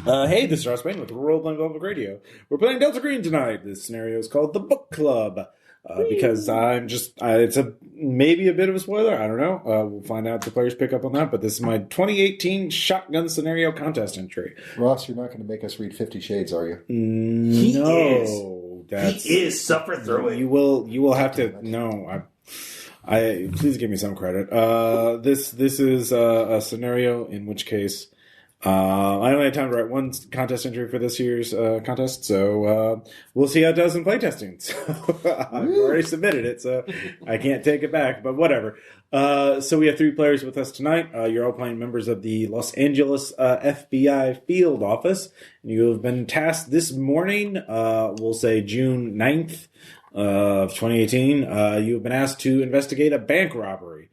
Hey, this is Ross Payne with Role Playing Public Radio. We're playing Delta Green tonight. This scenario is called the Book Club. Because it's maybe a bit of a spoiler. I don't know. We'll find out if the players pick up on that. But this is my 2018 shotgun scenario contest entry. Ross, you're not going to make us read 50 Shades, are you? No, he is. Suffer through it. You will have to. No, I please give me some credit. This is a scenario in which case. I only had time to write one contest entry for this year's contest, so we'll see how it does in playtesting. So I've already submitted it, so I can't take it back, but whatever. So we have 3 players with us tonight. You're all playing members of the Los Angeles FBI field office. You have been tasked this morning, we'll say June 9th of 2018. You have been asked to investigate a bank robbery.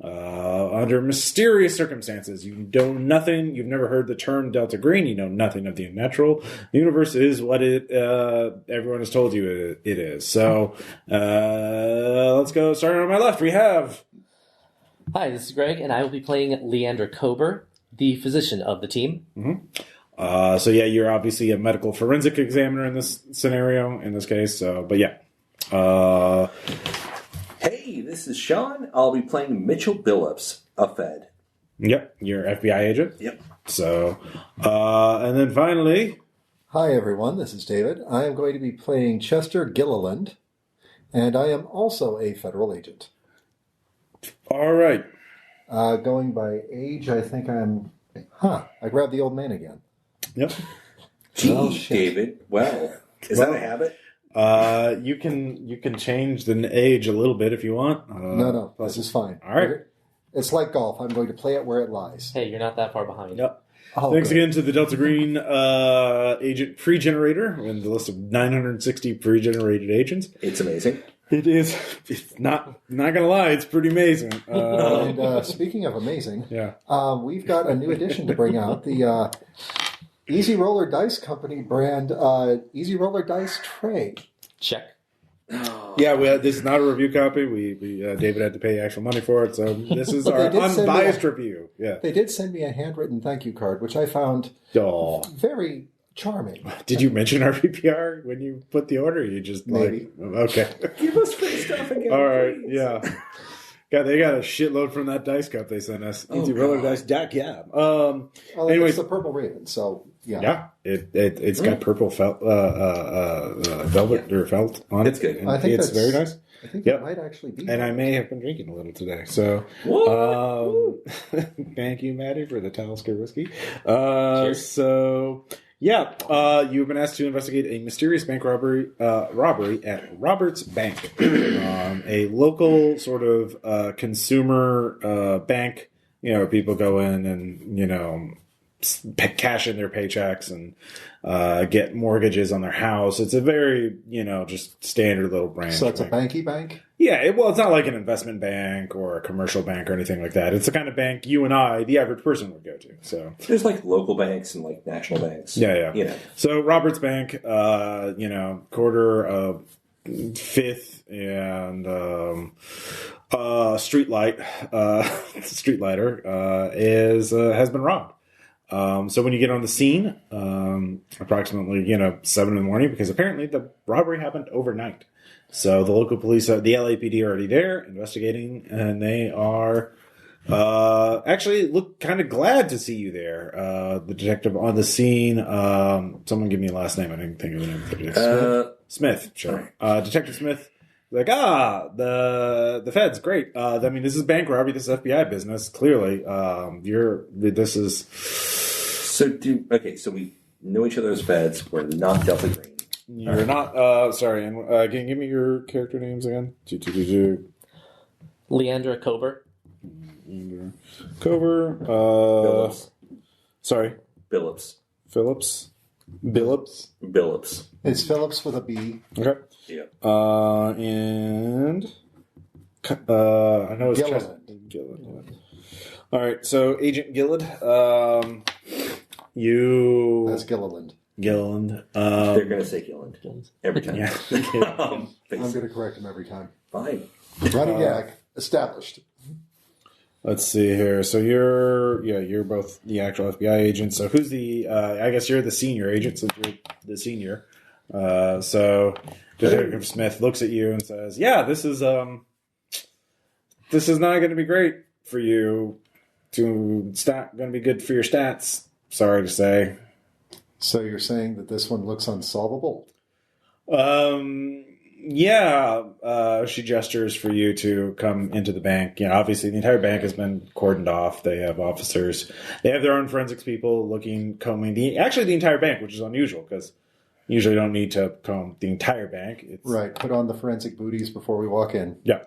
Under mysterious circumstances. You know nothing. You've never heard the term Delta Green. You know nothing of the unnatural. The universe is what everyone has told you it is. So let's go. Starting on my left, we have... Hi, this is Greg, and I will be playing Leandra Kober, the physician of the team. Mm-hmm. So yeah, you're obviously a medical forensic examiner in this scenario, in this case. But yeah. Hey, this is Sean. I'll be playing Mitchell Billups, a Fed. Yep, you're an FBI agent. Yep. So, and then finally... Hi, everyone. This is David. I am going to be playing Chester Gilliland, and I am also a federal agent. All right. Going by age, I think I'm... I grabbed the old man again. Yep. Gee, David. Well, is that a habit? You can change the age a little bit if you want. No, this is fine. All right. It's like golf. I'm going to play it where it lies. Hey, you're not that far behind. Yep. Oh, Thanks good. again to the Delta Green agent pre-generator and the list of 960 pre-generated agents. It's amazing. It is. It's not gonna lie. It's pretty amazing. And speaking of amazing, we've got a new addition to bring out: the Easy Roller Dice Company brand Easy Roller Dice Tray. Check. Yeah, this is not a review copy. We David had to pay actual money for it, so this is our unbiased review. Yeah, they did send me a handwritten thank you card, which I found very charming. Did you mention RPPR when you put the order? You just maybe okay. Give us free stuff again. All right, please. yeah. They got a shitload from that dice cup they sent us. Easy Roller Dice Jack, yeah. Anyway, it's the Purple Raven, so yeah. Yeah, it's got purple velvet or felt on it. It's good. I think it's very nice. I think it might actually be. And I may have been drinking a little today. So, thank you, Maddie, for the Talisker whiskey. So, yeah, you've been asked to investigate a mysterious bank robbery at Roberts Bank, a local sort of consumer bank. You know, where people go in and cash in their paychecks and get mortgages on their house. It's a very just standard little branch. So it's a banky bank. Yeah, it's not like an investment bank or a commercial bank or anything like that. It's the kind of bank you and I, the average person, would go to. So there's like local banks and like national banks. Yeah. So Roberts Bank, quarter of Fifth and streetlighter has been robbed. So when you get on the scene, approximately 7 in the morning, because apparently the robbery happened overnight. So the local police, the LAPD, are already there investigating, and they are actually look kind of glad to see you there. The detective on the scene, someone give me a last name. I didn't think of the name. Smith, sure. Detective Smith. Like, the feds, great. This is bank robbery. This is FBI business. Clearly, this is. So we know each other as feds. We're not Delta Green. You're not. Sorry. And can you give me your character names again? Leandra Kober. Billups. Sorry. Billups. Phillips. Billups. Billups. It's Phillips with a B. Okay. Yeah. And I know it's Gilliland. All right. So Agent Gillard, That's Gilliland. Gilliland. They're going to say Gilliland every time. Yeah. I'm going to correct him every time. Fine. Running gag established. Let's see here. So you're both the actual FBI agents. So who's the? I guess you're the senior agent since you're the senior. So Detective Smith looks at you and says, "Yeah, this is not going to be great for you. It's not going to be good for your stats. Sorry to say." So you're saying that this one looks unsolvable? Yeah. She gestures for you to come into the bank. Obviously the entire bank has been cordoned off. They have officers. They have their own forensics people combing the entire bank, which is unusual because usually you don't need to comb the entire bank. Right. Put on the forensic booties before we walk in. Yeah.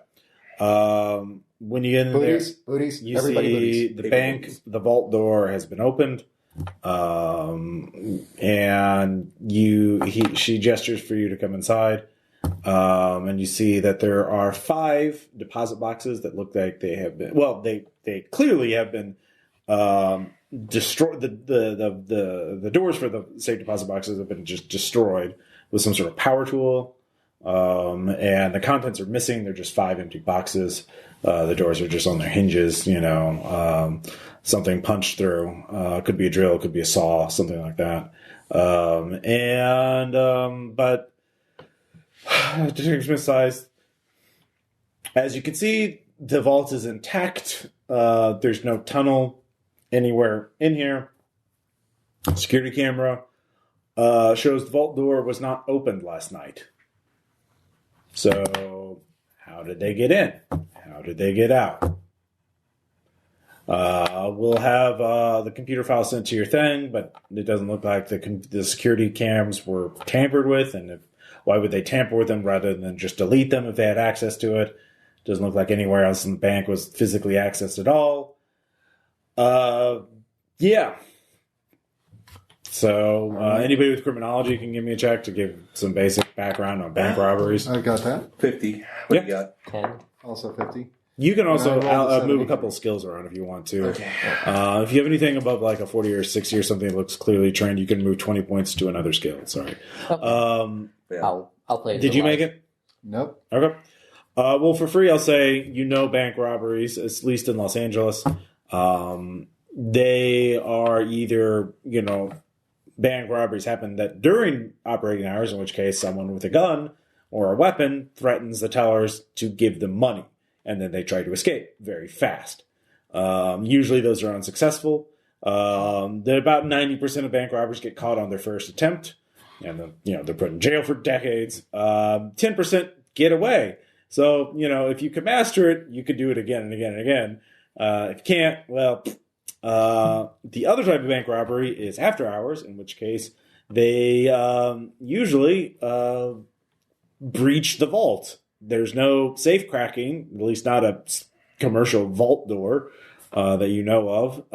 When you get in booties, you everybody see booties. The bank, the vault door has been opened. And she gestures for you to come inside. And you see that there are 5 deposit boxes that look like they have been, they clearly have been, destroyed. The doors for the safe deposit boxes have been just destroyed with some sort of power tool. And the contents are missing. They're just 5 empty boxes. The doors are just on their hinges, something punched through. Could be a drill, could be a saw, something like that. But Detective Smith sighs. As you can see, the vault is intact. There's no tunnel anywhere in here. Security camera shows the vault door was not opened last night. So, how did they get in? How did they get out? We'll have the computer file sent to your thing, but it doesn't look like the security cams were tampered with. And why would they tamper with them rather than just delete them if they had access to it? Doesn't look like anywhere else in the bank was physically accessed at all. Yeah. So anybody with criminology can give me a check to give some basic background on bank robberies. I've got that. 50. What you got? 10. Also 50. You can also move a couple of skills around if you want to. Okay. If you have anything above like a 40 or 60 or something that looks clearly trained, you can move 20 points to another skill. Sorry. Okay. I'll play it. Did you make it? Nope. Okay. Well, for free, I'll say bank robberies, at least in Los Angeles. They are either, bank robberies happen that during operating hours, in which case someone with a gun or a weapon threatens the tellers to give them money. And then they try to escape very fast. Usually those are unsuccessful. About 90% of bank robbers get caught on their first attempt. And they're put in jail for decades. 10% get away. So, if you can master it, you could do it again and again and again. If you can't, well, the other type of bank robbery is after hours, in which case they usually breach the vault. There's no safe cracking, at least not a commercial vault door that you know of,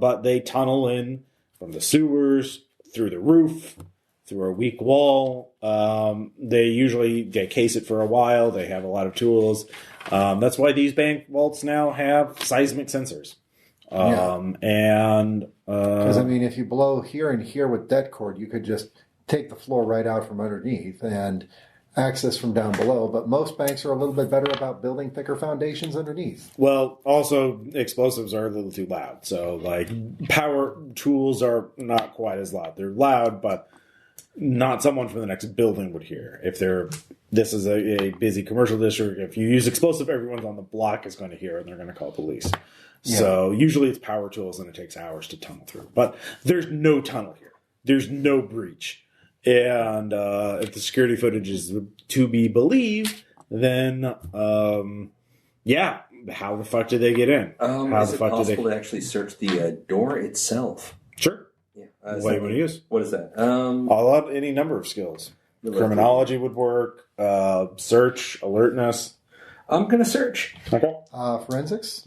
but they tunnel in from the sewers, through the roof, through a weak wall. They case it for a while. They have a lot of tools. That's why these bank vaults now have seismic sensors. Because if you blow here and here with det cord, you could just take the floor right out from underneath and access from down below. But most banks are a little bit better about building thicker foundations underneath. Well, also explosives are a little too loud. So, power tools are not quite as loud. They're loud, but not someone from the next building would hear. This is a busy commercial district. If you use explosive, everyone on the block is going to hear it, and they're going to call police. Yeah. So usually it's power tools, and it takes hours to tunnel through. But there's no tunnel here. There's no breach. And if the security footage is to be believed, then how the fuck did they get in? Is it possible to actually search the door itself? Sure. Yeah. What do you want to use? What is that? Any number of skills. Criminology would work. Search, alertness. I'm going to search. Okay. Forensics?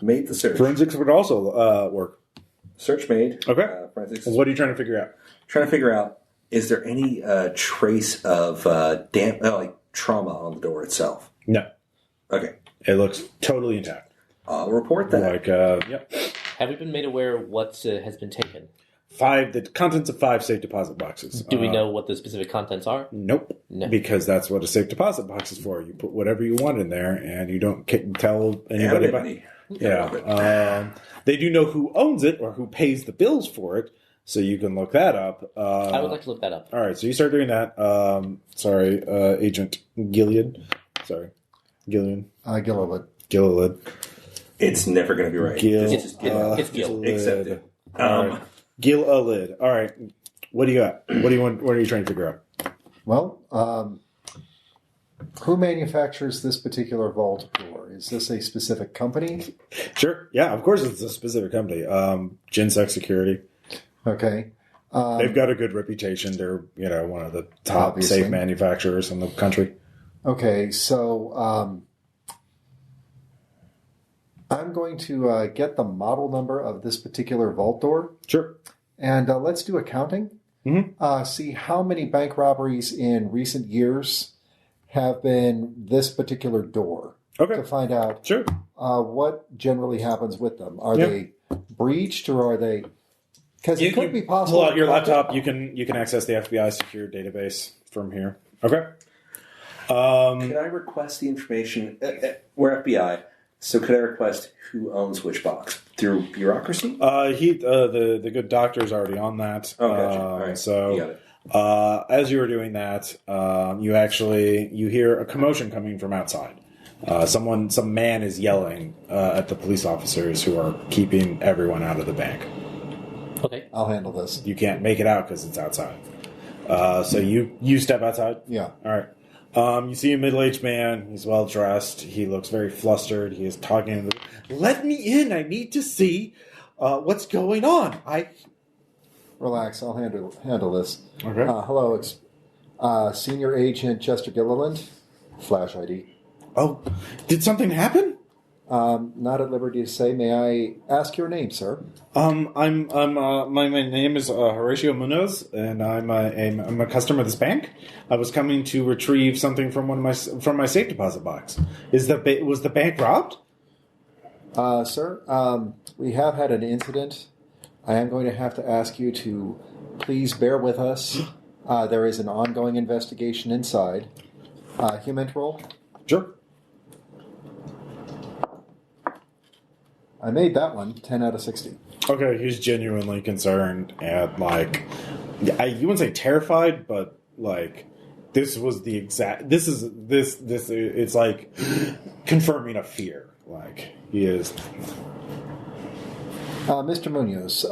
Made the search. Forensics would also work. Search made. Okay. Forensics. What are you trying to figure out? Trying to figure out, is there any trace of trauma on the door itself? No. Okay. It looks totally intact. I'll report that. Yep. Have we been made aware what has been taken? the contents of 5 safe deposit boxes. Do we know what the specific contents are? Nope. No. Because that's what a safe deposit box is for. You put whatever you want in there, and you don't tell anybody about it. Yeah. They do know who owns it or who pays the bills for it, so you can look that up. I would like to look that up. All right, so you start doing that. Agent Gilead. Sorry. Gillian. Gilliland. It's never going to be right. It's Gil. Accept it. All right. Gilliad. All right. What do you got? What do you want? What are you trying to figure out? Well, who manufactures this particular vault door? Is this a specific company? Sure. Yeah, of course it's a specific company. Ginsec Security. Okay. They've got a good reputation. They're, one of the top Obviously. safe manufacturers in the country. Okay, so I'm going to get the model number of this particular vault door. Sure. And let's do a counting. Mm-hmm. See how many bank robberies in recent years have been this particular door. Okay. To find out Sure. what generally happens with them. Are they breached or are they... Because it could be possible... Pull out your laptop. You can access the FBI secure database from here. Okay. Could I request the information? We're FBI, so could I request who owns which box through bureaucracy? The good doctor's already on that. Oh, gotcha. All right. So, You got it. as you were doing that, you hear a commotion coming from outside. Some man is yelling at the police officers who are keeping everyone out of the bank. Okay. I'll handle this. You can't make it out because it's outside. So you step outside. Yeah. All right. You see a middle-aged man. He's well-dressed. He looks very flustered. He is talking. Let me in. I need to see what's going on. Relax. I'll handle this. Okay. Hello. It's Senior Agent Chester Gilliland. Flash ID. Oh, did something happen? Not at liberty to say. May I ask your name, sir? My name is Horatio Munoz, and I'm a customer of this bank. I was coming to retrieve something from my safe deposit box. Was the bank robbed? Sir, we have had an incident. I am going to have to ask you to please bear with us. There is an ongoing investigation inside. Human roll. Sure. I made that one 10 out of 60. Okay, he's genuinely concerned and you wouldn't say terrified, but this was the exact. This is this. It's like confirming a fear. Like he is. Mr. Munoz,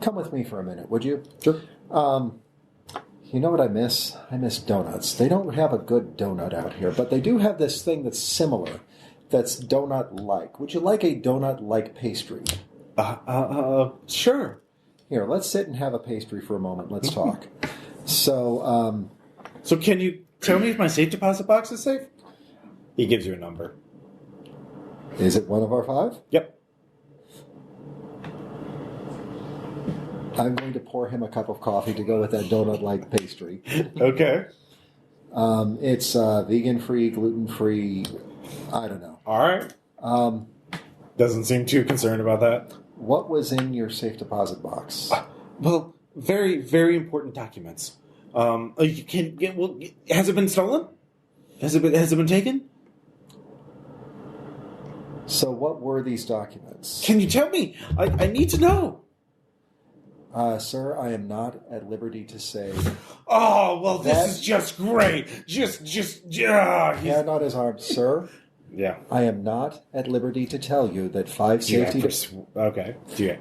come with me for a minute, would you? Sure. You know what I miss? I miss donuts. They don't have a good donut out here, but they do have this thing that's similar, that's donut-like. Would you like a donut-like pastry? Sure. Here, let's sit and have a pastry for a moment. Let's talk. So can you tell me if my safe deposit box is safe? He gives you a number. Is it one of our 5? Yep. I'm going to pour him a cup of coffee to go with that donut-like pastry. Okay. It's vegan-free, gluten-free. I don't know. All right. Doesn't seem too concerned about that. What was in your safe deposit box? Well, very, very important documents. Has it been stolen? Has it been taken? So what were these documents? Can you tell me? I need to know. Sir, I am not at liberty to say. Oh, well, this is just great. Hand on his arm, sir. Yeah. I am not at liberty to tell you that 5 safety... Okay. Yeah.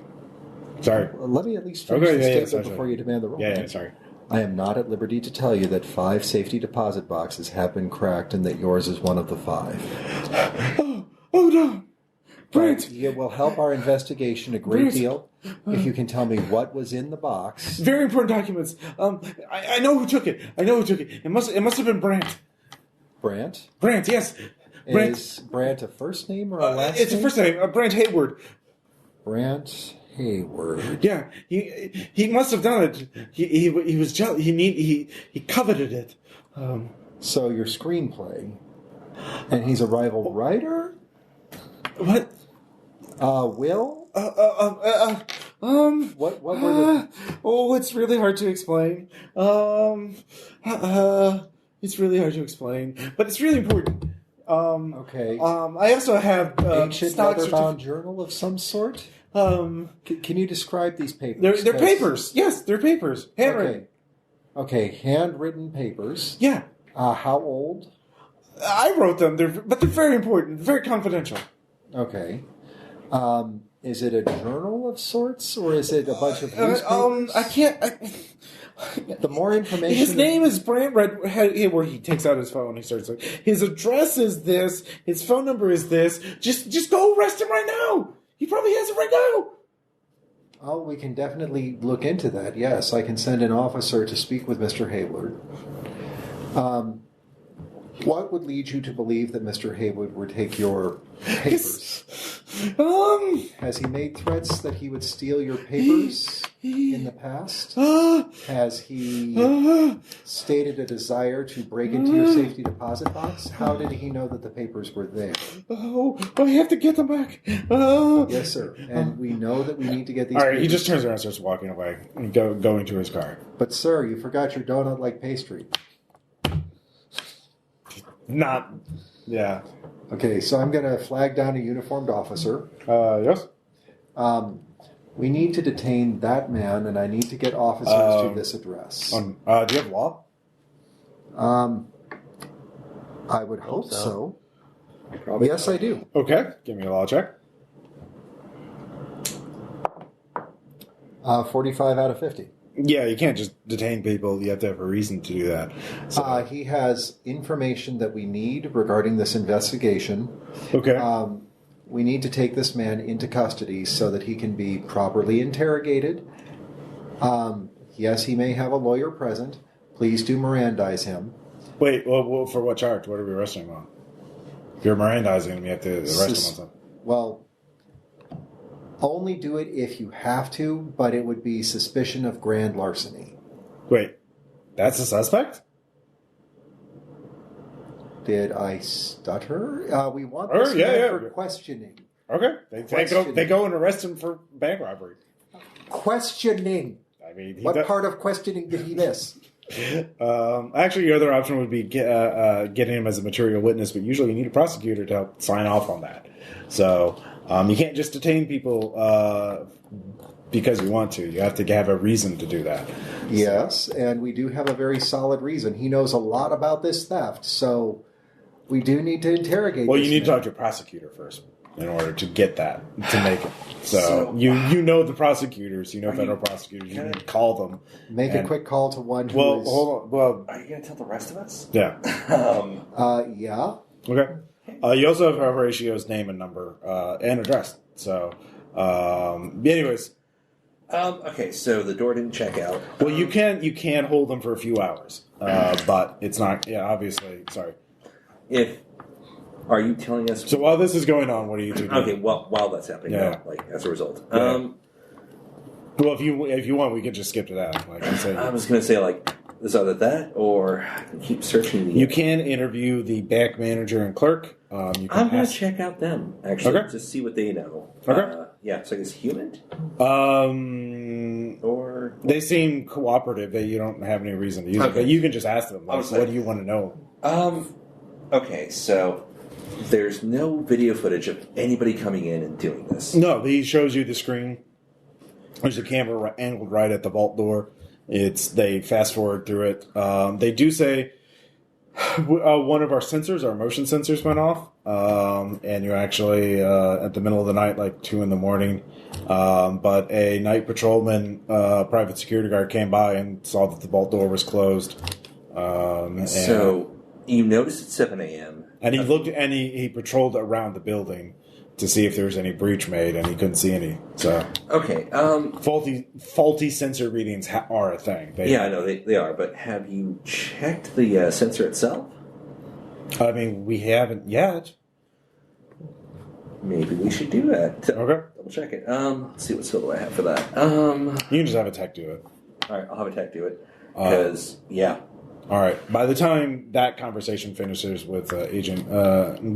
Sorry. Let me at least finish the statement before you demand the roll. Yeah, sorry. I am not at liberty to tell you that 5 safety deposit boxes have been cracked and that yours is one of the 5. Oh no. Brent! It will help our investigation a great deal if you can tell me what was in the box. Very important documents. I know who took it. It must have been Brant. Brant? Brant, yes. Brant. Is Brant a first name or a last name? It's a first name. Brant Hayward. Brant Hayward. Yeah, he must have done it. He was jealous. He coveted it. So your screenplay, and he's a rival writer. What? Will? What were the... it's really hard to explain. It's really hard to explain, but it's really important. Okay. I also have ancient leather-bound journal of some sort? Can you describe these papers? They're papers. Yes, they're papers. Handwritten. Okay, handwritten papers. Yeah. How old? I wrote them, but they're very important, very confidential. Okay. Is it a journal of sorts, or is it a bunch of newspapers? I can't... The more information... His name is Brant Red... Where he takes out his phone and he starts like, his address is this, his phone number is this, just go arrest him right now! He probably has it right now! Oh, we can definitely look into that, yes. I can send an officer to speak with Mr. Hayward. What would lead you to believe that Mr. Hayward would take your papers? Has he made threats that he would steal your papers in the past? Has he stated a desire to break into your safety deposit box? How did he know that the papers were there? I have to get them back. Yes, sir. And we know that we need to get these All right, papers. he just turns around and starts walking away and going to his car. But, sir, you forgot your donut-like pastry. Not... Yeah. Okay, so I'm going to flag down a uniformed officer. Yes? We need to detain that man, and I need to get officers to this address. Do you have law? I would hope so. Yes, I do. Okay, give me a law check. 45 out of 50. Yeah, you can't just detain people. You have to have a reason to do that. So. He has information that we need regarding this investigation. Okay. We need to take this man into custody so that he can be properly interrogated. Yes, he may have a lawyer present. Please do Mirandize him. Wait, well, for what charge? What are we arresting him on? If you're Mirandizing him, you have to arrest him on something. Well, only do it if you have to, but it would be suspicion of grand larceny. Wait, that's a suspect? Did I stutter? We want this man for questioning. Okay, they go and arrest him for bank robbery. Questioning. I mean, what part of questioning did he miss? Actually, your other option would be getting him as a material witness, but usually you need a prosecutor to help sign off on that. So you can't just detain people because you want to. You have to have a reason to do that. Yes, and we do have a very solid reason. He knows a lot about this theft, so we do need to interrogate. Well, you need to talk to a prosecutor first in order to get that, to make it. So you know the prosecutors, you know federal prosecutors, you can call them. Make a quick call to one who is... hold on. Well, are you going to tell the rest of us? Yeah. Yeah. Okay. You also have Horatio's name and number and address. So, anyways. Okay, so the door didn't check out. Well, you can hold them for a few hours, but it's not. Yeah, obviously. Sorry. Are you telling us? So while this is going on, what are you doing? Okay, while that's happening, as a result. Yeah. Well, if you want, we could just skip to that. Like I was going to say, is either that or I can keep searching. You can interview the bank manager and clerk. I'm going to check out them actually, just see what they know. Okay. Yeah, so I guess human. Or they seem cooperative. You don't have any reason to use it, but you can just ask them. What do you want to know? Okay, so there's no video footage of anybody coming in and doing this. No, he shows you the screen. There's a camera angled right at the vault door. They fast forward through it. They do say one of our sensors, our motion sensors, went off, and you're actually at the middle of the night, like 2 a.m. But a night patrolman, private security guard, came by and saw that the vault door was closed. So you noticed at 7 a.m. And he looked and he patrolled around the building to see if there was any breach made, and he couldn't see any. So okay, faulty sensor readings are a thing. I know they are. But have you checked the sensor itself? I mean, we haven't yet. Maybe we should do that. Okay, double check it. Let's see what skill do I have for that. You can just have a tech do it. All right, I'll have a tech do it because All right. By the time that conversation finishes with Agent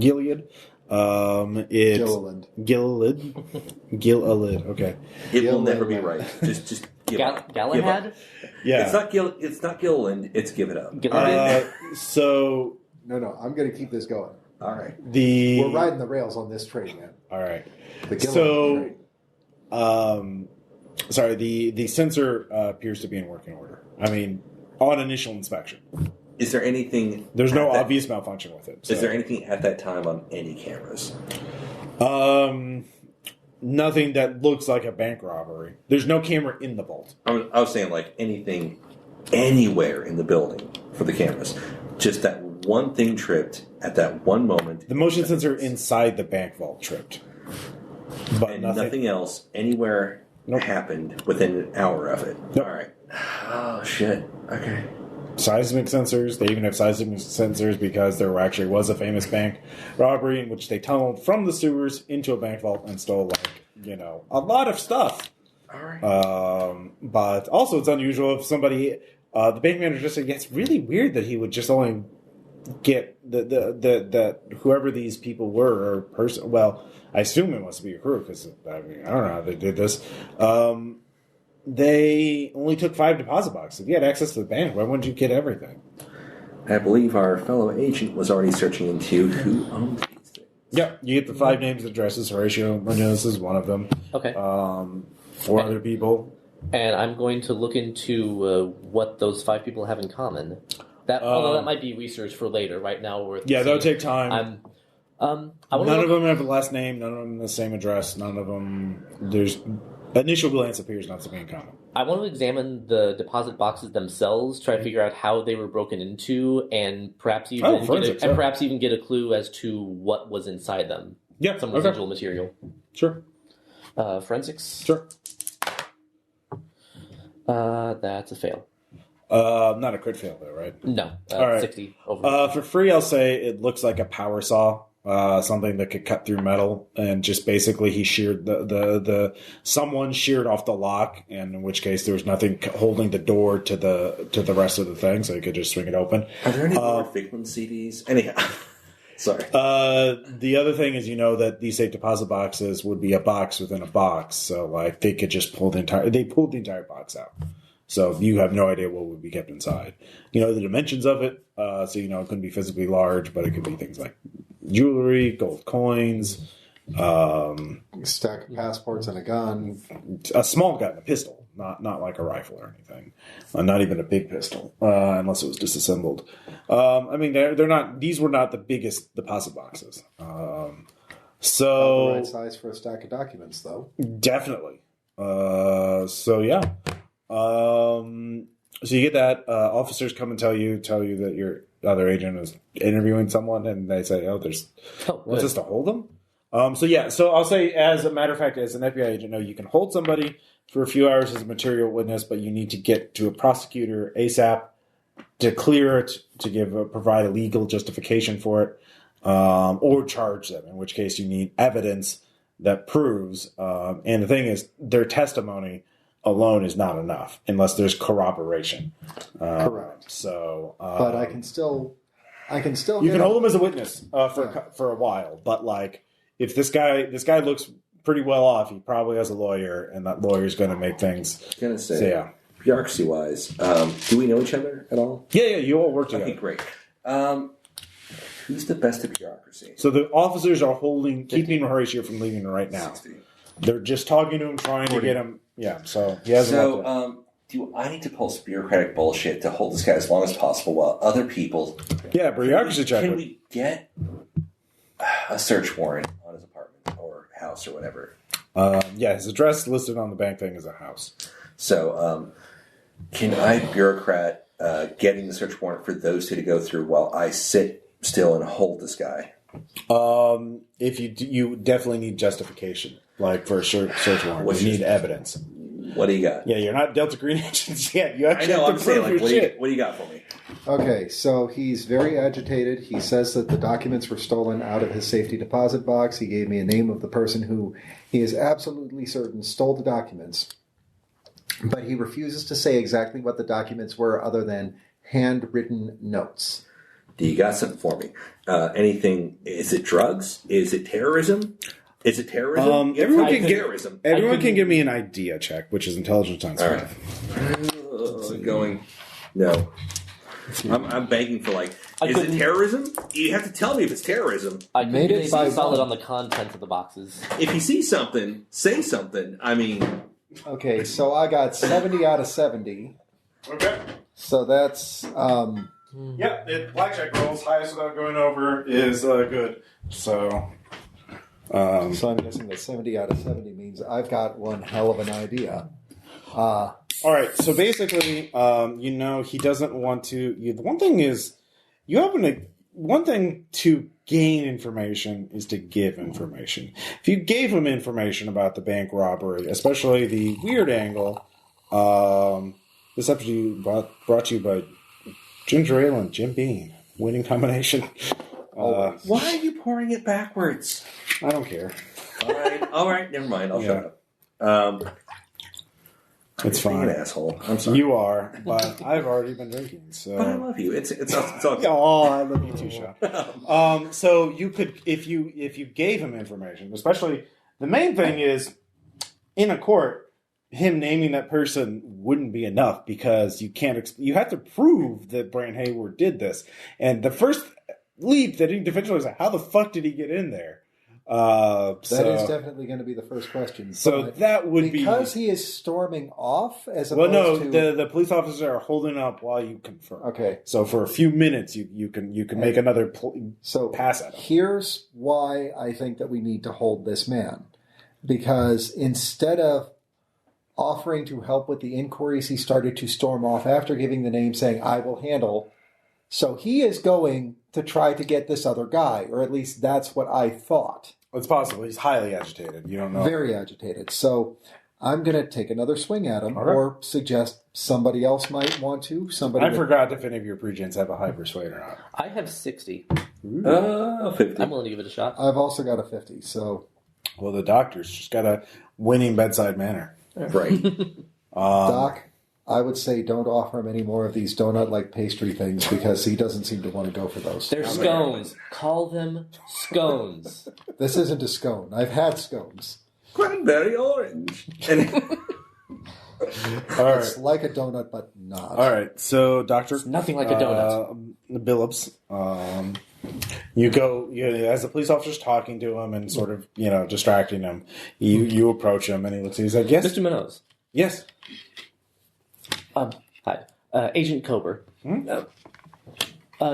Gilead, It's Gililid. Okay. It will never be right. Just give up. Galahad? Yeah. It's not Gilliland. It's Give It Up. So No, I'm going to keep this going. All right. We're riding the rails on this train, man. All right. The Gilliland train. Sorry. The sensor appears to be in working order. I mean, on initial inspection. Is there anything? There's no obvious malfunction with it. So. Is there anything at that time on any cameras? Nothing that looks like a bank robbery. There's no camera in the vault. I was saying like anything, anywhere in the building for the cameras. Just that one thing tripped at that one moment. The motion sensor inside the bank vault tripped, but and nothing else anywhere happened within an hour of it. Nope. All right. Oh shit. Okay. Seismic sensors. They even have seismic sensors because there actually was a famous bank robbery in which they tunneled from the sewers into a bank vault and stole, a lot of stuff. All right. But also, it's unusual if somebody, the bank manager just said, yeah, it's really weird that he would just only get the whoever these people were or person. Well, I assume it must be a crew because I don't know how they did this. They only took 5 deposit boxes. If you had access to the bank, why wouldn't you get everything? I believe our fellow agent was already searching into who owned these things. Yeah, you get the 5 names and addresses. Horatio Munoz is one of them. Okay. 4 other people. And I'm going to look into what those 5 people have in common. Although that might be research for later. Right now, that'll take time. None of them have the last name. None of them the same address. None of them. There's initial glance appears not to be in common. I want to examine the deposit boxes themselves, try to figure out how they were broken into, and perhaps even get a clue as to what was inside them. Yeah, some residual material. Sure. Forensics. Sure. That's a fail. Not a crit fail though, right? No. All right. 60 over. For free, I'll say it looks like a power saw. Something that could cut through metal, and just basically he sheared someone sheared off the lock, and in which case there was nothing holding the door to the rest of the thing, so he could just swing it open. Are there any more Figman CDs? Anyhow, sorry. The other thing is, that these safe deposit boxes would be a box within a box, so they could just pulled the entire box out. So you have no idea what would be kept inside. The dimensions of it, so it couldn't be physically large, but it could be things like jewelry, gold coins, stack of passports and a gun, a small gun, a pistol, not like a rifle or anything, not even a big pistol, unless it was disassembled. They're not. These were not the biggest deposit boxes. So the right size for a stack of documents, though. Definitely. So you get that. Officers come and tell you that your other agent is interviewing someone, and they say, what's this to hold them? So I'll say, as a matter of fact, as an FBI agent, you can hold somebody for a few hours as a material witness, but you need to get to a prosecutor ASAP to clear it, to provide a legal justification for it, or charge them, in which case you need evidence that proves, and the thing is, their testimony alone is not enough unless there's corroboration. Correct. So, but I can still. You can hold him as a witness for a while, but if this guy looks pretty well off, he probably has a lawyer, and that lawyer is going to make things. I was going to say, bureaucracy wise, do we know each other at all? Yeah, you all work together. Okay, great. Who's the best at bureaucracy? So the officers are keeping Horatio from leaving right now. 60. They're just talking to him, trying 40. To get him. Yeah, so he has. Do I need to pull some bureaucratic bullshit to hold this guy as long as possible while other people? Yeah, bureaucracy check. Can we get a search warrant on his apartment or house or whatever? His address listed on the bank thing is a house. So, can I bureaucrat getting the search warrant for those 2 to go through while I sit still and hold this guy? If you definitely need justification, for a search warrant, you need evidence. What do you got? Yeah, you're not Delta Green agents yet. You actually I'm saying, your shit. What do you got for me? Okay, so he's very agitated. He says that the documents were stolen out of his safety deposit box. He gave me a name of the person who he is absolutely certain stole the documents. But he refuses to say exactly what the documents were other than handwritten notes. Do you got something for me? Anything? Is it drugs? Is it terrorism? Is it terrorism? Everyone can give me an idea check, which is intelligence times 5. Going. No. I'm begging for is it terrorism? You have to tell me if it's terrorism. I made it solid on the content of the boxes. If you see something, say something. I mean. Okay, so I got 70 out of 70. Okay. So that's. Blackjack rolls highest without going over is good. So I'm guessing that 70 out of 70 means I've got one hell of an idea. All right. So basically, he doesn't want to. The one thing is, one thing to gain information is to give information. If you gave him information about the bank robbery, especially the weird angle, this episode brought to you by Ginger Ale and Jim Beam. Winning combination. Why are you pouring it backwards? I don't care. All right. Never mind. I'll shut up. It's fine. An asshole. I'm sorry. You are, but I've already been drinking. So. But I love you. It's all. Oh, I love you too, Sean. So you could, if you gave him information, especially the main thing is in a court. Him naming that person wouldn't be enough because you have to prove that Brant Hayward did this. And the first leap that individual is how the fuck did he get in there? That is definitely going to be the first question. So that would be because he is storming off as opposed to the police officers are holding up while you confirm. Okay. So for a few minutes you can make another pass at him. Here's why I think that we need to hold this man, because instead of offering to help with the inquiries, he started to storm off after giving the name, saying, I will handle. So he is going to try to get this other guy, or at least that's what I thought. It's possible. He's highly agitated. You don't know. Very agitated. So I'm going to take another swing at him, or suggest somebody else might want to. I forgot if any of your pre-gens have a high persuade or not. I have 60. 50. I'm willing to give it a shot. I've also got a 50, so... Well, the doctor's just got a winning bedside manner. Right. Doc, I would say don't offer him any more of these donut-like pastry things because he doesn't seem to want to go for those. They're scones. Call them scones. This isn't a scone. I've had scones. Cranberry orange. All right. It's like a donut, but not. All right. So, Doctor... It's nothing like a donut. Billups. You go, as the police officer's talking to him and sort of, distracting him, you approach him and he looks at you, he's like, yes? Mr. Minoz. Yes. Hi. Agent Kober.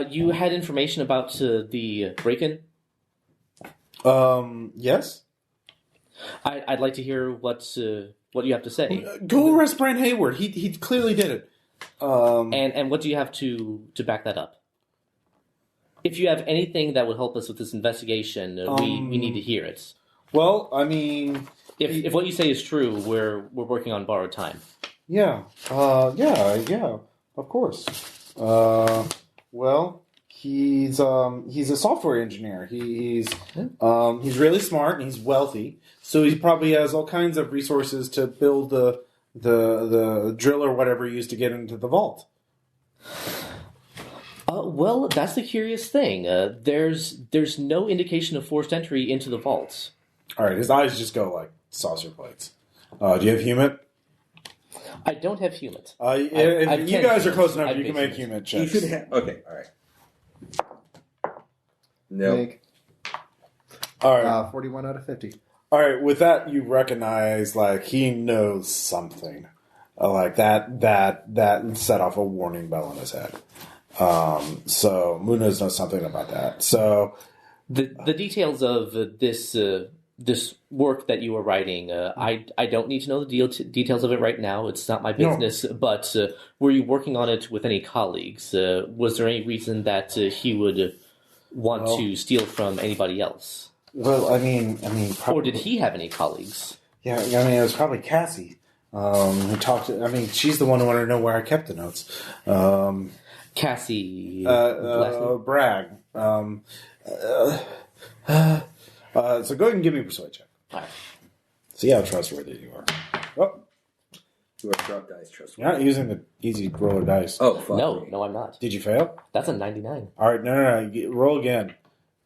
You had information about the break-in? Yes. I'd like to hear what you have to say. Go arrest Brant Hayward. He clearly did it. And what do you have to back that up? If you have anything that would help us with this investigation, we need to hear it. Well, I mean, if what you say is true, we're working on borrowed time. Yeah, of course. Well, he's a software engineer. He's really smart and he's wealthy, so he probably has all kinds of resources to build the drill or whatever he used to get into the vault. Well, that's the curious thing. There's no indication of forced entry into the vaults. All right, his eyes just go like saucer plates. Do you have humid? I don't have humid. If you guys are close enough, you can make humid checks. You should have. Okay, all right. No. All right. 41 out of 50. All right. With that, you recognize he knows something. That set off a warning bell in his head. So Munoz knows something about that. So the details of this work that you are writing, I don't need to know the details of it right now. It's not my business. No. But were you working on it with any colleagues? Was there any reason that he would want to steal from anybody else? Well, I mean, probably, or did he have any colleagues? Yeah, it was probably Cassie. Who talked to, she's the one who wanted to know where I kept the notes. Cassie Bragg. So go ahead and give me a persuade check. All right. See how trustworthy you are. Oh, You are drop dice, trust me. You're not using the easy roller dice. Oh, fuck me. No, I'm not. Did you fail? That's a 99. All right, no. Roll again.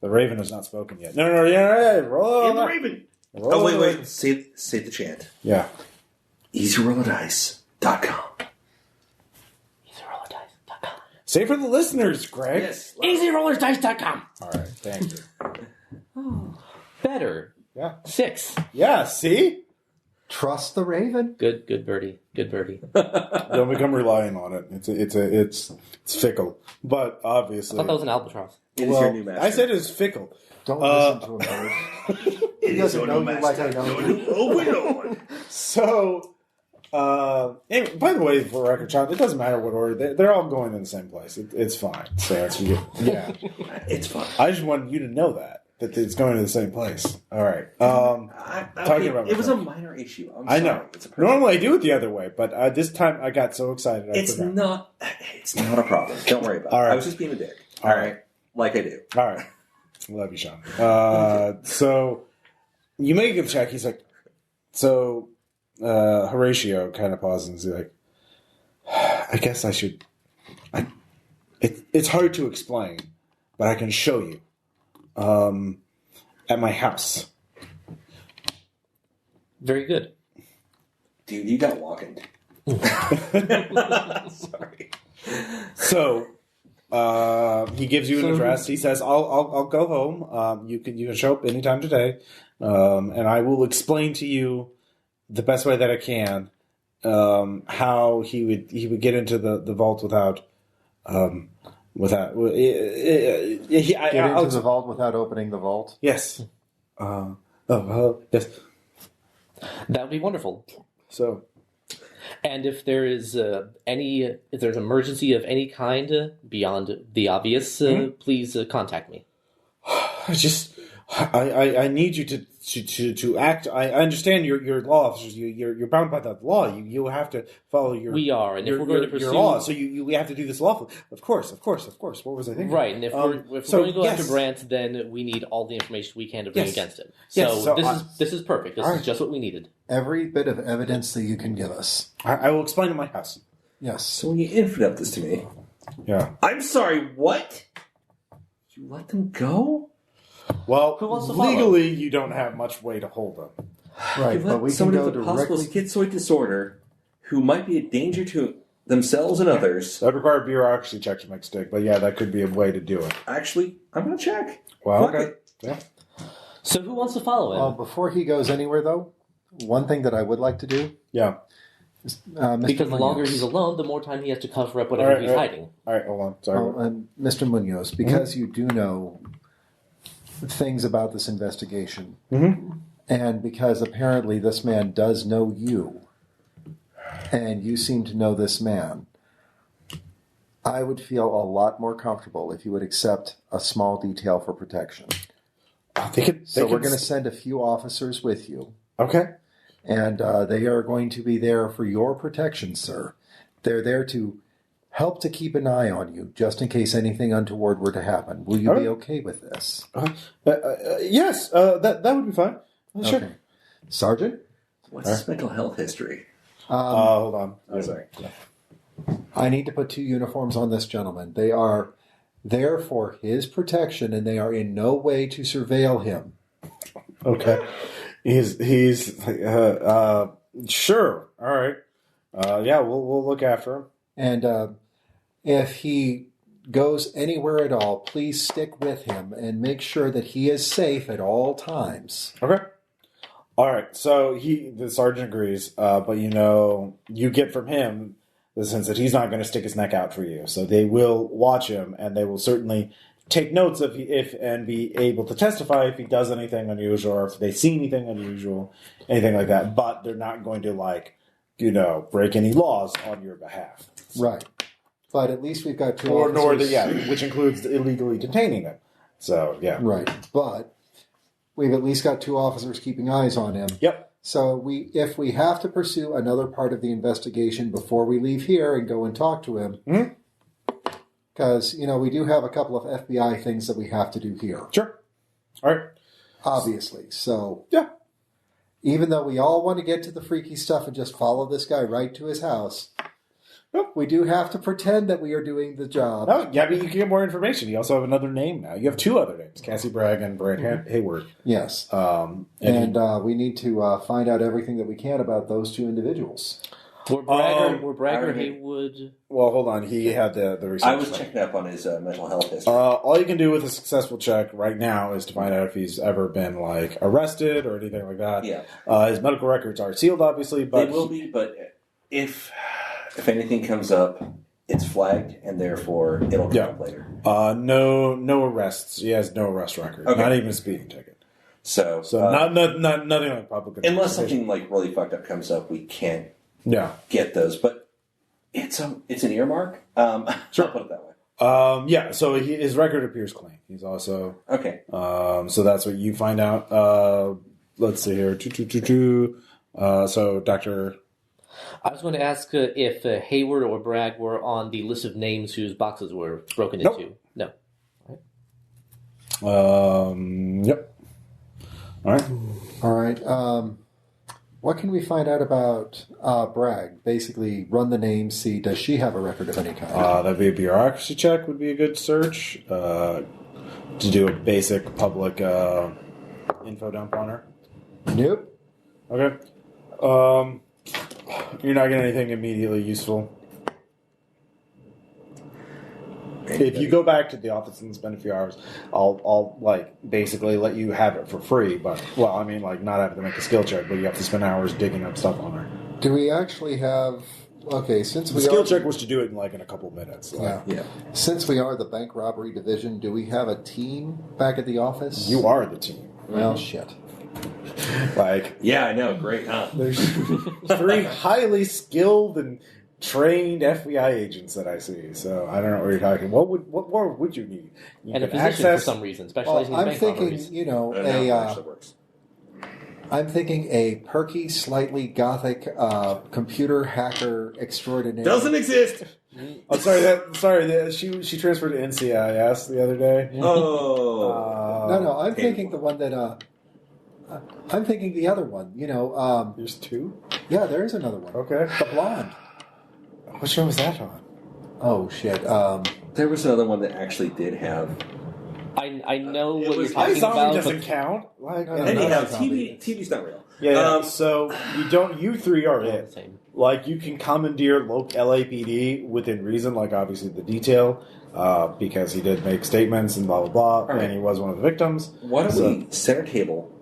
The Raven has not spoken yet. No, yeah, roll. In the Raven. Roll wait. Say the chant. Yeah. EasyRollerDice.com. EasyRollerDice.com. Say for the listeners, Greg. Yes. EasyRollerDice.com. All right, thank you. Better. Yeah. 6. Yeah, see? Trust the Raven. Good birdie. Good birdie. Don't become relying on it. It's fickle. But I obviously. thought that was an albatross. It is your new master. I said it's fickle. Don't listen to him, Bird. He doesn't know you like I know you. Open on. So, anyway, by the way, for record, Sean, it doesn't matter what order. They're all going in the same place. It's fine. So yeah. It's fun. I just wanted you to know that it's going to the same place. All right. Talking about it was a myself. minor issue. I'm I sorry. know. It's a Normally I do it the other way, but this time I got so excited. It's not a problem. Don't worry about it. All right. I was just being a dick. All right. Like I do. All right. Love you, Sean. So you make a check. He's like, so Horatio kind of pauses and he's like, I guess I should. It's hard to explain, but I can show you at my house. Very good. Dude, you got walking. Sorry. So he gives you an address. He says, "I'll go home. You can show up anytime today, and I will explain to you the best way that I can how he would get into the vault without." Get into the vault without opening the vault? Yes. Yes. That would be wonderful. So, And if there is if there's an emergency of any kind beyond the obvious, please contact me. I need you to act. I understand your law officers. You're bound by the law. You have to follow your. We are, and if we're going to pursue your law, so we have to do this lawfully. Of course. What was I thinking? Right, and if we're going to go after Brant, then we need all the information we can to bring against him. So, this is perfect. This is just what we needed. Every bit of evidence that you can give us. I will explain at my house. Yes. So when you infinite up this to me, Yeah. I'm sorry. What? You let them go? Well, Who wants to follow? legally, you don't have much way to hold them. Right, You but let we can somebody go with a possible directly. schizoid disorder who might be a danger to themselves and others. That would require bureaucracy check to make stick, but yeah, that could be a way to do it. Actually, I'm going to check. Well, Fuck okay. it. Yeah. So who wants to follow him? Before he goes anywhere, though, one thing that I would like to do Yeah. is Mr. because the longer Munoz. he's alone, the more time he has to cover up whatever he's hiding. All right, hold on. Sorry. Mr. Munoz, because you do know things about this investigation, and because apparently this man does know you, and you seem to know this man, I would feel a lot more comfortable if you would accept a small detail for protection. So we're going to send a few officers with you. Okay. And they are going to be there for your protection, sir. They're there to help to keep an eye on you, just in case anything untoward were to happen. Will you be okay with this? Yes, that would be fine. Sure. Okay. Sergeant? What's his mental health history? Hold on. I'm sorry. I need to put 2 uniforms on this gentleman. They are there for his protection, and they are in no way to surveil him. Okay. He's sure. All right. Yeah, we'll look after him. And if he goes anywhere at all, please stick with him and make sure that he is safe at all times. Okay. All right. So the sergeant agrees, but you get from him the sense that he's not going to stick his neck out for you. So they will watch him, and they will certainly take notes if and be able to testify if he does anything unusual or if they see anything unusual, anything like that. But they're not going to break any laws on your behalf. Right. But at least we've got 2 officers. Which includes illegally detaining him. So, yeah. Right. But we've at least got 2 officers keeping eyes on him. Yep. So if we have to pursue another part of the investigation before we leave here and go and talk to him, because, we do have a couple of FBI things that we have to do here. Sure. All right. Obviously. So, yeah. even though we all want to get to the freaky stuff and just follow this guy right to his house, we do have to pretend that we are doing the job. No, yeah, but you can get more information. You also have another name now. You have two other names, Cassie Bragg and Brad Hayward. Yes. We need to find out everything that we can about those two individuals. Were Bragg or Haywood? Well, hold on. He had the research. I was checking up on his mental health history. All you can do with a successful check right now is to find out if he's ever been arrested or anything like that. Yeah. His medical records are sealed, obviously, but they will be. But if anything comes up, it's flagged, and therefore it'll come up later. No arrests. He has no arrest record. Okay. Not even a speeding ticket. So not nothing like public. Unless something really fucked up comes up, we can't. Get those, but it's an earmark. Sure, I'll put it that way. So his record appears clean. He's also okay. So that's what you find out. Let's see here. So Dr. I was going to ask if Hayward or Bragg were on the list of names whose boxes were broken into. No. Yep. All right. What can we find out about Bragg? Basically, run the name, see, does she have a record of any kind? That'd be a bureaucracy check would be a good search. To do a basic public info dump on her. Nope. Okay. You're not getting anything immediately useful. If you go back to the office and spend a few hours, I'll basically let you have it for free. But not have to make a skill check, but you have to spend hours digging up stuff on her. Do we actually have? Okay, since the skill check was to do it in a couple of minutes. Yeah. Since we are the bank robbery division, do we have a team back at the office? You are the team. Well, shit. Yeah, I know. Great, huh? There's 3 highly skilled and trained FBI agents that I see, so I don't know what you're talking. What more would you need? And a physician for some reason, specializing in bank robberies. I'm thinking a perky, slightly gothic computer hacker extraordinaire. Doesn't exist. Sorry. She transferred to NCIS the other day. Oh, no. I'm thinking the one that. I'm thinking the other one. There's 2. Yeah, there is another one. Okay, the blonde. What show was that on? Oh shit! There was another one that actually did have. I know what you're talking about. Zombie doesn't count. Anyhow, TV's not real. Yeah. So you 3 are it. Same. You can commandeer local LAPD within reason. Obviously the detail, because he did make statements and blah blah blah, and he was one of the victims. Why don't we center table?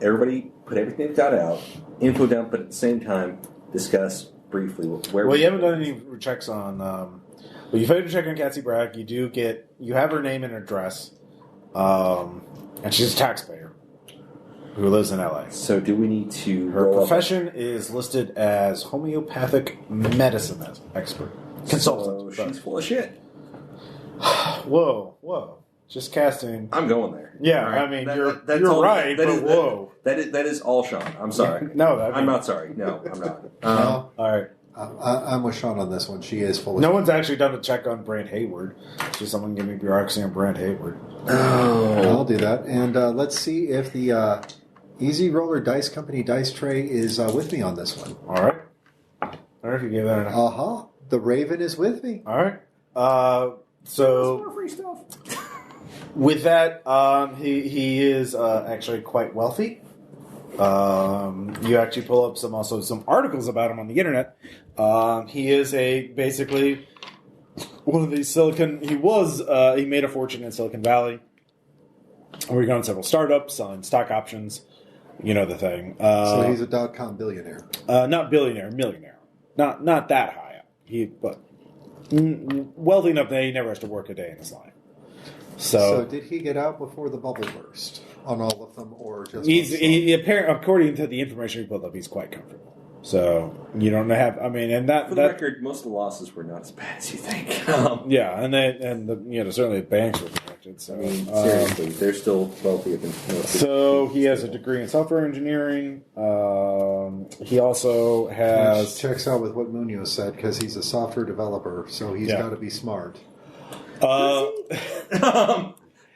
Everybody put everything they've got out, info dump, but at the same time discuss briefly where. Well, you haven't done any checks on. You failed to check on Cassie Bragg. You have her name and address, and she's a taxpayer who lives in LA. So, do we need to? Her profession is listed as homeopathic medicine expert, consultant. So she's full of shit. Whoa! Just casting. I'm going there. Yeah, right. You're right, but whoa. That is all Sean. I'm sorry. I'm not sorry. No, I'm not. No. All right. I'm with Sean on this one. She is full of No one's actually done a check on Brand Hayward. Just someone give me bureaucracy on Brand Hayward. I'll do that. And let's see if the Easy Roller Dice Company dice tray is with me on this one. All right. I don't know if you gave that enough. The Raven is with me. All right. So more free stuff. With that, he is actually quite wealthy. You actually pull up some articles about him on the internet. He is basically one of these he made a fortune in Silicon Valley, working on several startups, selling stock options. You know the thing. So he's a .com billionaire. Not billionaire, millionaire. Not that high up. But wealthy enough that he never has to work a day in his life. So did he get out before the bubble burst on all of them, or just? According to the information we pulled up, he's quite comfortable. So you don't have. For the record, most of the losses were not as bad as you think. Certainly the banks were protected. So seriously, they're still wealthy. So he has a degree in software engineering. He also has. Which checks out with what Munoz said because he's a software developer, so he's got to be smart.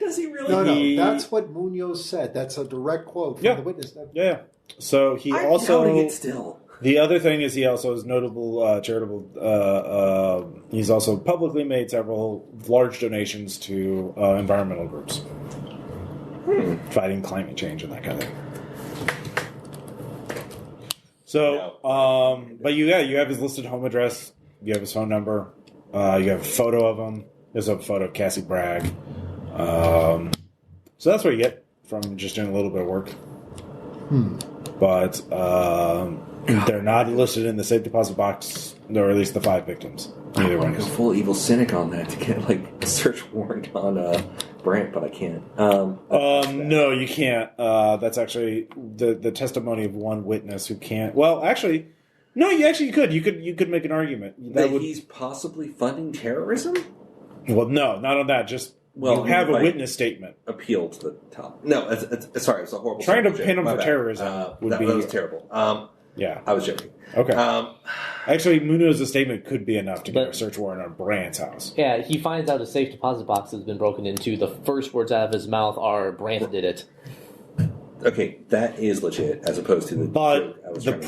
Does he really? No, that's what Munoz said. That's a direct quote from the witness. Yeah. So he I'm also... doubting it still. The other thing is he also is notable charitable... he's also publicly made several large donations to environmental groups. Fighting climate change and that kind of thing. So, but you have his listed home address. You have his phone number. You have a photo of him. There's a photo of Cassie Bragg. So that's what you get from just doing a little bit of work. But they're not listed in the safe deposit box, or at least the 5 victims. Neither one is. Go full evil cynic on that to get like a search warrant on Brandt, but I can't. No, you can't. That's actually the testimony of one witness who can't. Well, actually, no. You could. You could make an argument that he's possibly funding terrorism. Well, no, not on that. Just you have a witness statement. Appeal to the top. No, sorry, it's a horrible. Trying to pin him for terrorism would be. That was terrible. Yeah, I was joking. Okay. Actually, Munoz's statement could be enough to get a search warrant on Brandt's house. Yeah, he finds out a safe deposit box has been broken into. The first words out of his mouth are, Brandt did it. Okay, that is legit, as opposed to the... But you're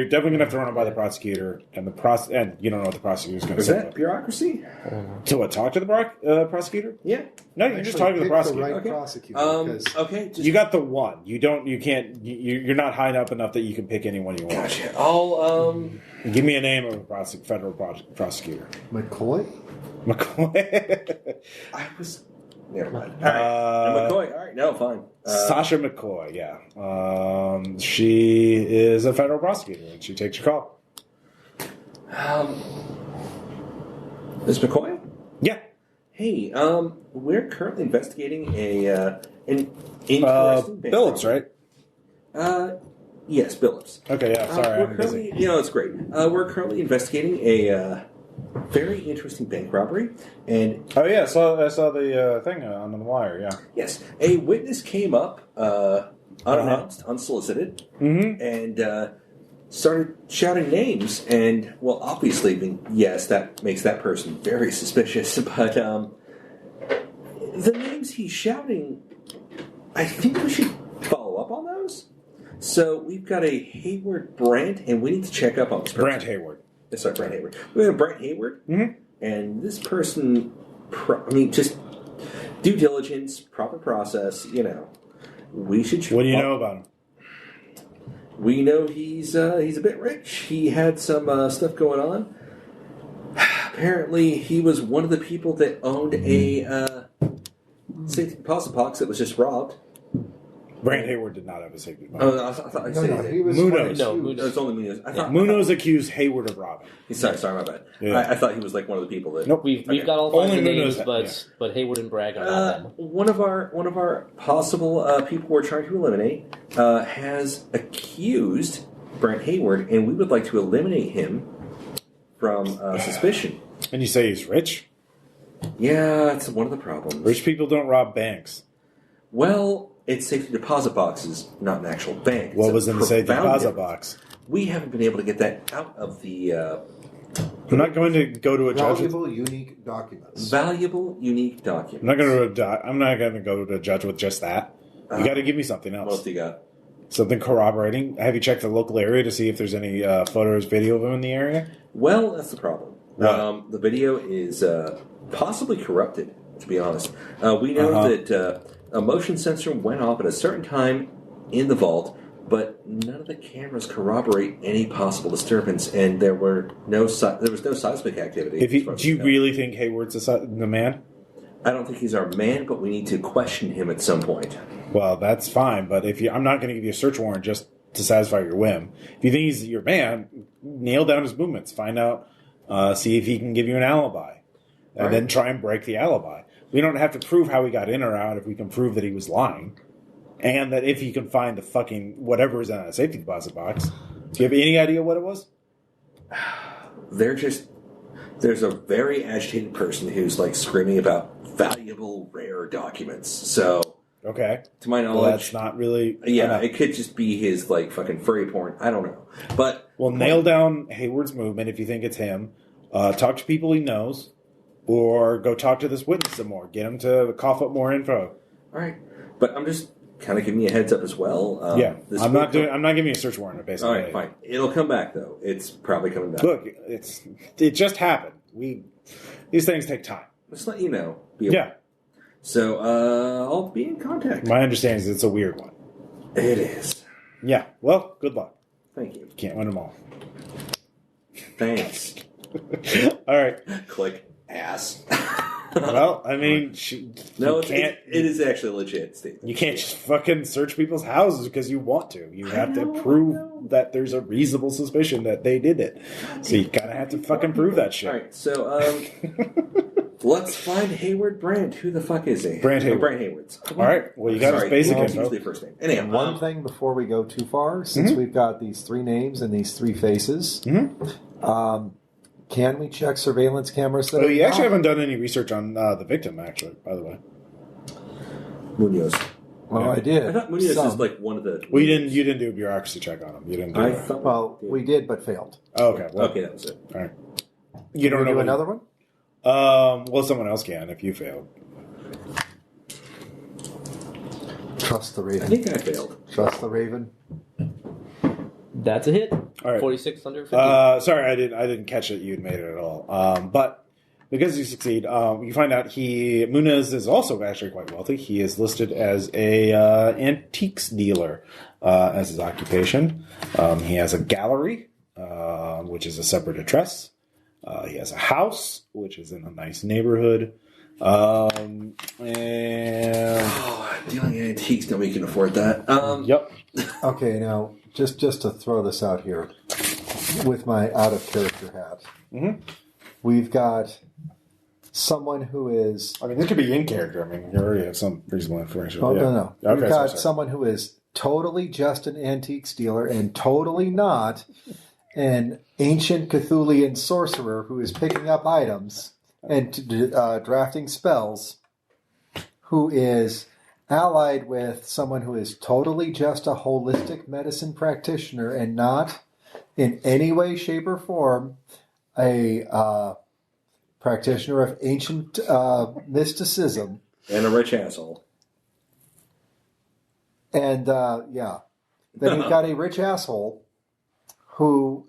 definitely going to have to run it by the prosecutor, and and you don't know what the prosecutor's going to say. Is that bureaucusy? To what, talk to the prosecutor? Yeah. No, you're just talking to the prosecutor. Okay. You got the one. You're not high up enough that you can pick anyone you want. Gotcha. I'll, Give me a name of a federal prosecutor. McCoy? I was... Never mind. All right. McCoy. All right. No, fine. Sasha McCoy, yeah. She is a federal prosecutor, and she takes your call. Is McCoy? Yeah. Hey, we're currently investigating an interesting Billups, right? Yes, Billups. Okay, yeah, sorry, I'm busy. It's great. We're currently investigating a very interesting bank robbery, and I saw the thing on the wire. Yeah. Yes, a witness came up unannounced, unsolicited, and started shouting names. And well, obviously, yes, that makes that person very suspicious. But the names he's shouting, I think we should follow up on those. So we've got a Hayward Brandt, and we need to check up on this person. Brandt Hayward. Sorry, Brent Hayward. We have Brent Hayward, and this person, just due diligence, proper process, we should... What do you know about him? We know he's a bit rich. He had some stuff going on. Apparently, he was one of the people that owned a safety deposit box that was just robbed. Brant Hayward did not have a safety deposit. Oh, I thought I said he was Munoz. It's only Munoz. Munoz accused Hayward of robbing. Sorry, my bad. Yeah. I thought he was like one of the people that. Nope, we've got all 5 of the names, but Hayward and Bragg are not them. One of our possible people we're trying to eliminate has accused Brent Hayward, and we would like to eliminate him from suspicion. And you say he's rich? Yeah, it's one of the problems. Rich people don't rob banks. Well, it's safety deposit boxes, not an actual bank. What was in the safety deposit box? We haven't been able to get that out of the... I'm not going to go to a judge. Valuable, unique documents. Valuable, unique documents. I'm not going to go to a judge with just that. You got to give me something else. What else do you got? Something corroborating. Have you checked the local area to see if there's any photos, video of him in the area? Well, that's the problem. The video is possibly corrupted, to be honest. We know that a motion sensor went off at a certain time in the vault, but none of the cameras corroborate any possible disturbance, and there was no seismic activity. Do you really think Hayward's the man? I don't think he's our man, but we need to question him at some point. Well, that's fine, but I'm not going to give you a search warrant just to satisfy your whim. If you think he's your man, nail down his movements, find out, see if he can give you an alibi, and then try and break the alibi. We don't have to prove how he got in or out if we can prove that he was lying. And that if you can find the fucking whatever is in a safety deposit box. Do you have any idea what it was? There's a very agitated person who's like screaming about valuable, rare documents. So, okay. To my knowledge, that's not really... Yeah, it could just be his like fucking furry porn. I don't know. But nail down Hayward's movement if you think it's him. Talk to people he knows. Or go talk to this witness some more. Get him to cough up more info. All right. But I'm just kind of giving you a heads up as well. I'm not giving you a search warrant, basically. All right, fine. It'll come back, though. It's probably coming back. Look, it just happened. These things take time. Just let you know. Yeah. So, I'll be in contact. My understanding is it's a weird one. It is. Yeah. Well, good luck. Thank you. Can't win them all. Thanks. All right. Click. Ass. Well, I mean, it is actually a legit statement. You can't just fucking search people's houses because you want to. You have to prove that there's a reasonable suspicion that they did it. So you kind of have to fucking prove that shit. All right, so let's find Hayward Brandt. Who the fuck is he? Brandt Hayward. Brandt Hayward's. All right. Well, you got his basic info. Usually first name. Anyhow, one thing before we go too far, since we've got these 3 names and these 3 faces, can we check surveillance cameras? You actually haven't done any research on the victim, actually, by the way. Munoz. Well, I did. I thought Munoz is like one of the... Well, you didn't do a bureaucracy check on him. You didn't do we did, but failed. Oh, okay. Well, okay, that was it. All right. You don't know another one? Well, someone else can if you failed. Trust the Raven. I think I failed. Trust the Raven. That's a hit. All right. 46 under 50. Sorry, I didn't catch that you'd made it at all. But because you succeed, you find out Munoz is also actually quite wealthy. He is listed as a antiques dealer as his occupation. He has a gallery, which is a separate address. He has a house, which is in a nice neighborhood. And dealing in antiques, nobody can afford that. Yep. Okay, now just to throw this out here, with my out of character hat, we've got someone who is. I mean, this could be in character. I mean, you already have some reasonable information. Oh, yeah. no. Okay, we've got someone who is totally just an antiques dealer and totally not an ancient Cthulhian sorcerer who is picking up items and drafting spells, who is allied with someone who is totally just a holistic medicine practitioner and not in any way, shape, or form a practitioner of ancient mysticism. And a rich asshole. And, then you've got a rich asshole who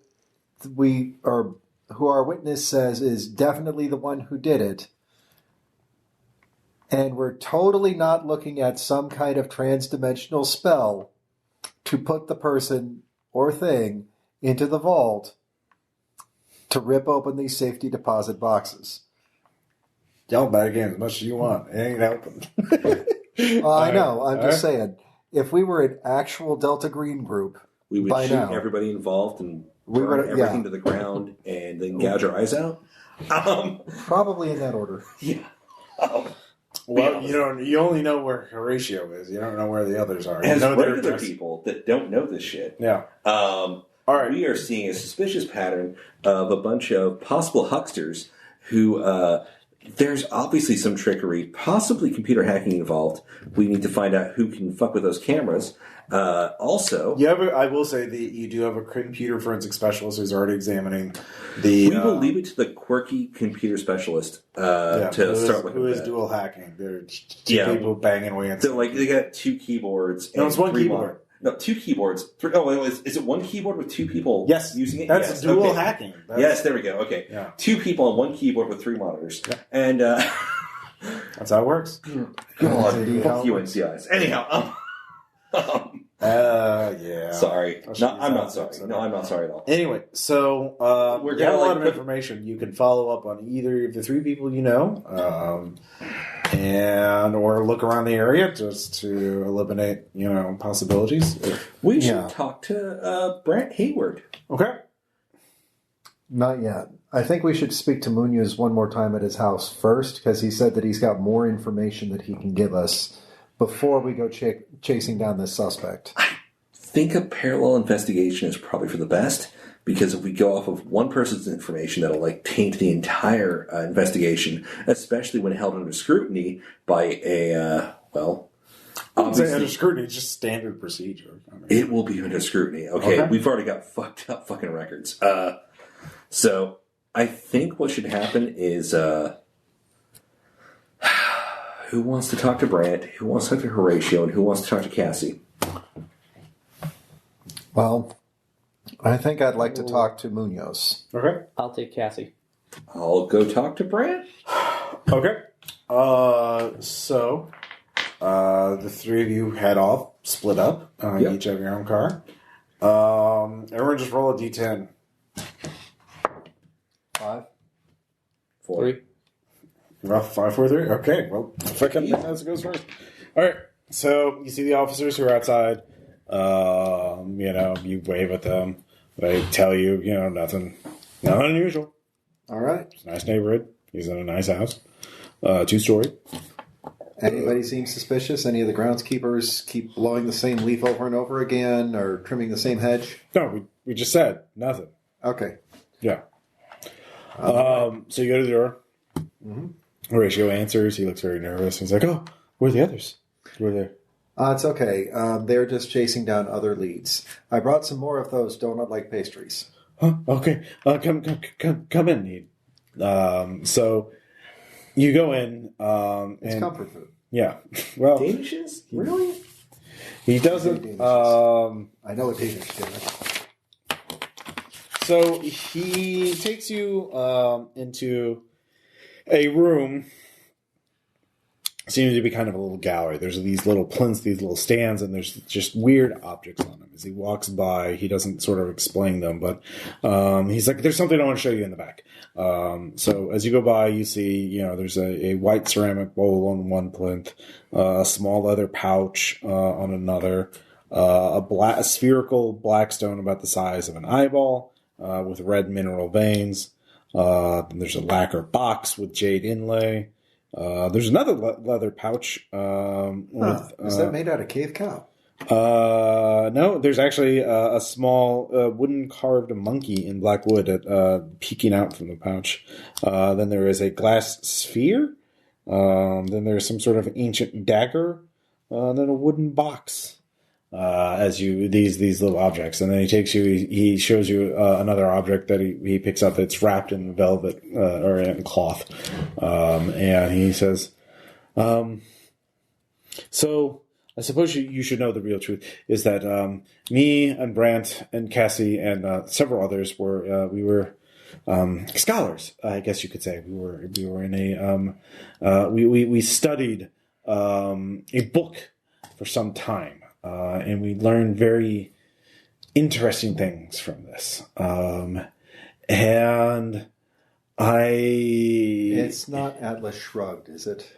our witness says is definitely the one who did it. And we're totally not looking at some kind of trans-dimensional spell to put the person or thing into the vault to rip open these safety deposit boxes. Yell back again as much as you want. It ain't helping. I know. I'm just saying. If we were an actual Delta Green group, we would shoot everybody involved and burn everything to the ground and then gouge our eyes out. Probably in that order. Yeah. Well, you only know where Horatio is. You don't know where the others are. As regular people that don't know this shit. Yeah. All right. We are seeing a suspicious pattern of a bunch of possible hucksters who there's obviously some trickery, possibly computer hacking involved. We need to find out who can fuck with those cameras. Also, I will say that you do have a computer forensic specialist who's already examining the. We will leave it to the quirky computer specialist to start looking. Who is dual hacking? There's two people banging away. So they got 2 keyboards. No, it's 1 keyboard. No, 2 keyboards. Is it 1 keyboard with 2 people using it? That's dual hacking. Yes, there we go. Okay. Yeah. 2 people on 1 keyboard with 3 monitors. Yeah. And that's how it works. God, fuck you NCIs. Anyhow, yeah. Sorry. I'm not sorry. No, I'm not sorry at all. Anyway, so we're getting a lot of information. You can follow up on either of the 3 people you know, or look around the area just to eliminate, possibilities. We should talk to Brandt Hayward. Okay. Not yet. I think we should speak to Munoz one more time at his house first, because he said that he's got more information that he can give us before we go chasing down this suspect. I think a parallel investigation is probably for the best, because if we go off of one person's information, that'll taint the entire investigation, especially when held under scrutiny by a obviously under scrutiny. It's just standard procedure. It will be under scrutiny. Okay, we've already got fucked up fucking records. So I think what should happen is. Who wants to talk to Brant? Who wants to talk to Horatio? And who wants to talk to Cassie? Well, I think I'd like to talk to Munoz. Okay. I'll take Cassie. I'll go talk to Brant. Okay. So the three of you head off, split up. Each have your own car. Everyone just roll a d10. 5. 4. 3. Rough 5, 4, 3. Okay. Well, fucking goes first. All right. So you see the officers who are outside. You wave at them. They tell you, nothing unusual. All right. It's a nice neighborhood. He's in a nice house. 2-story. Anybody seem suspicious? Any of the groundskeepers keep blowing the same leaf over and over again or trimming the same hedge? No, we just said nothing. Okay. Yeah. So you go to the door. Mm-hmm. Horatio answers. He looks very nervous. He's like, "Oh, where are the others? Where are they?" It's okay. They're just chasing down other leads. I brought some more of those donut-like pastries. Huh? Okay. Come in. So you go in. It's comfort food. Yeah. Well, Danishes? Really? He doesn't. I know what Danish do. So he takes you into a room. Seems to be kind of a little gallery. There's these little plinths, these little stands, and there's just weird objects on them. As he walks by, he doesn't sort of explain them, but he's like, "There's something I want to show you in the back." So as you go by, you see, there's a white ceramic bowl on one plinth, a small leather pouch on another, a spherical black stone about the size of an eyeball with red mineral veins. There's a lacquer box with jade inlay. There's another leather pouch. Is that made out of cave cow? No, there's actually a small wooden carved monkey in black wood peeking out from the pouch. Then there is a glass sphere. Then there's some sort of ancient dagger. Then a wooden box. These little objects, and then he shows you another object that he picks up that's wrapped in velvet or in cloth, and he says, "So I suppose you should know the real truth is that me and Brant and Cassie and several others we were scholars, I guess you could say. We were in we studied a book for some time." And we learned very interesting things from this. And It's not Atlas Shrugged, is it?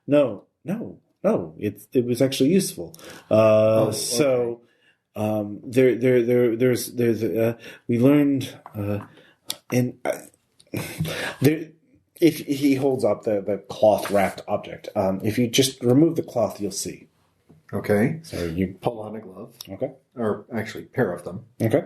No. It was actually useful. So there's we learned and there. If he holds up the cloth wrapped object, if you just remove the cloth, you'll see. Okay. So you pull on a glove. Okay. Or actually, pair of them. Okay.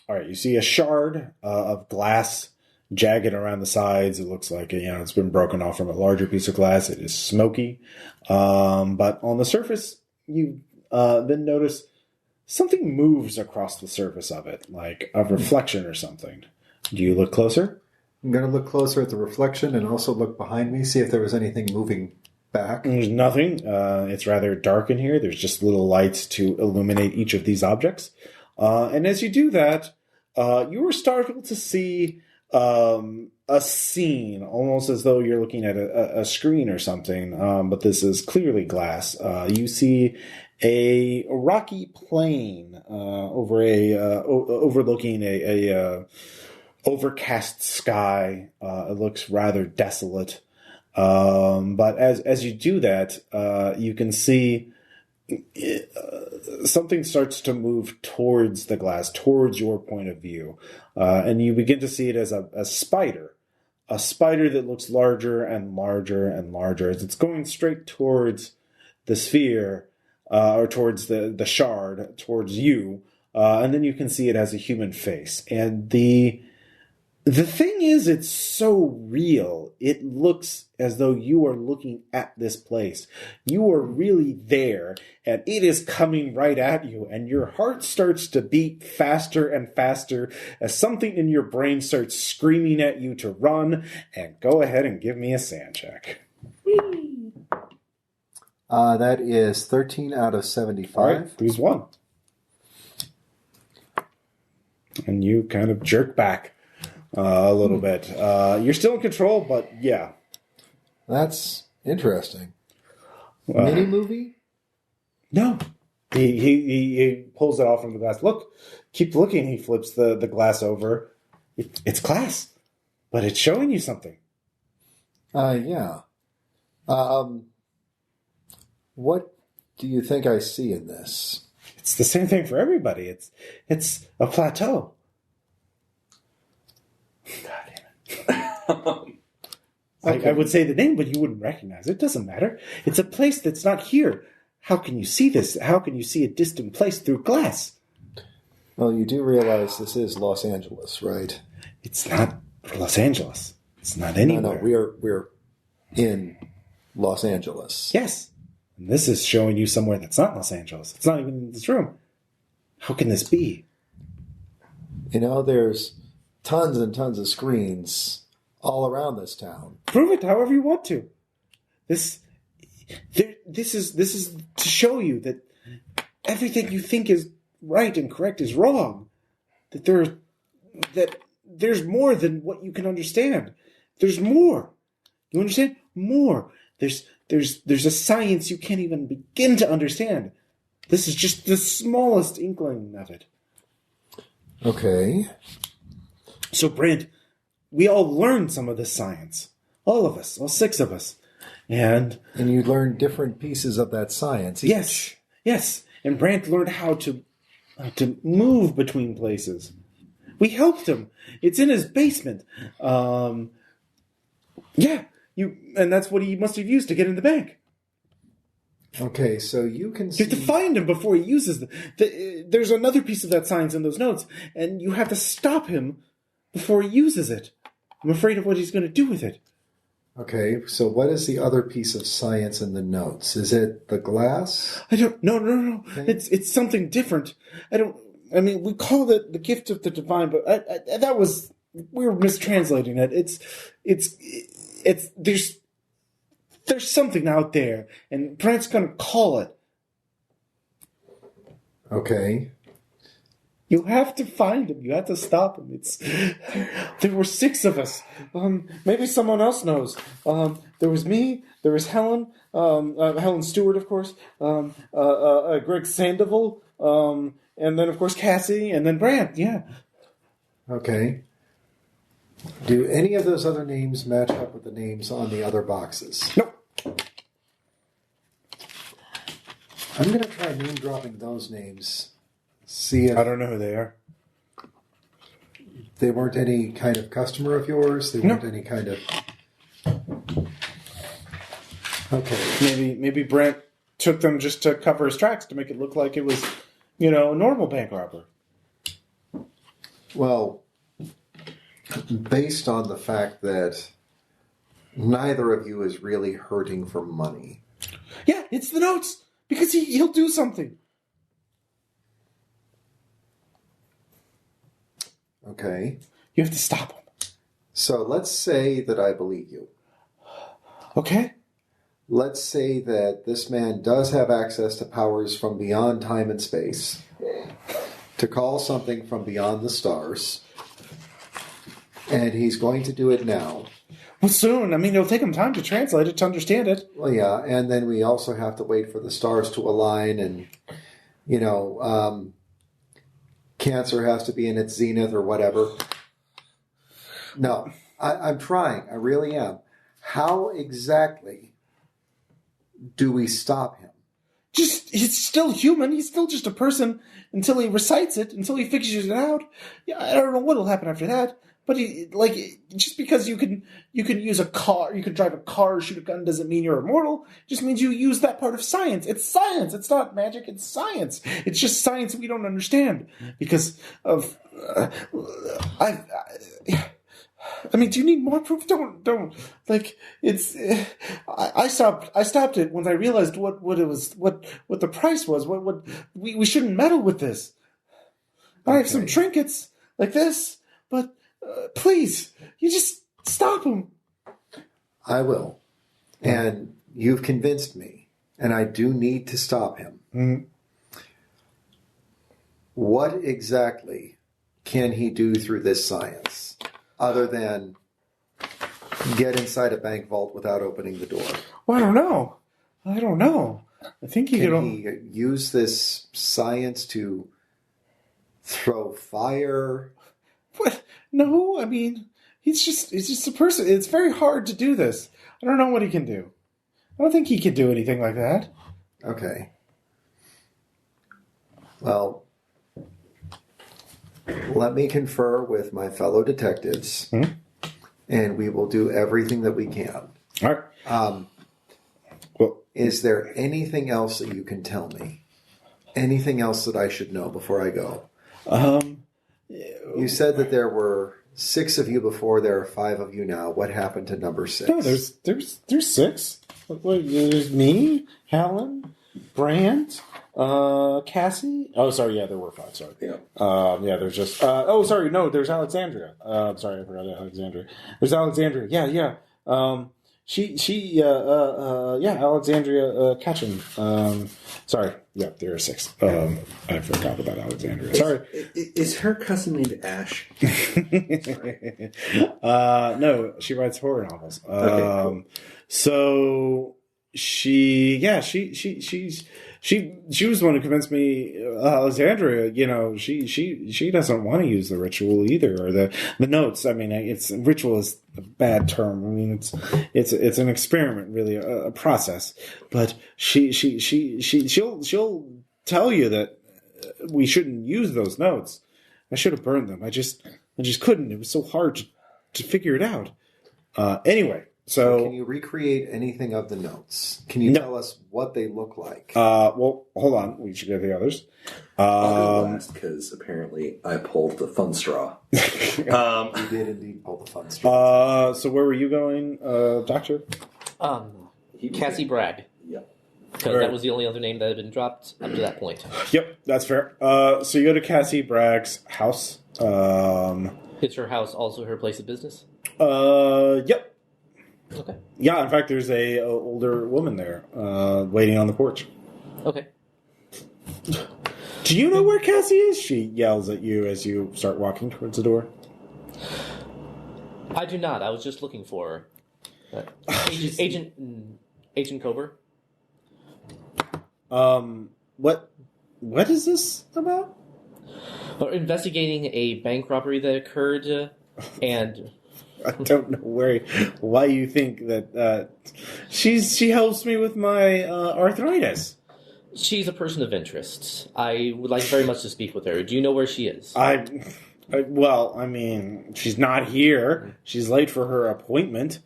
All right. You see a shard of glass, jagged around the sides. It looks like it's been broken off from a larger piece of glass. It is smoky, but on the surface, you then notice something moves across the surface of it, like a reflection or something. Do you look closer? I'm going to look closer at the reflection and also look behind me, see if there was anything moving back. There's nothing. It's rather dark in here. There's just little lights to illuminate each of these objects. And as you do that, you were startled to see a scene, almost as though you're looking at a screen or something, but this is clearly glass. You see a rocky plain overlooking a overcast sky. It looks rather desolate. But as you do that, you can see something starts to move towards the glass, towards your point of view. And you begin to see it as a spider that looks larger and larger and larger as it's going straight towards the sphere, or towards the shard, towards you. And then you can see it has a human face. And the The thing is, it's so real. It looks as though you are looking at this place. You are really there, and it is coming right at you, and your heart starts to beat faster and faster as something in your brain starts screaming at you to run. And go ahead and give me a sand check. That is 13 out of 75. All right, lose 1. And you kind of jerk back. A little bit. You're still in control, but yeah. That's interesting. Mini movie? No. He pulls it off from the glass. Look, keep looking. He flips the glass over. It's glass, but it's showing you something. Yeah. What do you think I see in this? It's the same thing for everybody. It's a plateau. God damn it. I would say the name, but you wouldn't recognize it. It doesn't matter. It's a place that's not here. How can you see this? How can you see a distant place through glass? Well, you do realize this is Los Angeles, right? It's not Los Angeles. It's not anywhere. No, we're in Los Angeles. Yes. And this is showing you somewhere that's not Los Angeles. It's not even in this room. How can this be? There's tons and tons of screens all around this town. Prove it however you want to. This is to show you that everything you think is right and correct is wrong. That there's more than what you can understand. There's more. You understand? More. There's a science you can't even begin to understand. This is just the smallest inkling of it. Okay. So, Brent, we all learned some of this science. All of us. All 6 of us. And you learned different pieces of that science each. Yes. And Brant learned how to move between places. We helped him. It's in his basement. And that's what he must have used to get in the bank. Okay, so you can You have to find him before he uses them. There's another piece of that science in those notes, and you have to stop him before he uses it. I'm afraid of what he's going to do with it. Okay, so what is the other piece of science in the notes? Is it the glass? No. Okay. It's something different. We called it the gift of the divine, but we were mistranslating it. There's something out there, and Brant's going to call it. Okay. You have to find him. You have to stop him. There were 6 of us. Maybe someone else knows. There was me. There was Helen. Helen Stewart, of course. Greg Sandoval. And then, of course, Cassie. And then Brant. Yeah. Okay. Do any of those other names match up with the names on the other boxes? Nope. I'm going to try name-dropping those names. See if I don't know who they are. They weren't any kind of customer of yours? They weren't any kind of... Okay. Maybe Brent took them just to cover his tracks to make it look like it was, a normal bank robber. Well, based on the fact that neither of you is really hurting for money. Yeah, it's the notes. Because he'll do something. Okay. You have to stop him. So let's say that I believe you. Okay. Let's say that this man does have access to powers from beyond time and space. To call something from beyond the stars. And he's going to do it now. Well, soon. It'll take him time to translate it, to understand it. Well, yeah, and then we also have to wait for the stars to align and, Cancer has to be in its zenith or whatever. No, I'm trying. I really am. How exactly do we stop him? He's still human. He's still just a person until he recites it, until he figures it out. Yeah, I don't know what will happen after that. But just because you can use a car, you can drive a car or shoot a gun doesn't mean you're immortal. It just means you use that part of science. It's science. It's not magic. It's science. It's just science we don't understand because of I mean, do you need more proof? Don't. Like, it's. I stopped it when I realized what it was, what the price was. We shouldn't meddle with this. I have some trinkets like this, but please, you just stop him. I will. And you've convinced me, and I do need to stop him. Mm-hmm. What exactly can he do through this science, other than get inside a bank vault without opening the door? Well, I don't know. I think he can he use this science to throw fire? What? No, I mean, he's just a person. It's very hard to do this. I don't know what he can do. I don't think he can do anything like that. Okay. Well, let me confer with my fellow detectives, and we will do everything that we can. All right. Well, is there anything else that you can tell me? Anything else that I should know before I go? You said that there were 6 of you before. There are 5 of you now. What happened to number 6? No, there's 6. There's me, Helen, Brandt, Cassie. Oh, sorry. Yeah, there were 5. Sorry. Yeah. There's just. Sorry. No, there's Alexandria. Sorry, I forgot Alexandria. There's Alexandria. Yeah. Alexandria Ketchum. Sorry. Yeah, there are 6. I forgot about Alexandria. Sorry. Is her cousin named Ash? No, she writes horror novels. Okay, cool. So she was the one who convinced me. Alexandria, she doesn't want to use the ritual either, or the notes. I mean, ritual is a bad term. I mean, it's an experiment, really, a process. But she'll tell you that we shouldn't use those notes. I should have burned them. I just couldn't. It was so hard to figure it out. Anyway. So can you recreate anything of the notes? Can you tell us what they look like? Well, hold on. We should get the others. I'll go last because apparently I pulled the fun straw. You did indeed pull the fun straw. So where were you going, Doctor? Cassie Bragg. Yeah. Because that was the only other name that had been dropped up to that point. Yep, that's fair. So you go to Cassie Bragg's house. Is her house also her place of business? Yep. Okay. Yeah, in fact, there's a older woman there waiting on the porch. Okay. Do you know where Cassie is? She yells at you as you start walking towards the door. I do not. I was just looking for her. Agent Cover. What is this about? We're investigating a bank robbery that occurred, and I don't know why you think that she helps me with my arthritis. She's a person of interest. I would like very much to speak with her. Do you know where she is? Well, I mean, she's not here. She's late for her appointment.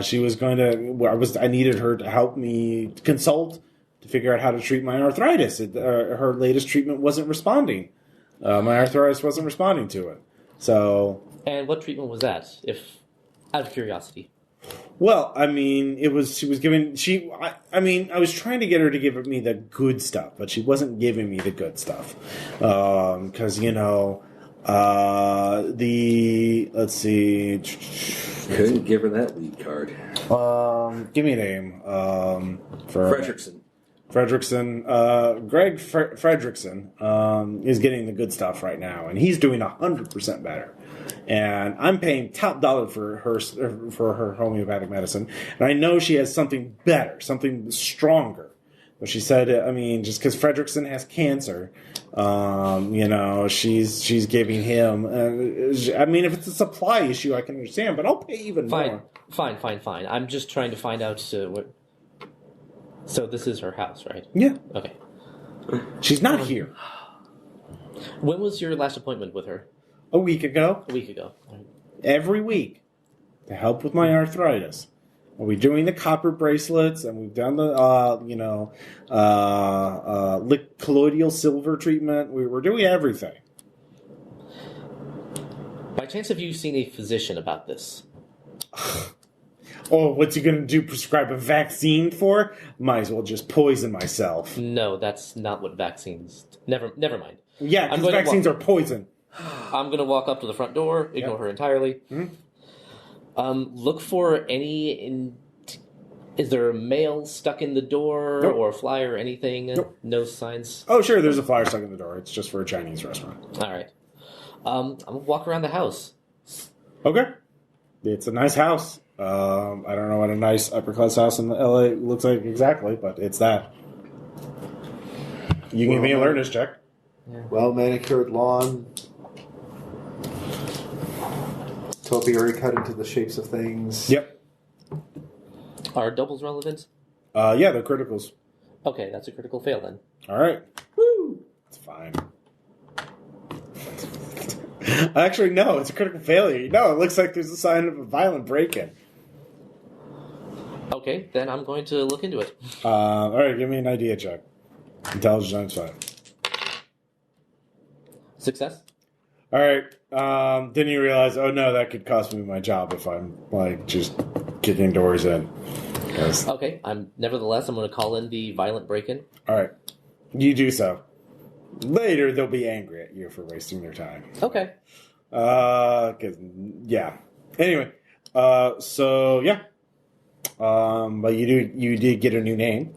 She was going to. I needed her to help me consult to figure out how to treat my arthritis. Her latest treatment wasn't responding. My arthritis wasn't responding to it. So. And what treatment was that? If out of curiosity. Well, I mean, I was trying to get her to give me the good stuff, but she wasn't giving me the good stuff. Because, let's see. Couldn't give her that lead card. Give me a name. For Fredrickson. Greg Fredrickson is getting the good stuff right now, and he's doing 100% better. And I'm paying top dollar for her homeopathic medicine, and I know she has something better, something stronger. But she said, just because Fredrickson has cancer, she's giving him. If it's a supply issue, I can understand, but I'll pay even more. Fine. I'm just trying to find out what. So this is her house, right? Yeah. Okay. She's not here. When was your last appointment with her? A week ago. Every week to help with my arthritis. We're doing the copper bracelets, and we've done the colloidal silver treatment. We're doing everything. By chance, have you seen a physician about this? Oh, what's he going to do? Prescribe a vaccine for? Might as well just poison myself. No, that's not what vaccines... Never mind. Yeah, because vaccines are poison. I'm going to walk up to the front door, ignore her entirely. Mm-hmm. Look for any... Is there a mail stuck in the door or a flyer or anything? Nope. No signs? Oh, sure, there's a flyer stuck in the door. It's just for a Chinese restaurant. All right. I'm going to walk around the house. Okay. It's a nice house. I don't know what a nice upper-class house in LA looks like exactly, but it's that. You can give me a alertness check. Yeah. Well-manicured lawn. Topiary cut into the shapes of things. Yep. Are doubles relevant? Yeah, they're criticals. Okay, that's a critical fail then. All right. Woo! It's fine. Actually, no, it's a critical failure. No, it looks like there's a sign of a violent break-in. Okay, then I'm going to look into it. All right, give me an idea check. Intelligence 5. Success. All right. Then you realize, oh no, that could cost me my job if I'm like just kicking doors in. Okay. Nevertheless, I'm going to call in the violent break-in. All right. You do so. Later, they'll be angry at you for wasting their time. Okay. Yeah. Anyway, so yeah. But you did get a new name.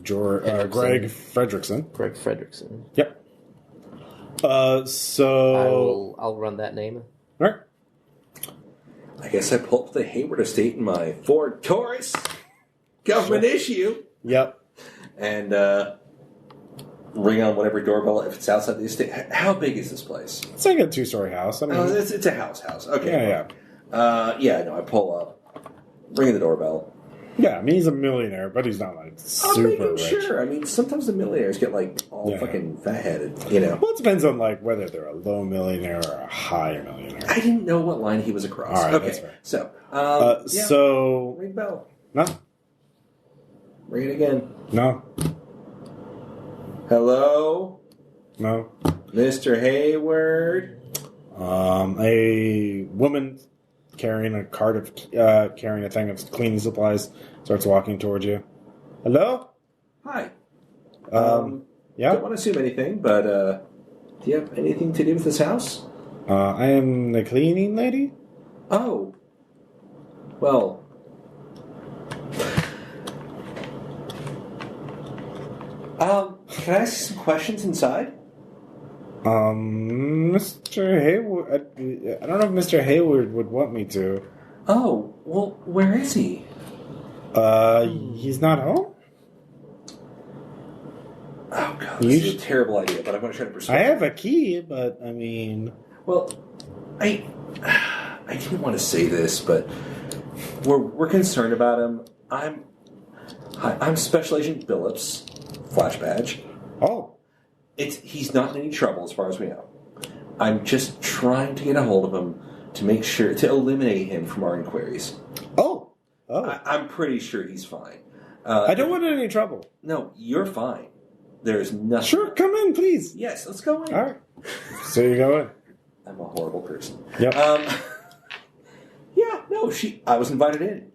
Greg Fredrickson. Greg Fredrickson. Yep. So I'll run that name. All right. I guess I pulled up the Hayward estate in my Ford Taurus, government issue. Yep. And ring on whatever doorbell if it's outside the estate. How big is this place? It's like a 2-story house. I mean, it's a house. Okay. Yeah. No, I pull up, ring the doorbell. Yeah, I mean, he's a millionaire, but he's not, like, super rich. Sure. I mean, sometimes the millionaires get, like, all fucking fat-headed, you know. Well, it depends on, like, whether they're a low millionaire or a high millionaire. I didn't know what line he was across. All right, okay, that's fair. So, so... ring the bell. No. Ring it again. No. Hello? No. Mr. Hayward? A woman... carrying a cart of carrying a thing of cleaning supplies, starts walking towards you. Hello? Hi. Yeah? Don't want to assume anything, but do you have anything to do with this house? I am the cleaning lady. Oh. Well. Can I ask you some questions inside? Mr. Hayward... I don't know if Mr. Hayward would want me to. Oh, well, where is he? He's not home? Oh, God, this is a terrible idea, but I'm going to try to persuade I have a key, but, I mean... Well, I didn't want to say this, but we're concerned about him. I'm Special Agent Billups, Flash Badge. Oh. He's not in any trouble as far as we know. I'm just trying to get a hold of him to make sure, to eliminate him from our inquiries. Oh. I'm pretty sure he's fine. I don't want any trouble. No, you're fine. There's nothing. Sure, come in, please. Yes, let's go in. All right. So you go in. I'm a horrible person. Yep. Yeah, no, I was invited in.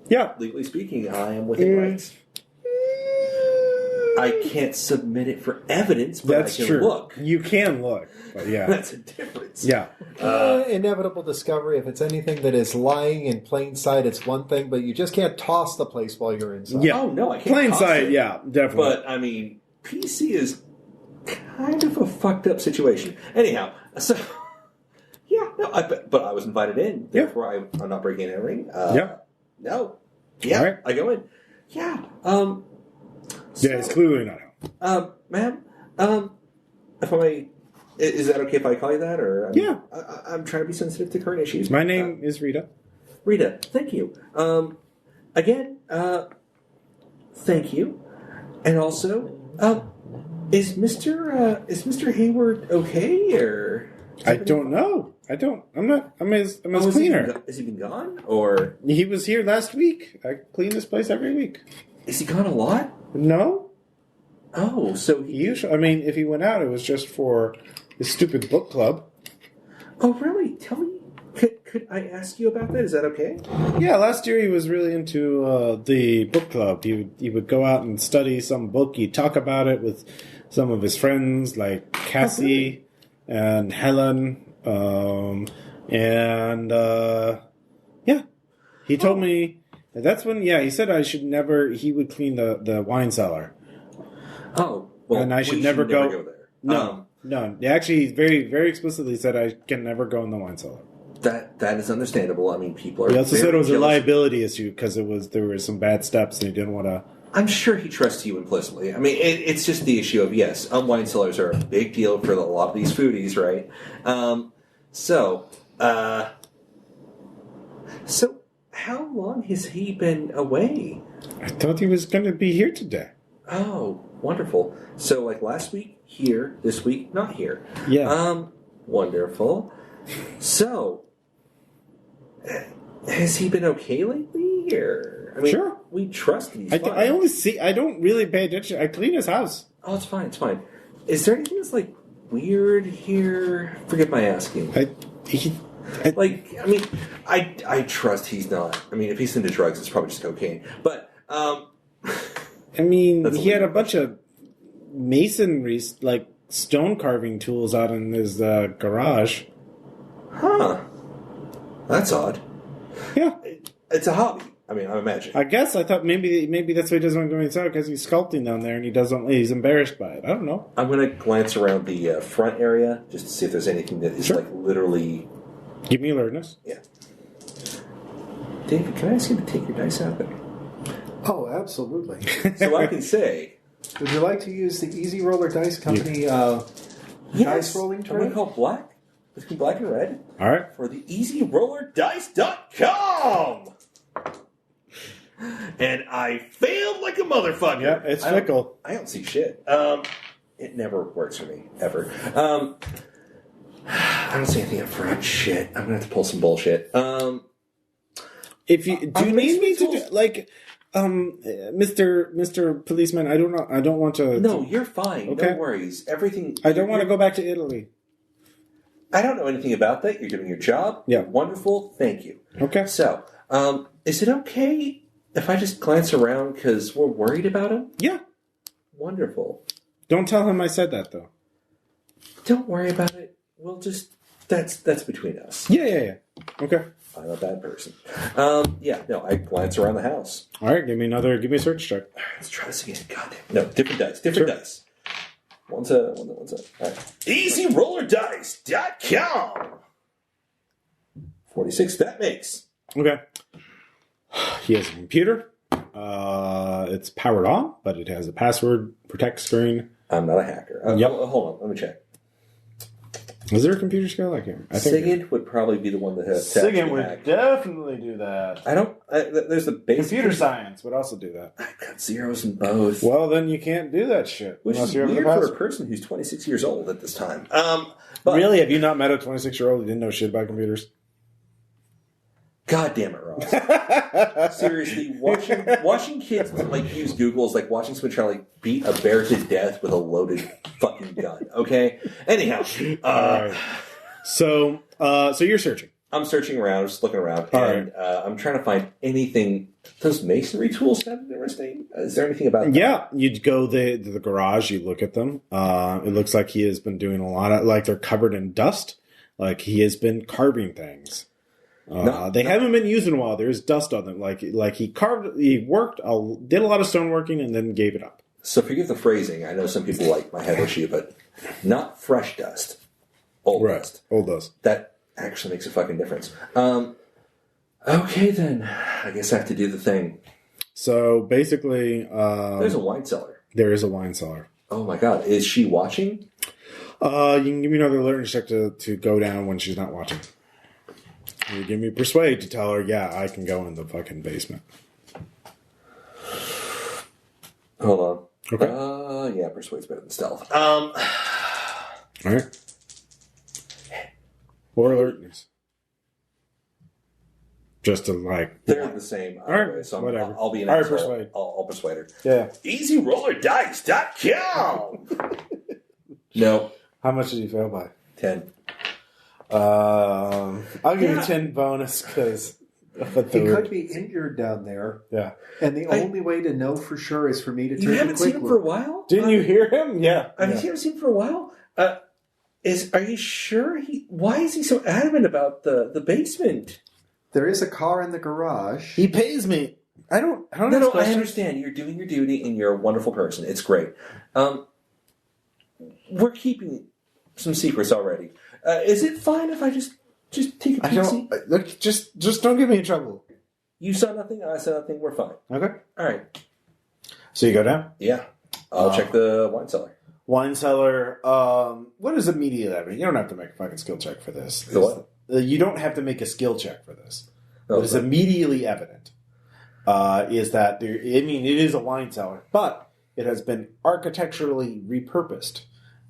Yeah. Legally speaking, I am within rights. I can't submit it for evidence, but That's I can true. look. You can look, but yeah. That's a difference. Yeah. Inevitable discovery. If it's anything that is lying in plain sight, it's one thing, but you just can't toss the place while you're inside. Yeah. Oh, no, I can't Plain toss sight, it. yeah, definitely. But, I mean, PC is kind of a fucked up situation. Anyhow, so... Yeah, no, but I was invited in. Therefore, I'm not breaking and entering. Yeah. No. Yeah, right. I go in. Yeah. Yeah, it's clearly not home. Ma'am, if I may, is that okay if I call you that? Or Yeah. I'm trying to be sensitive to current issues. My name is Rita. Rita, thank you. Again, thank you. And also, is Mr. Hayward okay, or? I don't know. I'm his cleaner. Has he been gone, or? He was here last week. I clean this place every week. Is he gone a lot? No. Oh, so He usually, I mean, if he went out, it was just for his stupid book club. Oh, really? Tell me. Could I ask you about that? Is that okay? Yeah, last year he was really into the book club. He would go out and study some book. He'd talk about it with some of his friends, like Cassie and Helen. Yeah, he told me that's when. Yeah, he said he would clean the wine cellar. Oh, well, and I should never go there. No. Actually, he very, very explicitly said I can never go in the wine cellar. That is understandable. I mean, people are. He also said it was jealous. a liability issue because there were some bad steps and he didn't want to. I'm sure he trusts you implicitly. I mean, it's just the issue of yes, wine cellars are a big deal for a lot of these foodies, right? So how long has he been away? I thought he was going to be here today. Oh, wonderful. So, like last week, here. This week, not here. Yeah. Wonderful. So, has he been okay lately? Or I mean, sure. We trust him. I only see. I don't really pay attention. I clean his house. Oh, it's fine. It's fine. Is there anything that's like weird here? Forgive my asking. I trust he's not. I mean, if he's into drugs, it's probably just cocaine. But I mean, he had a bunch of masonry, like stone carving tools out in his garage. Huh. That's odd. Yeah. It's a hobby. I mean, I imagine. I guess I thought maybe that's why he doesn't want to go inside because he's sculpting down there and he's embarrassed by it. I don't know. I'm going to glance around the front area just to see if there's anything that is like literally. Give me alertness. Yeah. David, can I ask you to take your dice out there? Oh, absolutely. So I can say. Would you like to use the Easy Roller Dice Company dice rolling tray? I'm going to call black. Between black and red. All right. For the EasyRollerDice.com. And I failed like a motherfucker. Yeah, it's fickle. I don't see shit. It never works for me, ever. I don't see anything up front. Shit. I'm going to have to pull some bullshit. If you do you need me to do, like Mr. Policeman, I don't know. I don't want to. No, you're fine. Okay. No worries. Everything. I don't want to go back to Italy. I don't know anything about that. You're doing your job. Yeah. Wonderful. Thank you. Okay. So, is it okay if I just glance around because we're worried about him? Yeah. Wonderful. Don't tell him I said that, though. Don't worry about it. We'll just... That's between us. Yeah. Okay. I'm a bad person. I glance around the house. All right, give me a search check. Let's try this again. Goddamn. No, different dice. Different dice. One's a. All right. EasyRollerDice.com. 46. That makes. Okay. He has a computer. It's powered on, but it has a password protect screen. I'm not a hacker. Hold on. Let me check. Is there a computer skill? I think Sigint would probably be the one that has. Sigint would definitely do that. There's the basic. Computer science would also do that. I've got zeros in both. Well, then you can't do that shit. Which is weird for a person who's 26 years old at this time. But really? Have you not met a 26-year-old who didn't know shit about computers? God damn it, Ross. Seriously, watching kids use Google is like watching someone try to beat a bear to death with a loaded fucking gun. Okay? Anyhow. Right. So you're searching. I'm searching around, just looking around, and I'm trying to find anything. Those masonry tools sound interesting. Is there anything about that? Yeah, you'd go to the garage, you look at them. It looks like he has been doing a lot of, they're covered in dust. Like he has been carving things. They haven't been used in a while. There's dust on them. Like he worked, did a lot of stoneworking, and then gave it up. So forgive the phrasing. I know some people might have issue, but not fresh dust, old dust. Old dust. That actually makes a fucking difference. Okay, then I guess I have to do the thing. So basically, there's a wine cellar. There is a wine cellar. Oh my god, is she watching? You can give me another alertness check to go down when she's not watching. You give me persuade to tell her, yeah, I can go in the fucking basement. Hold on. Okay. Yeah, persuade's better than stealth. All right. Or alertness. Just to they're the same. All right, so whatever. I'll be an All right, asshole. persuade. I'll persuade her. Yeah. EasyRollerDice.com. No. How much did you fail by? 10. I'll give you 10 bonus because he could be injured down there. Yeah. And the only way to know for sure is for me to take a quick look. You haven't seen him for a while? Didn't you hear him? Yeah. You haven't seen him for a while? Are you sure? Why is he so adamant about the basement? There is a car in the garage. He pays me. I don't I understand. You're doing your duty and you're a wonderful person. It's great. We're keeping some secrets already. Is it fine if I just take a peek? Look, just don't get me in trouble. You saw nothing, I saw nothing, we're fine. Okay. All right. So you go down? Yeah. I'll check the wine cellar. Wine cellar. What is immediate evidence? You don't have to make a fucking skill check for this. The what? You don't have to make a skill check for this. Oh, what is immediately evident is that it is a wine cellar, but it has been architecturally repurposed.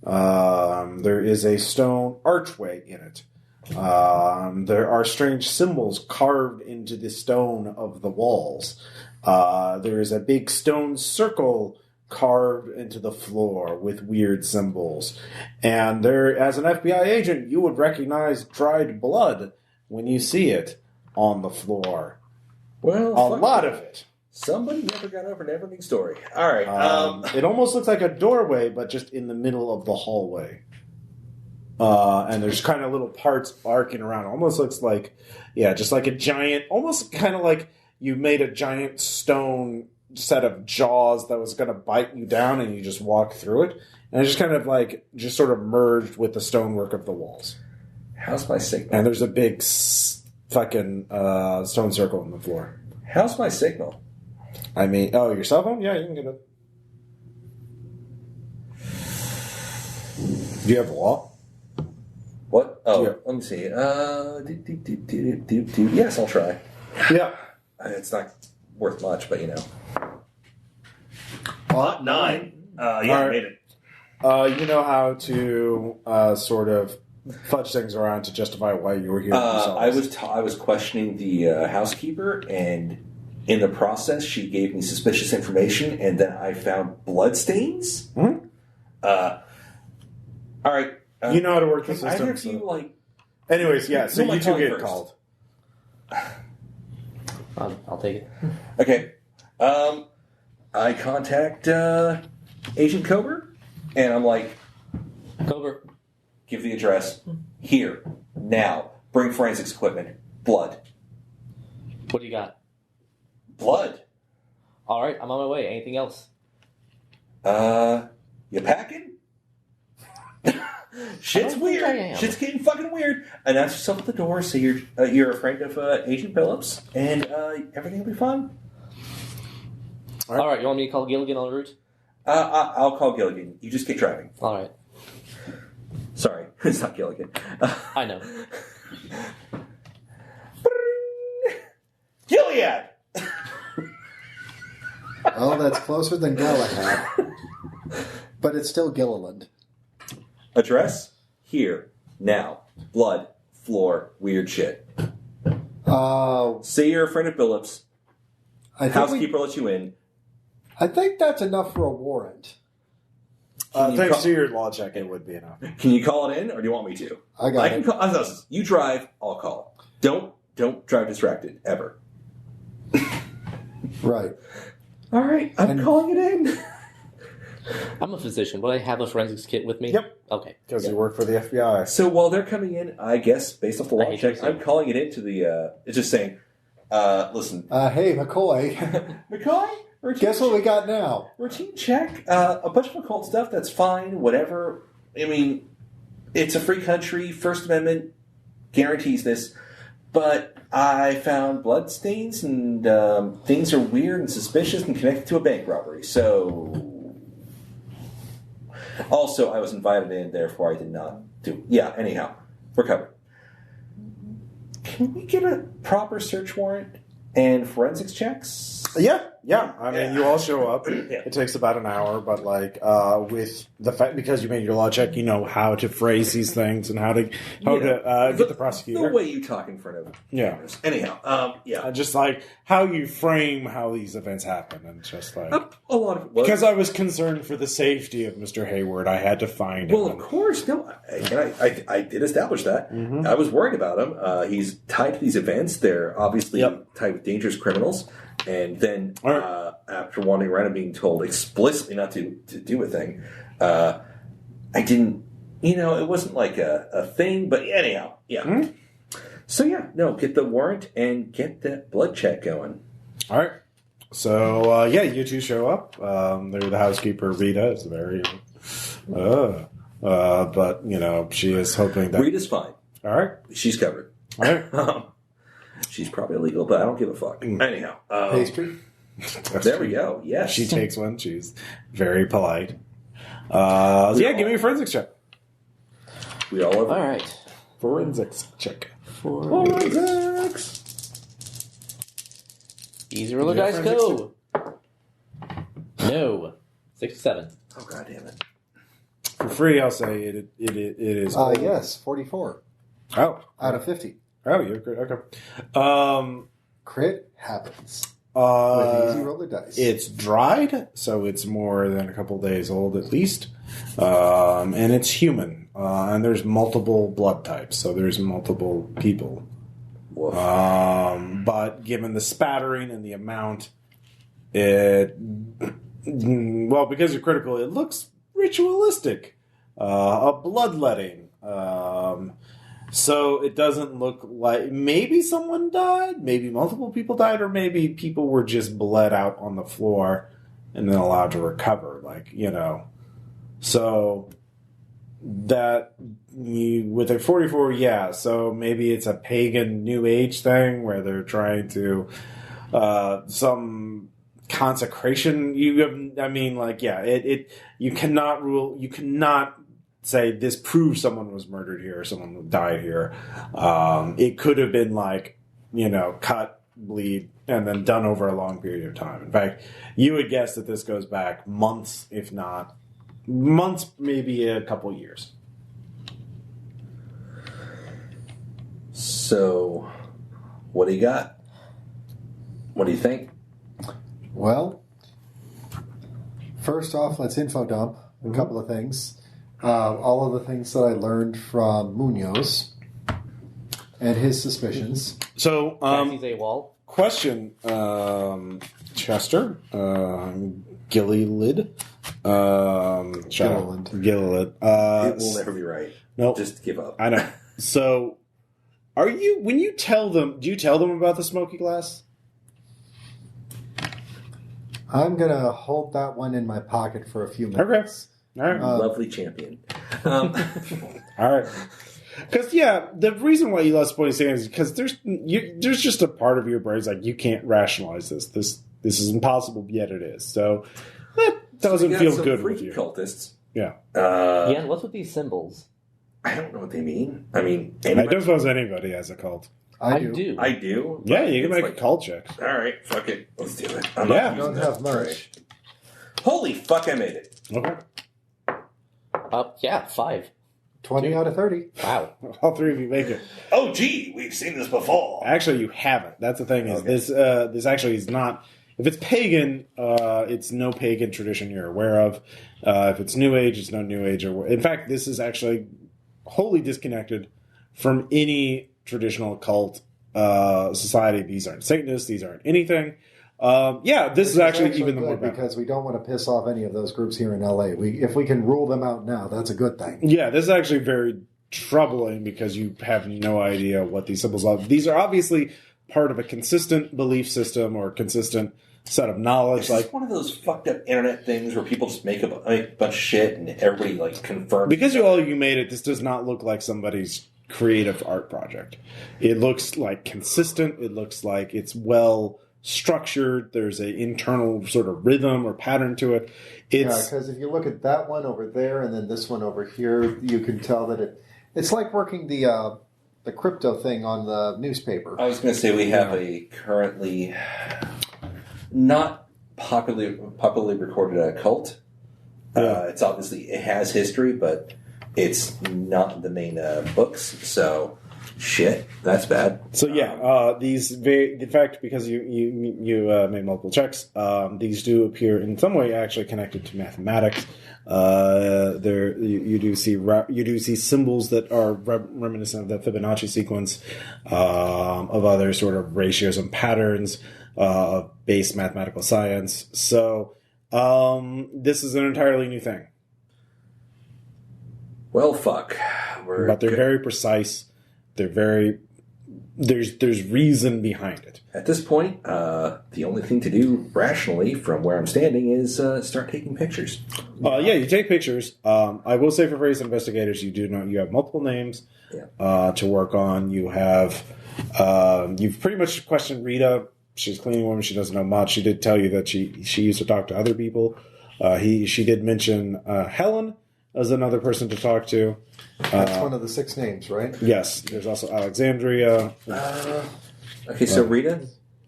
There is a stone archway in it. There are strange symbols carved into the stone of the walls. There is a big stone circle carved into the floor with weird symbols. And there, as an FBI agent, you would recognize dried blood when you see it on the floor. Well, a lot of it. Somebody never got over an everything story. All right. It almost looks like a doorway, but just in the middle of the hallway. And there's kind of little parts arcing around. It almost looks like, just like a giant, almost kind of like you made a giant stone set of jaws that was going to bite you down and you just walk through it. And it's just kind of like, just sort of merged with the stonework of the walls. How's my signal? And there's a big fucking stone circle in the floor. How's my signal? Your cell phone? Yeah, you can get it. Do you have a wall? What? Oh, let me see. Yes, I'll try. Yeah. It's not worth much, but you know. 9. I made it. You know how to sort of fudge things around to justify why you were here. I was questioning the housekeeper, and in the process, she gave me suspicious information, and then I found bloodstains. Mm-hmm. All right. You know how to work the system. Either of you, Anyways, yeah, so you two get called. I'll take it. Okay. I contact Agent Cober, and I'm like, Cober, give the address. Here. Now. Bring forensics equipment. Blood. What do you got? Blood. All right, I'm on my way. Anything else? You packing? Shit's weird. Shit's getting fucking weird. Announce yourself at the door. Say you're a friend of Agent Phillips, and everything will be fine. All right. You want me to call Gilligan on route? I'll call Gilligan. You just keep driving. All right. Sorry, it's not Gilligan. I know. Gilead. Oh, that's closer than Galahad, but it's still Gilliland. Address? Here. Now. Blood. Floor. Weird shit. Say you're a friend of Phillips. Housekeeper lets you in. I think that's enough for a warrant. Thanks to your law check, it would be enough. Can you call it in, or do you want me to? I can call. You drive, I'll call. Don't drive distracted, ever. Right. All right, I'm calling it in. I'm a physician. Will I have a forensics kit with me? Yep. Okay. Because you work for the FBI. So while they're coming in, I guess, based off the law check, I'm calling it into the... it's just saying, listen. Hey, McCoy. McCoy? Guess what we got now? Routine check. A bunch of occult stuff, that's fine, whatever. I mean, it's a free country. First Amendment guarantees this. But I found bloodstains, and things are weird and suspicious and connected to a bank robbery. So... Also, I was invited in, therefore I did not do... Yeah, anyhow. We're covered. Can we get a proper search warrant and forensics checks? Yeah, Yeah, I mean, you all show up. It takes about an hour, but like with the fact because you made your law check, you know how to phrase these things and how to get the prosecutor. The way you talk in front of cameras. Anyhow, just like how you frame how these events happen, and just like a lot of because I was concerned for the safety of Mr. Hayward, I had to find him. Well, of course, no, I did establish that. Mm-hmm. I was worried about him. He's tied to these events. They're obviously tied with dangerous criminals. And then after wandering around and being told explicitly not to do a thing, I didn't, it wasn't like a thing, but anyhow, yeah. Mm-hmm. So get the warrant and get that blood check going. All right. So, you two show up. They're the housekeeper, Rita, is very, but, she is hoping that... Rita's fine. All right. She's covered. All right. She's probably illegal, but I don't give a fuck. Anyhow. Pastry? There we go. Yes. She takes one. She's very polite. Give me a forensics check. We all have all right. Forensics check. Forensics. Easy roller dice go. No. 67. Oh, God damn it. For free, I'll say it is. Yes, 44. Oh. Out of 50. Oh, you're good. Okay. Crit happens. With easy roller dice. It's dried, so it's more than a couple days old at least. And it's human. And there's multiple blood types, so there's multiple people. But given the spattering and the amount, because you're critical, it looks ritualistic. A bloodletting. So it doesn't look like maybe someone died, maybe multiple people died, or maybe people were just bled out on the floor and then allowed to recover, So that with a 44, so maybe it's a pagan New Age thing where they're trying to some consecration. You cannot say this proves someone was murdered here or someone died here. It could have been cut, bleed, and then done over a long period of time. In fact, you would guess that this goes back months, if not months, maybe a couple years. So, what do you got? What do you think? Well, first off, let's info dump a couple of things. All of the things that I learned from Munoz and his suspicions. So, he's a wall. Question, Chester, Gillilid. Gillilid. It will never be right. No, just give up. I know. So, when you tell them, do you tell them about the smoky glass? I'm going to hold that one in my pocket for a few minutes. Okay. All right. Lovely champion. All right. Because, the reason why you love spoiling stands is because there's just a part of your brain like, you can't rationalize this. This is impossible, yet it is. So that doesn't feel good with you. Cultists. Yeah. And what's with these symbols? I don't know what they mean. I mean, I don't suppose anybody has a cult. I do. I do? Yeah, you can make a cult check. All right, fuck it. Let's do it. I don't have much. Holy fuck, I made it. Okay. 5. 20 out of 30. Wow. All three of you make it. Oh, gee, we've seen this before. Actually, you haven't. That's the thing. Is this actually is not... If it's pagan, it's no pagan tradition you're aware of. If it's New Age, it's no New Age. In fact, this is actually wholly disconnected from any traditional cult society. These aren't Satanists. These aren't anything. This is actually even the more better. Because we don't want to piss off any of those groups here in LA. If we can rule them out now, that's a good thing. Yeah, this is actually very troubling because you have no idea what these symbols are. These are obviously part of a consistent belief system or consistent set of knowledge. It's one of those fucked up internet things where people just make a bunch of shit and everybody confirms. Because you made it, this does not look like somebody's creative art project. It looks like consistent. It looks like it's well structured. There's an internal sort of rhythm or pattern to it. Because if you look at that one over there and then this one over here, you can tell that it's like working the crypto thing on the newspaper. I was going to say we have a currently not popularly recorded cult. It's obviously, it has history, but it's not the main books, so shit, that's bad. So the fact, because you made multiple checks, these do appear in some way actually connected to mathematics. You do see symbols that are reminiscent of the Fibonacci sequence, of other sort of ratios and patterns of base mathematical science. So this is an entirely new thing. Well, fuck. But they're very precise. They're very... There's reason behind it. At this point, the only thing to do rationally from where I'm standing is start taking pictures. You take pictures. I will say for various investigators, you do know you have multiple names to work on. You have... you've pretty much questioned Rita. She's a cleaning woman. She doesn't know much. She did tell you that she used to talk to other people. She did mention Helen as another person to talk to. That's one of the 6 names, right? Yes. There's also Alexandria. Okay, so Rita?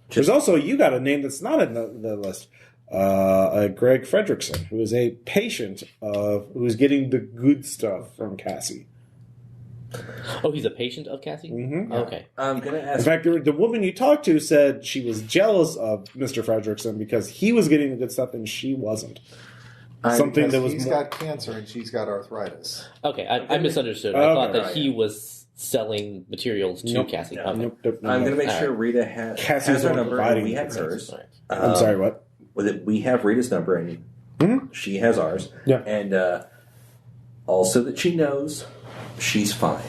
There's also, you got a name that's not in the list. Greg Fredrickson, who is a patient who's getting the good stuff from Cassie. Oh, he's a patient of Cassie? Mm-hmm. Okay. I'm going to ask... In fact, the woman you talked to said she was jealous of Mr. Fredrickson because he was getting the good stuff and she wasn't. He's got cancer and she's got arthritis. Okay, I misunderstood. I thought that he was selling materials to Cassie. No, Okay. nope, I'm going to make sure Rita has her number and we have hers. I'm sorry, what? We have Rita's number and she has ours. Yeah. And also that she knows she's fine.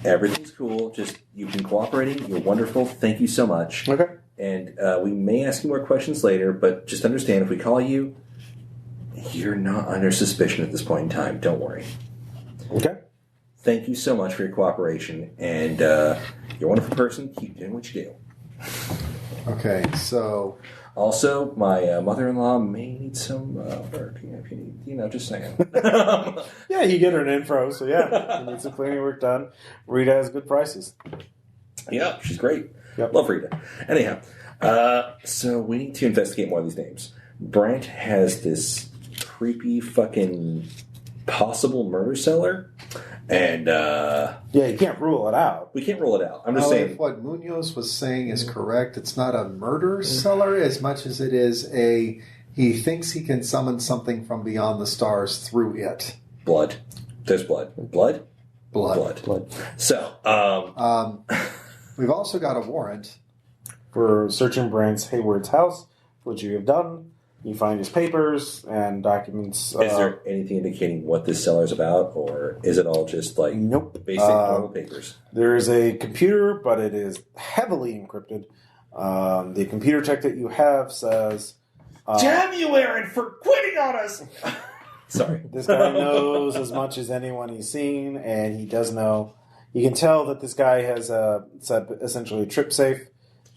Everything's cool. Just, you've been cooperating. You're wonderful. Thank you so much. Okay. And we may ask you more questions later, but just understand if we call you, you're not under suspicion at this point in time. Don't worry. Okay. Thank you so much for your cooperation, and you're a wonderful person. Keep doing what you do. Okay, so... Also, my mother-in-law may need some work. If you need, just saying. Yeah, you get her an info, so yeah. You need some cleaning work done. Rita has good prices. Yeah, she's great. Yep. Love Rita. Anyhow, so we need to investigate more of these names. Brant has this creepy fucking possible murder seller, and you can't rule it out. We can't rule it out. I'm just saying, if what Munoz was saying is correct, it's not a murder seller as much as it is he thinks he can summon something from beyond the stars through it. Blood. There's blood. Blood. So we've also got a warrant for searching Brant's Hayward's house, which you have done. You find his papers and documents. Is there anything indicating what this seller's about, or is it all just like basic normal papers? There is a computer, but it is heavily encrypted. The computer check that you have says... Damn you, Aaron, for quitting on us! Sorry. This guy knows as much as anyone he's seen, and he does know. You can tell that this guy has set essentially a trip safe.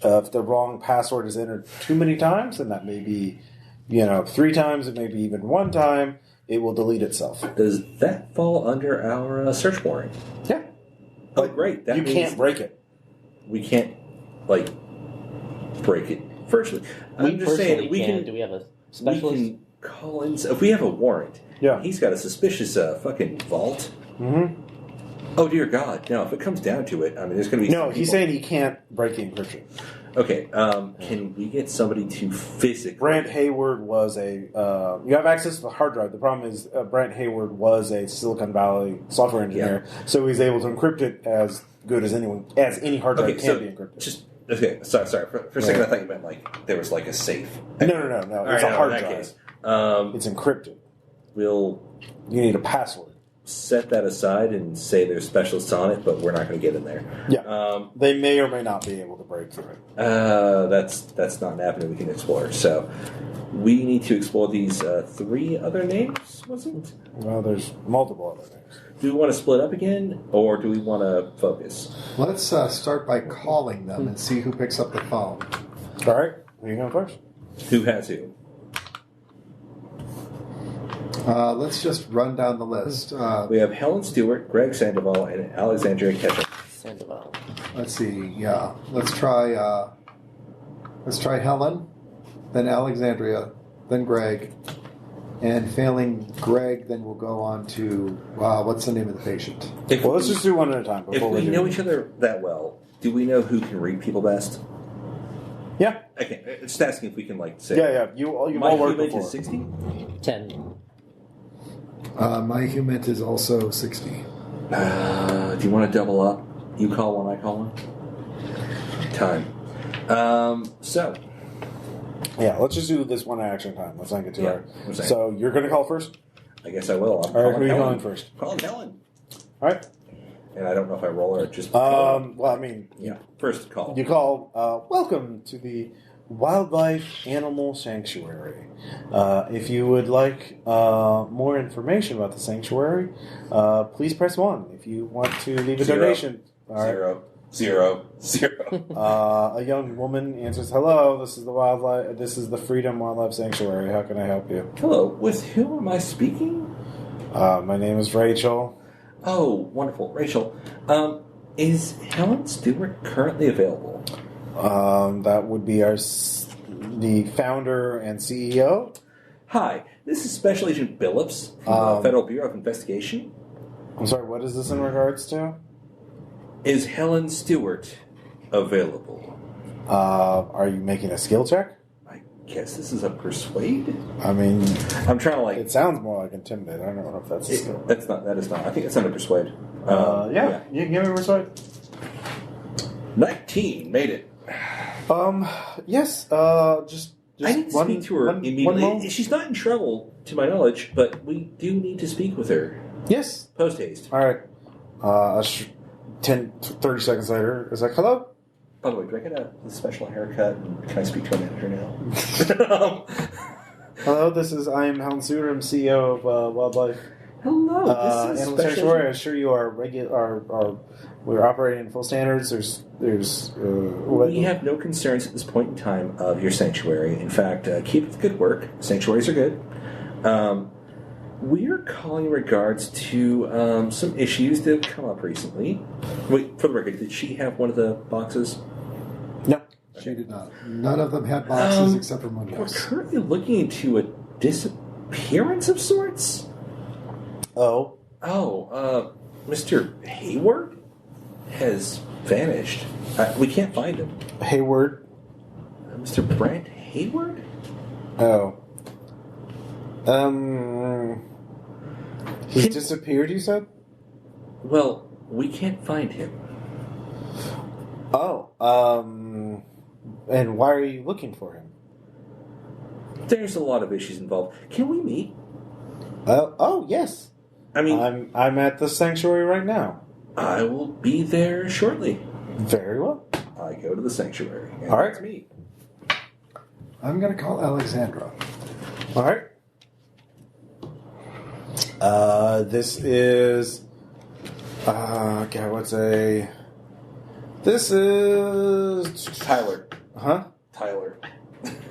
If the wrong password is entered too many times, and that may be... 3 times, it may be even 1 time, it will delete itself. Does that fall under our search warrant? Yeah. Oh, great. That you can't break it. We can't, break it virtually. I'm just saying, we can... Do we have a specialist? We can call in... If we have a warrant, he's got a suspicious fucking vault. Mm-hmm. Oh, dear God. No, if it comes down to it, there's going to be... No, he's saying he can't break the encryption. Okay, can we get somebody to physically... Brant Hayward was a... you have access to the hard drive. The problem is Brant Hayward was a Silicon Valley software engineer, so he's able to encrypt it as good as any hard drive can be encrypted. Sorry. For a second I thought you meant there was a safe. No. It's a hard drive. Case. It's encrypted. You need a password. Set that aside and say there's specialists on it, but we're not going to get in there. Yeah. They may or may not be able to break through it. That's not an avenue we can explore. So we need to explore these 3 other names, was it? Well, there's multiple other names. Do we want to split up again, or do we want to focus? Let's start by calling them and see who picks up the phone. All right. Who are you going first? Who has who? Let's just run down the list. We have Helen Stewart, Greg Sandoval, and Alexandria Ketchum. Sandoval. Let's see. Yeah, let's try Helen. then Alexandria, then Greg, and failing Greg, then we'll go on to, what's the name of the patient? Well, let's just do one at a time. If we know each other that well, do we know who can read people best? Yeah. Okay, just asking if we can, say... Yeah. You all worked before. My is 60? 10. My human is also 60. Do you want to double up? You call one, I call one? Time. So... Yeah, let's just do this one action time. Let's not get too hard. Okay. So you're going to call first? I guess I will. All right, who are you calling first? Calling Helen. All right. And I don't know if I roll or just... first call. You call, welcome to the Wildlife Animal Sanctuary. If you would like more information about the sanctuary, please press 1. If you want to leave a donation... Zero. A young woman answers, "Hello, this is the Freedom Wildlife Sanctuary. How can I help you?" Hello, with whom am I speaking? My name is Rachel. Oh, wonderful. Rachel, is Helen Stewart currently available? That would be the founder and CEO. Hi, this is Special Agent Billups from the Federal Bureau of Investigation. I'm sorry, what is this in regards to? Is Helen Stewart available? Are you making a skill check? I guess this is a persuade? I mean... I'm trying to It sounds more like intimidate. I don't know if that's a skill. That is not. I think it's under persuade. Yeah. You can give me persuade. 19. Made it. Yes. Just I need to speak to her immediately. She's not in trouble, to my knowledge, but we do need to speak with her. Yes. Post haste. All right. 30 seconds later, it's like, hello? By the way, do I get a special haircut? And can I speak to a manager now? Hello, I am Helen Stewart. I'm CEO of Wildlife. Hello, this is Animal Sanctuary. I'm sure you are we're operating in full standards. We have no concerns at this point in time of your sanctuary. In fact, keep up the good work. Sanctuaries are good. We're calling in regards to some issues that have come up recently. Wait, for the record, did she have one of the boxes? No, she did not. None of them had boxes except for Munoz. We're currently looking into a disappearance of sorts. Oh, Mr. Hayward has vanished. We can't find him. Hayward? Mr. Brent Hayward? Oh. He's disappeared, you said? Well, we can't find him. Oh, and why are you looking for him? There's a lot of issues involved. Can we meet? Oh, yes. I mean... I'm at the sanctuary right now. I will be there shortly. Very well. I go to the sanctuary. All right. Let's meet. I'm going to call Alexandra. All right. This is... This is... Tyler. Huh? Tyler.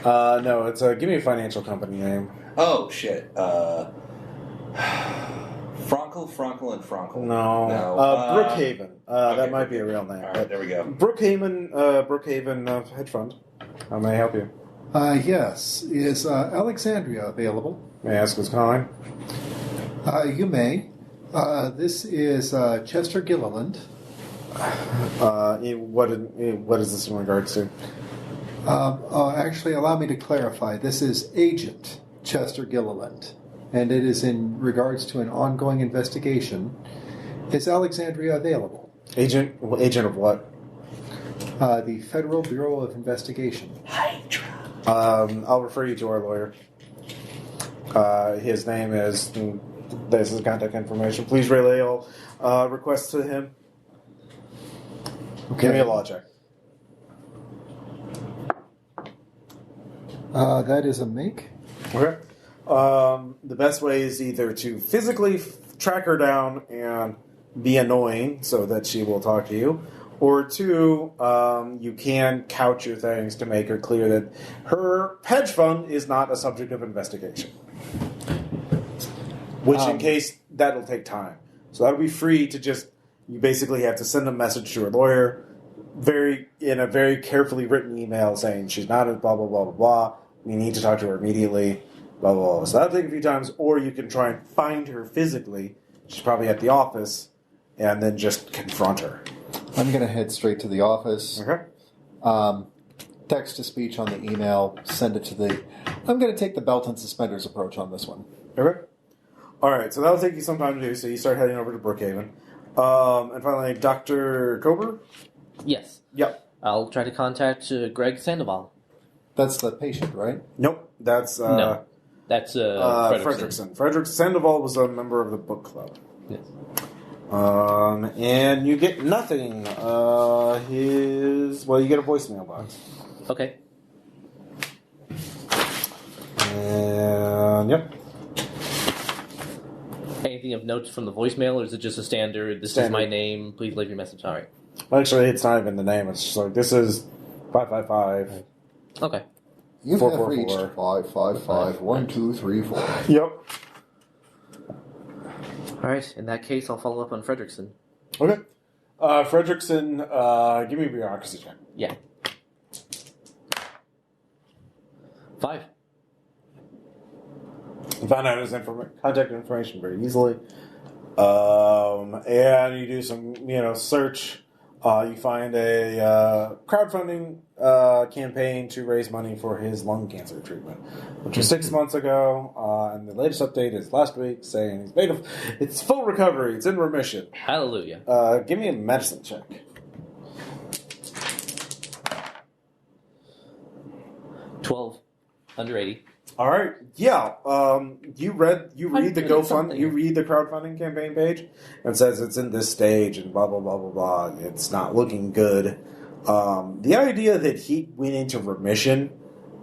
No, it's give me a financial company name. Oh, shit. Frankel and Frankel. No. Brookhaven. That might be a real name. All right, there we go. Brookhaven hedge fund. How may I help you? Yes. Is Alexandria available? May I ask who's calling? You may. This is Chester Gilliland. What is this in regards to? Actually, allow me to clarify. This is Agent Chester Gilliland, and it is in regards to an ongoing investigation. Is Alexandria available? Agent of what? The Federal Bureau of Investigation. Hydra. I'll refer you to our lawyer. His name is... This is contact information. Please relay all requests to him. Okay. Give me a law check. That is a make. Okay. The best way is either to physically track her down and be annoying so that she will talk to you, or two, you can couch your things to make her clear that her hedge fund is not a subject of investigation. Which, in case, that'll take time. So that'll be free to just... You basically have to send a message to her lawyer in a very carefully written email saying she's not a blah, blah, blah, blah, blah. You need to talk to her immediately. Blah, blah, blah. So that'll take a few times. Or you can try and find her physically. She's probably at the office. And then just confront her. I'm going to head straight to the office. Okay. Text-to-speech on the email. Send it to the... I'm going to take the belt and suspenders approach on this one. Okay. All right. So that'll take you some time to do. So you start heading over to Brookhaven. And finally, Dr. Kober? Yes. Yep. I'll try to contact Greg Sandoval. That's the patient, right? Nope. That's... no. That's Fredrickson. Frederick Sandoval was a member of the book club. Yes. And you get nothing. You get a voicemail box. Okay. And, yep. Anything of note from the voicemail, or is it just a standard, this is my name, please leave your message? All right. Actually, it's not even the name. It's just like, this is 555. Okay. You 444. have reached 555-1234. Yep. All right. In that case, I'll follow up on Fredrickson. Okay. Fredrickson, give me a bureaucracy check. Yeah. 5. You found out his contact information very easily. And you do some, search. You find a crowdfunding campaign to raise money for his lung cancer treatment, which was 6 months ago. And the latest update is last week saying it's full recovery. It's in remission. Hallelujah. Give me a medicine check. 12. Under 80. All right. Yeah. You read the GoFundMe. You read the crowdfunding campaign page, and it says it's in this stage and blah blah blah blah blah. It's not looking good. The idea that he went into remission,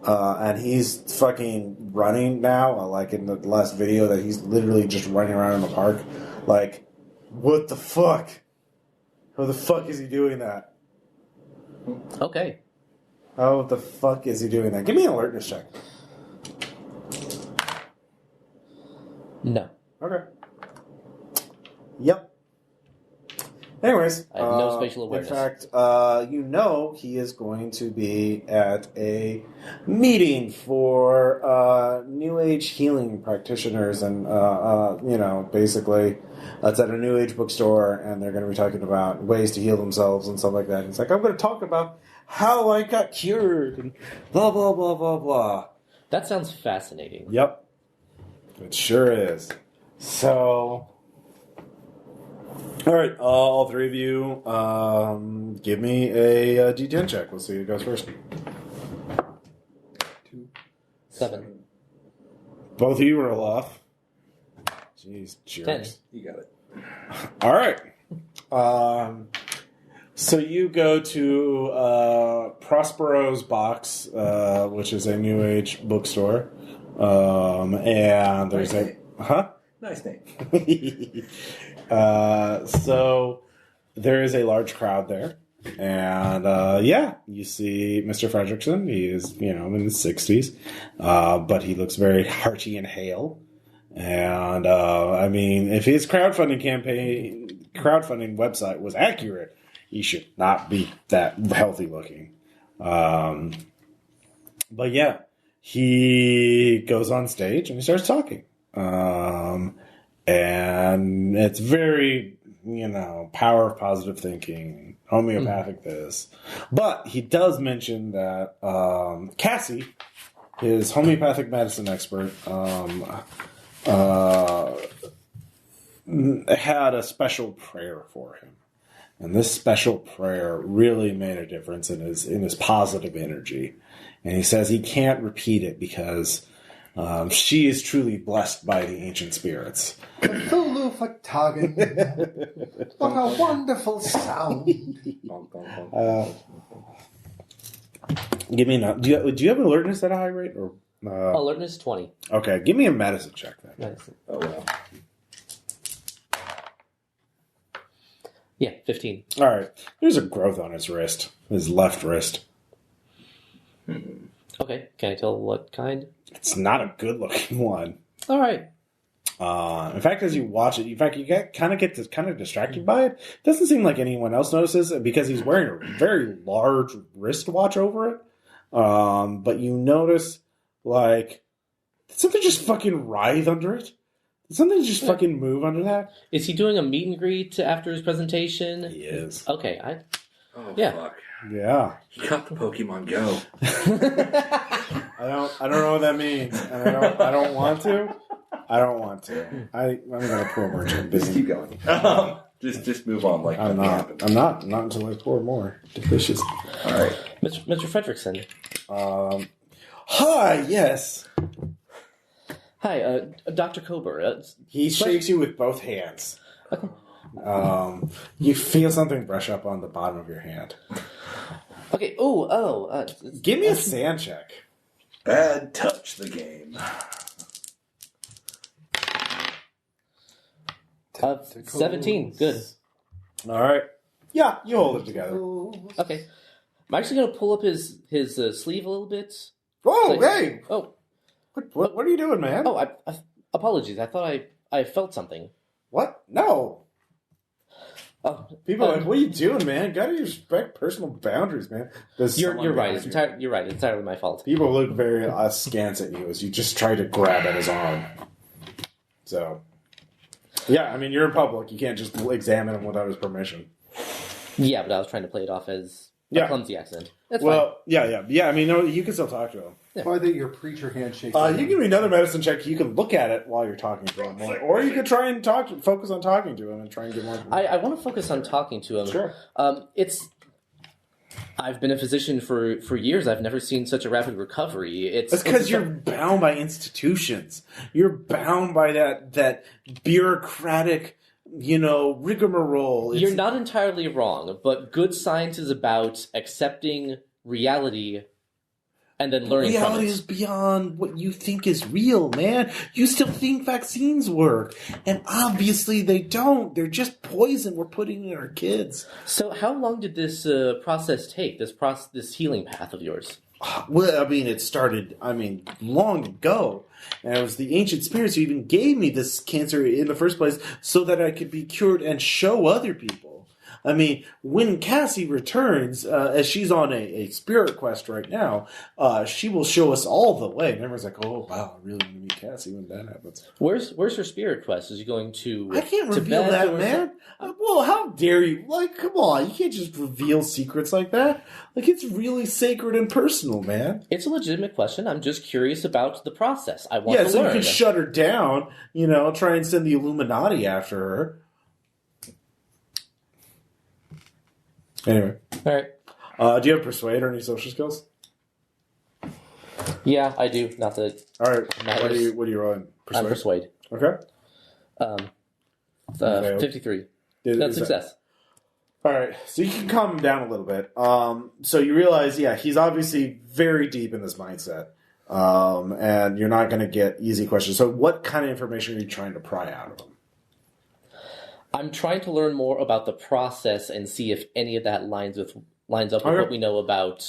and he's fucking running now, like in the last video, that he's literally just running around in the park. Like, what the fuck? How the fuck is he doing that? Okay. How the fuck is he doing that? Give me an alertness check. No. Okay. Yep. Anyways, I have no spatial awareness. In fact, he is going to be at a meeting for New Age healing practitioners, and basically, it's at a New Age bookstore, and they're going to be talking about ways to heal themselves and stuff like that. And he's like, I'm going to talk about how I got cured and blah blah blah blah blah. That sounds fascinating. Yep. It sure is. So, all right, all three of you, give me a D10 check. We'll see who goes first. 2. 7. Both of you roll off. Jeez, jerks. 10. You got it. All right. So you go to Prospero's Box, which is a New Age bookstore. And there's nice nice name. So there is a large crowd there, and you see Mr. Fredrickson. He is, in his 60s, but he looks very hearty and hale. And if his crowdfunding website was accurate, he should not be that healthy looking. But yeah. He goes on stage and he starts talking. And it's very, power of positive thinking, homeopathic this. But he does mention that Cassie, his homeopathic medicine expert, had a special prayer for him. And this special prayer really made a difference in his positive energy. And he says he can't repeat it because she is truly blessed by the ancient spirits. Cthulhu Fatagan. What a wonderful sound. Give me a... Do you have alertness at a high rate? Or alertness 20. Okay, give me a medicine check then. Medicine. Oh, well. Yeah, 15. All right. There's a growth on his wrist, his left wrist. Okay, can I tell what kind? It's not a good-looking one. All right. In fact, as you watch it, you get kind of distracted by it. It doesn't seem like anyone else notices because he's wearing a very large wristwatch over it. But you notice Like, did something just fucking writhe under it? Did something just fucking move under that? Is he doing a meet and greet after his presentation? He is. Okay, fuck. Yeah. He got the Pokemon Go. I don't know what that means. And I don't want to. I'm gonna pour more gin. Just keep going. Just move on like I'm not until I pour more. Delicious. All right. Mr. Fredrickson. Hi, yes. Hi, Dr. Kober. He shakes you with both hands. Okay. You feel something brush up on the bottom of your hand. Okay. Give me a sand check. Bad touch the game. 17. Good. All right. Yeah, you hold it together. Okay. I'm actually going to pull up his sleeve a little bit. Oh, hey! Oh. What are you doing, man? Oh, apologies. I thought I felt something. What? No. People are like, what are you doing, man? Gotta respect personal boundaries, man. You're right. You're right. It's entirely my fault. People look very askance at you as you just try to grab at his arm. So, yeah, I mean, you're in public. You can't just examine him without his permission. Yeah, but I was trying to play it off as a clumsy accent. That's fine. Yeah. I mean, no, you can still talk to him. Yeah. Or that your preacher handshake. You can give me another medicine check. You can look at it while you're talking to him, or you could try and focus on talking to him and try and get more. I want to focus on talking to him. Sure. I've been a physician for years. I've never seen such a rapid recovery. That's because you're bound by institutions. You're bound by that bureaucratic, rigmarole. You're not entirely wrong, but good science is about accepting reality and then learning from it. Reality is beyond what you think is real, man. You still think vaccines work. And obviously they don't. They're just poison we're putting in our kids. So how long did this process take, this healing path of yours? Well, I mean, it started, long ago. And it was the ancient spirits who even gave me this cancer in the first place so that I could be cured and show other people. I mean, when Cassie returns, as she's on a spirit quest right now, she will show us all the way. And everyone's like, oh, wow, I really want to meet Cassie when that happens. Where's her spirit quest? Is she going to I can't reveal that, man. Well, how dare you? Like, come on. You can't just reveal secrets like that. Like, it's really sacred and personal, man. It's a legitimate question. I'm just curious about the process. I want to learn. Yeah, so you can shut her down, try and send the Illuminati after her. Anyway. All right. Do you have Persuade or any social skills? Yeah, I do. Not that. All right. What are you rolling? Persuade? I'm Persuade. Okay. 53. That's success. All right. So you can calm him down a little bit. So you realize, he's obviously very deep in this mindset. And you're not going to get easy questions. So what kind of information are you trying to pry out of him? I'm trying to learn more about the process and see if any of that lines up with what we know about.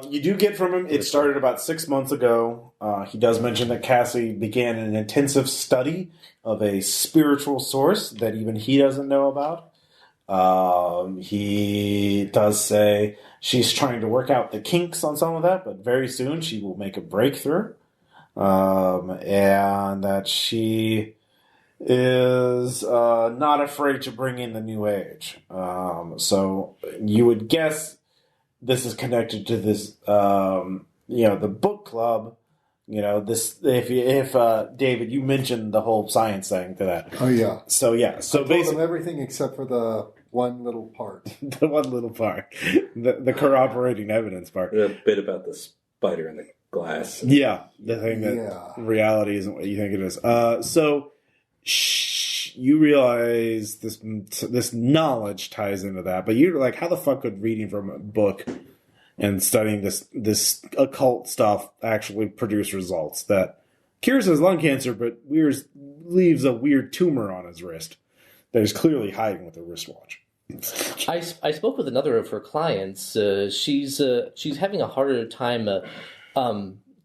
You do get from him. It started about 6 months ago. He does mention that Cassie began an intensive study of a spiritual source that even he doesn't know about. He does say she's trying to work out the kinks on some of that, but very soon she will make a breakthrough. And that she is not afraid to bring in the new age. So you would guess this is connected to this, the book club. This if David, you mentioned the whole science thing to that. Oh yeah. So yeah. So I told them everything except for the one little part. The one little part, the corroborating evidence part. A bit about the spider in the glass. Yeah, the thing that reality isn't what you think it is. So. You realize this knowledge ties into that, but you're like, how the fuck could reading from a book and studying this occult stuff actually produce results that cures his lung cancer, but leaves a weird tumor on his wrist that is clearly hiding with a wristwatch? I spoke with another of her clients. She's having a harder time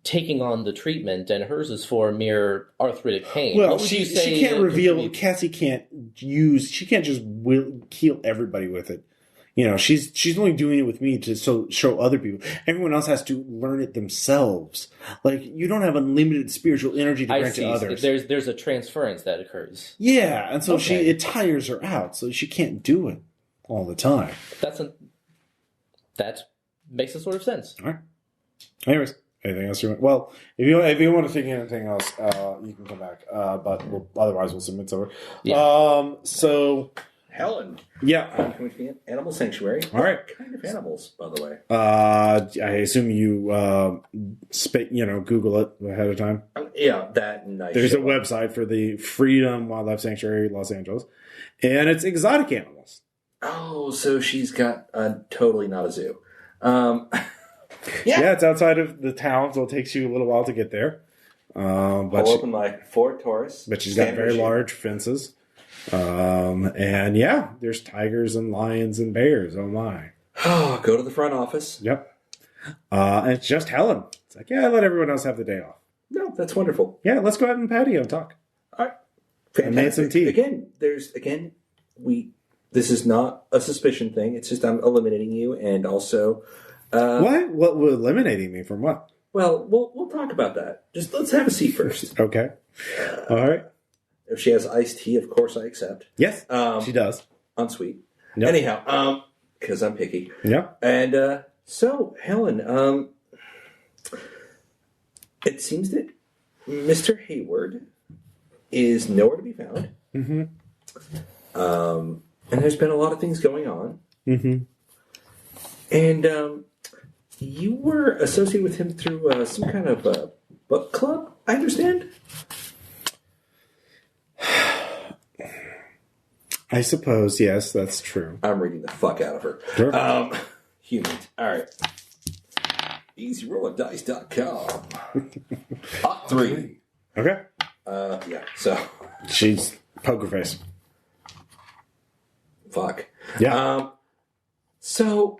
taking on the treatment, and hers is for mere arthritic pain. Well, she can't reveal. Cassie can't use. She can't just heal everybody with it. she's only doing it with me to show other people. Everyone else has to learn it themselves. Like, you don't have unlimited spiritual energy to grant to others. There's a transference that occurs. Yeah, and so it tires her out, so she can't do it all the time. That makes a sort of sense. All right. Anyways, anything else you want? Well, if you want to think of anything else, you can come back. But otherwise, we'll submit over. Yeah. So Helen. Yeah. Can we see it? Animal sanctuary. All right. What kind of animals, by the way? I assume you Google it ahead of time. Yeah, that nice. There's a website for the Freedom Wildlife Sanctuary, Los Angeles, and it's exotic animals. Oh, so she's got totally not a zoo. Yeah, it's outside of the town, so it takes you a little while to get there. But I'll open my Ford Taurus. But she's got very large fences. And yeah, there's tigers and lions and bears. Oh my. Go to the front office. Yep. And it's just Helen. It's like, yeah, let everyone else have the day off. No, that's wonderful. Yeah, let's go out in the patio and talk. All right. Fantastic. I made some tea. This is not a suspicion thing. It's just I'm eliminating you, and also. What? What? Eliminating me from what? Well, we'll talk about that. Just let's have a seat first. Okay. All right. If she has iced tea, of course I accept. Yes, she does. Unsweet. Yep. Anyhow, because I'm picky. Yeah. And so, Helen, it seems that Mr. Hayward is nowhere to be found. Mm-hmm. And there's been a lot of things going on. Mm-hmm. And you were associated with him through some kind of book club, I understand? I suppose, yes, that's true. I'm reading the fuck out of her. Sure. Human. All right. EasyRollerDice.com. Hot 3. Okay. Yeah, so. She's poker face. Fuck. Yeah. So.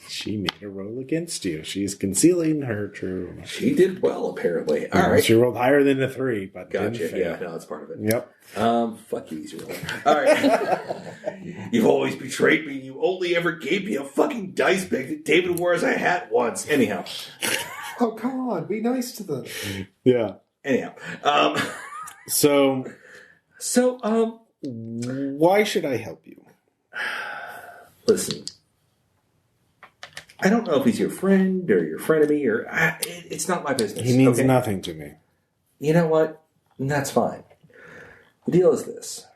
She made a roll against you. She's concealing her true. She did well, apparently. All right. She rolled higher than a 3, but gotcha. Yeah, no, that's part of it. Yep. Fuck you, Easy Roller. All right. You've always betrayed me. You only ever gave me a fucking dice pick that David wore as a hat once. Anyhow. Oh, come on. Be nice to them. Yeah. Anyhow. So, why should I help you? Listen. I don't know if he's your friend or your frenemy or... it's not my business. He means nothing to me. You know what? That's fine. The deal is this.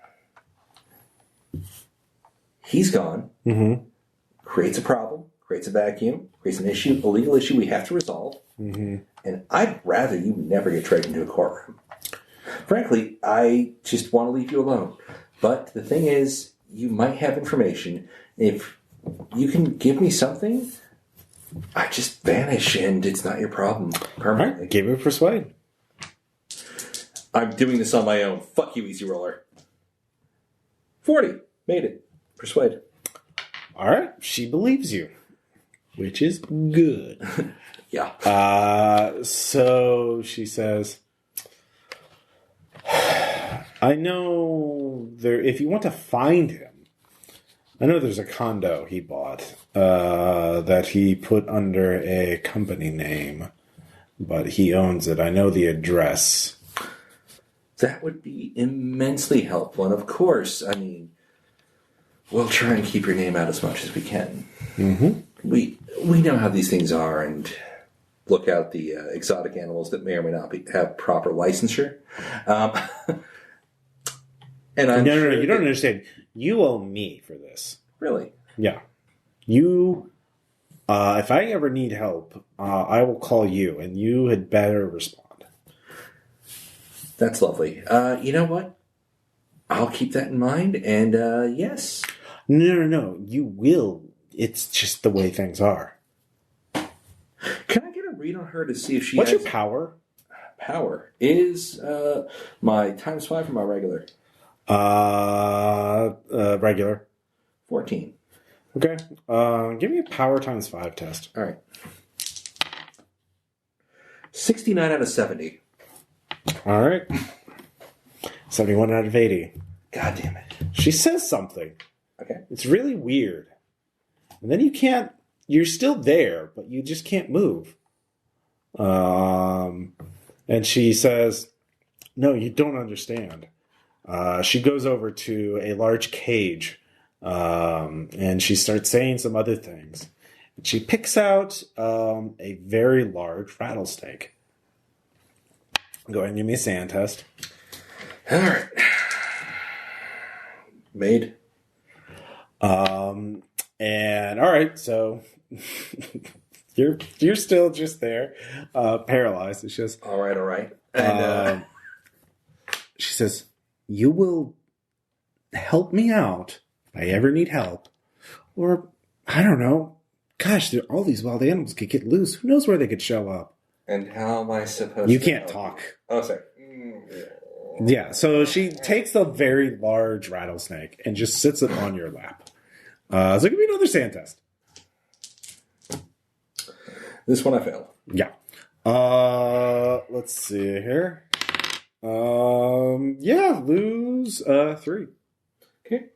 He's gone. Mm-hmm. Creates a problem. Creates a vacuum. Creates an issue, a legal issue we have to resolve. Mm-hmm. And I'd rather you never get dragged into a courtroom. Frankly, I just want to leave you alone. But the thing is, you might have information. If you can give me something... I just vanish, and it's not your problem permanently. Right, give it persuade. I'm doing this on my own. Fuck you, Easy Roller. 40. Made it. Persuade. All right, she believes you, which is good. Yeah. So she says, I know there. If you want to find him, I know there's a condo he bought that he put under a company name, but he owns it. I know the address. That would be immensely helpful. And of course, I mean, we'll try and keep your name out as much as we can. Mm-hmm. We know how these things are and look out the exotic animals that may or may not have proper licensure. And I'm no, you don't understand. You owe me for this. Really? Yeah. You, if I ever need help, I will call you, and you had better respond. That's lovely. You know what? I'll keep that in mind, and yes. No. You will. It's just the way things are. Can I get a read on her to see if she What's has... your power? Power is my times 5 or my regular? Regular. 14. Okay. Give me a power times 5 test. All right. 69 out of 70. All right. 71 out of 80. God damn it. She says something. Okay. It's really weird. And then you're still there, but you just can't move. And she says, no, you don't understand. She goes over to a large cage, and she starts saying some other things. And she picks out a very large rattlesnake. Go ahead and give me a sand test. All right. Made. And all right, so you're still just there, paralyzed. It's just all right. And she says, "You will help me out if I ever need help, or I don't know. Gosh, all these wild animals could get loose. Who knows where they could show up?" And how am I supposed? You can't talk. Oh, sorry. Yeah, so she takes a very large rattlesnake and just sits it on your lap. So give me another sand test. This one I failed. Yeah. Let's see here. Lose 3. Okay.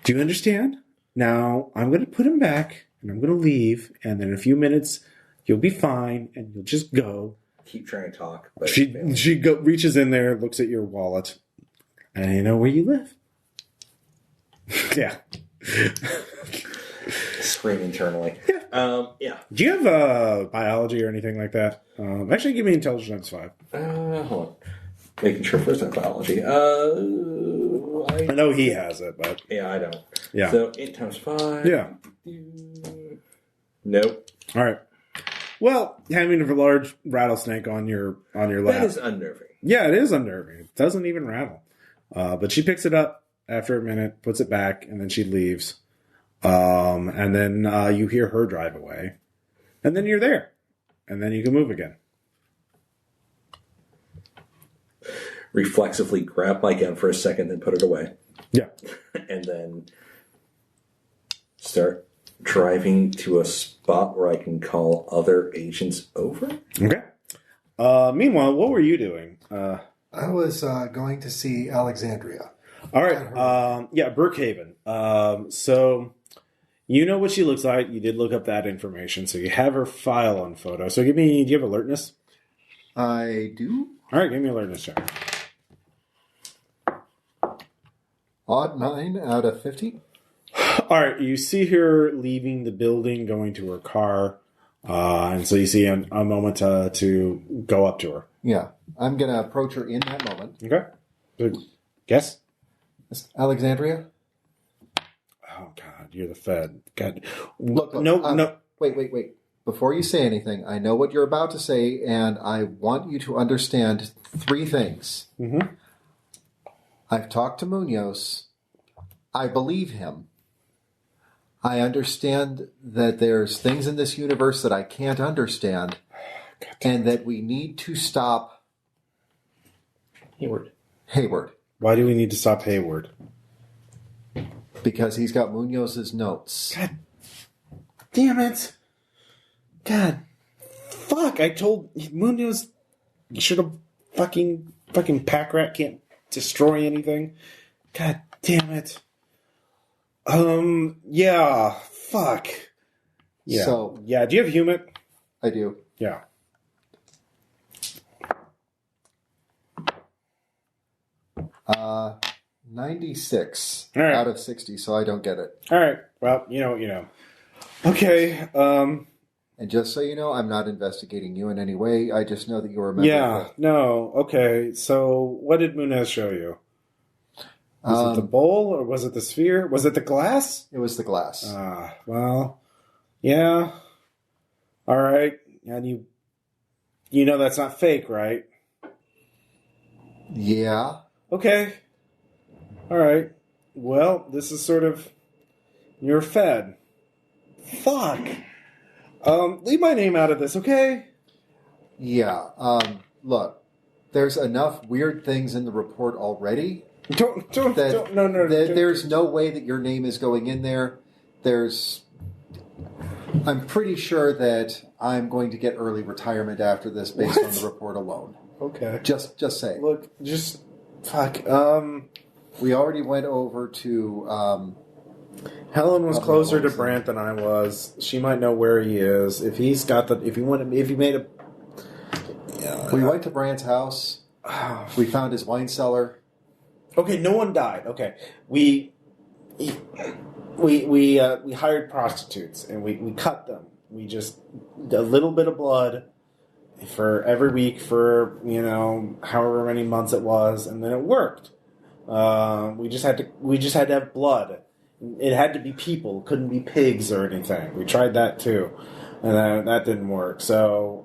Do you understand? Now I'm going to put him back and I'm going to leave, and then in a few minutes you'll be fine and you'll just go. Keep trying to talk. But she reaches in there, looks at your wallet, and you know where you live. Yeah. Scream internally. Yeah. Yeah. Do you have biology or anything like that? Actually, give me intelligence 5. Hold on. Making sure first on biology. I know he has it, but yeah, I don't. Yeah. So 8 times 5. Yeah. Nope. All right. Well, having a large rattlesnake on your lap. That is unnerving. Yeah, it is unnerving. It doesn't even rattle. But she picks it up after a minute, puts it back, and then she leaves. And then you hear her drive away. And then you're there. And then you can move again. Reflexively grab my gun for a second, then put it away. Yeah. And then start driving to a spot where I can call other agents over. Okay. Meanwhile, what were you doing? I was going to see Alexandria. All right. Brookhaven. So you know what she looks like. You did look up that information, so you have her file on photo. So do you have alertness? I do. All right, give me alertness check. Odd 9 out of 50. All right, you see her leaving the building, going to her car, and so you see a moment to go up to her. Yeah, I'm going to approach her in that moment. Okay. Guess? Alexandria? Oh, God, you're the Fed. God. Look, No. Wait. Before you say anything, I know what you're about to say, and I want you to understand 3 things. Mm-hmm. I've talked to Munoz. I believe him. I understand that there's things in this universe that I can't understand, and that we need to stop Hayward. Why do we need to stop Hayward? Because he's got Munoz's notes. God damn it. God. Fuck. I told Munoz you should have fucking pack rat can't destroy anything. God damn it. Yeah. Fuck. Yeah. So, yeah, do you have Humid? I do. Yeah. Uh, 96 right. out of 60, so I don't get it. All right. Well, you know what you know. Okay. And just so you know, I'm not investigating you in any way. I just know that you were a member Yeah. No. Okay. So, what did Munez show you? Was it the bowl or was it the sphere? Was it the glass? It was the glass. Well, yeah. All right. And you know that's not fake, right? Yeah. Okay. All right. Well, this is sort of you're fed. Fuck. Leave my name out of this, okay? Yeah. Look, there's enough weird things in the report already. No. There's no way that your name is going in there. I'm pretty sure that I'm going to get early retirement after this based on the report alone. Okay. Just say. Look, just fuck. We already went over to Helen was closer to Brant than I was. She might know where he is. If he made a... We went to Brant's house. We found his wine cellar. Okay, no one died. Okay. We hired prostitutes, and we cut them. We just... A little bit of blood for every week for, however many months it was, and then it worked. We just had to have blood. It had to be people. It couldn't be pigs or anything. We tried that too, and that didn't work. So,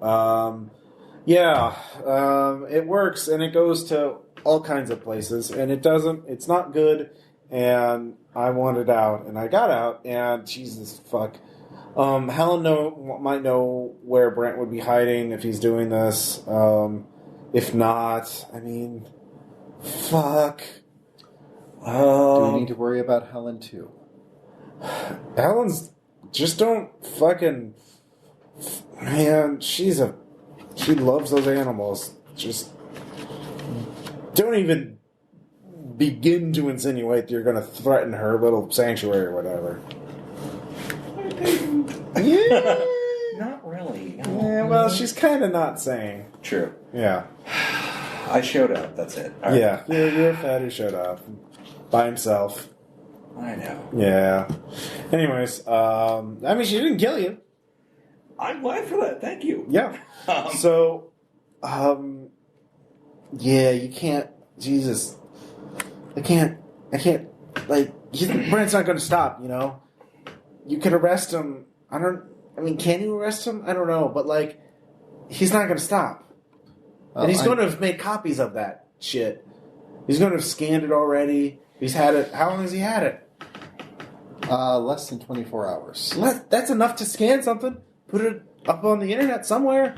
it works, and it goes to all kinds of places, and it doesn't. It's not good, and I wanted out, and I got out, and Jesus fuck. Helen might know where Brent would be hiding if he's doing this. If not, I mean, fuck. Do we need to worry about Helen too? Helen's just don't fucking... Man, she loves those animals. Just don't even begin to insinuate that you're going to threaten her little sanctuary or whatever. Yeah. Not really. Yeah, well, she's kind of not saying. True. Yeah. I showed up, that's it. Right. Yeah, you're a fat who showed up. By himself. I know. Yeah. Anyways, she didn't kill you. I'm glad for that. Thank you. Yeah. You can't. Jesus. I can't. Brent's not going to stop, You could arrest him. Can you arrest him? I don't know. But, he's not going to stop. And he's going to have made copies of that shit. He's going to have scanned it already. He's had it. How long has he had it? Less than 24 hours. That's enough to scan something. Put it up on the internet somewhere.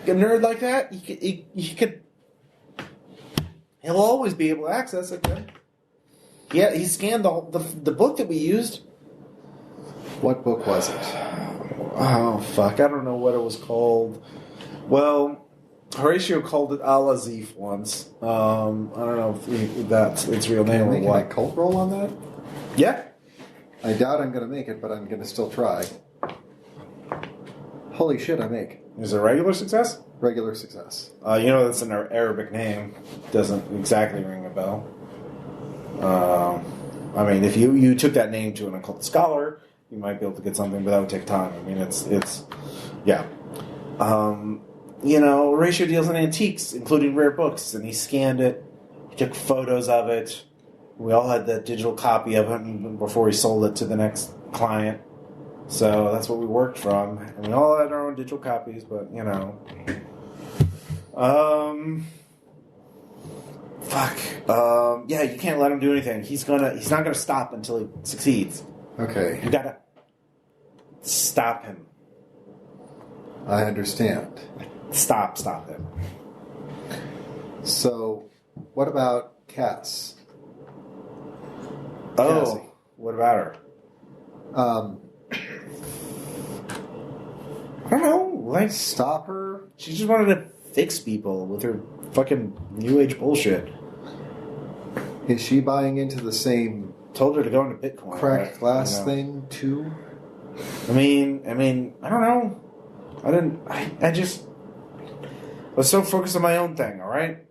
A nerd like that, he could. He'll always be able to access it. Right? Yeah, he scanned the book that we used. What book was it? Oh fuck! I don't know what it was called. Well, Horatio called it Al-Azif once. I don't know if that's its real name or what. Can I cult roll on that? Yeah. I doubt I'm going to make it, but I'm going to still try. Holy shit, I make. Is it a regular success? Regular success. That's an Arabic name. Doesn't exactly ring a bell. If you took that name to an occult scholar, you might be able to get something, but that would take time. Yeah. Horatio deals in antiques, including rare books, and he scanned it. He took photos of it. We all had that digital copy of it before he sold it to the next client. So that's what we worked from. And we all had our own digital copies, but, you can't let him do anything. He's not gonna stop until he succeeds. Okay. You gotta stop him. I understand. Stop him. So, what about Cass? Oh, Cassie. What about her? I don't know. Stop her? She just wanted to fix people with her fucking new age bullshit. Is she buying into the same... Told her to go into Bitcoin. Cracked glass thing, too? I don't know. I just was so focused on my own thing, alright?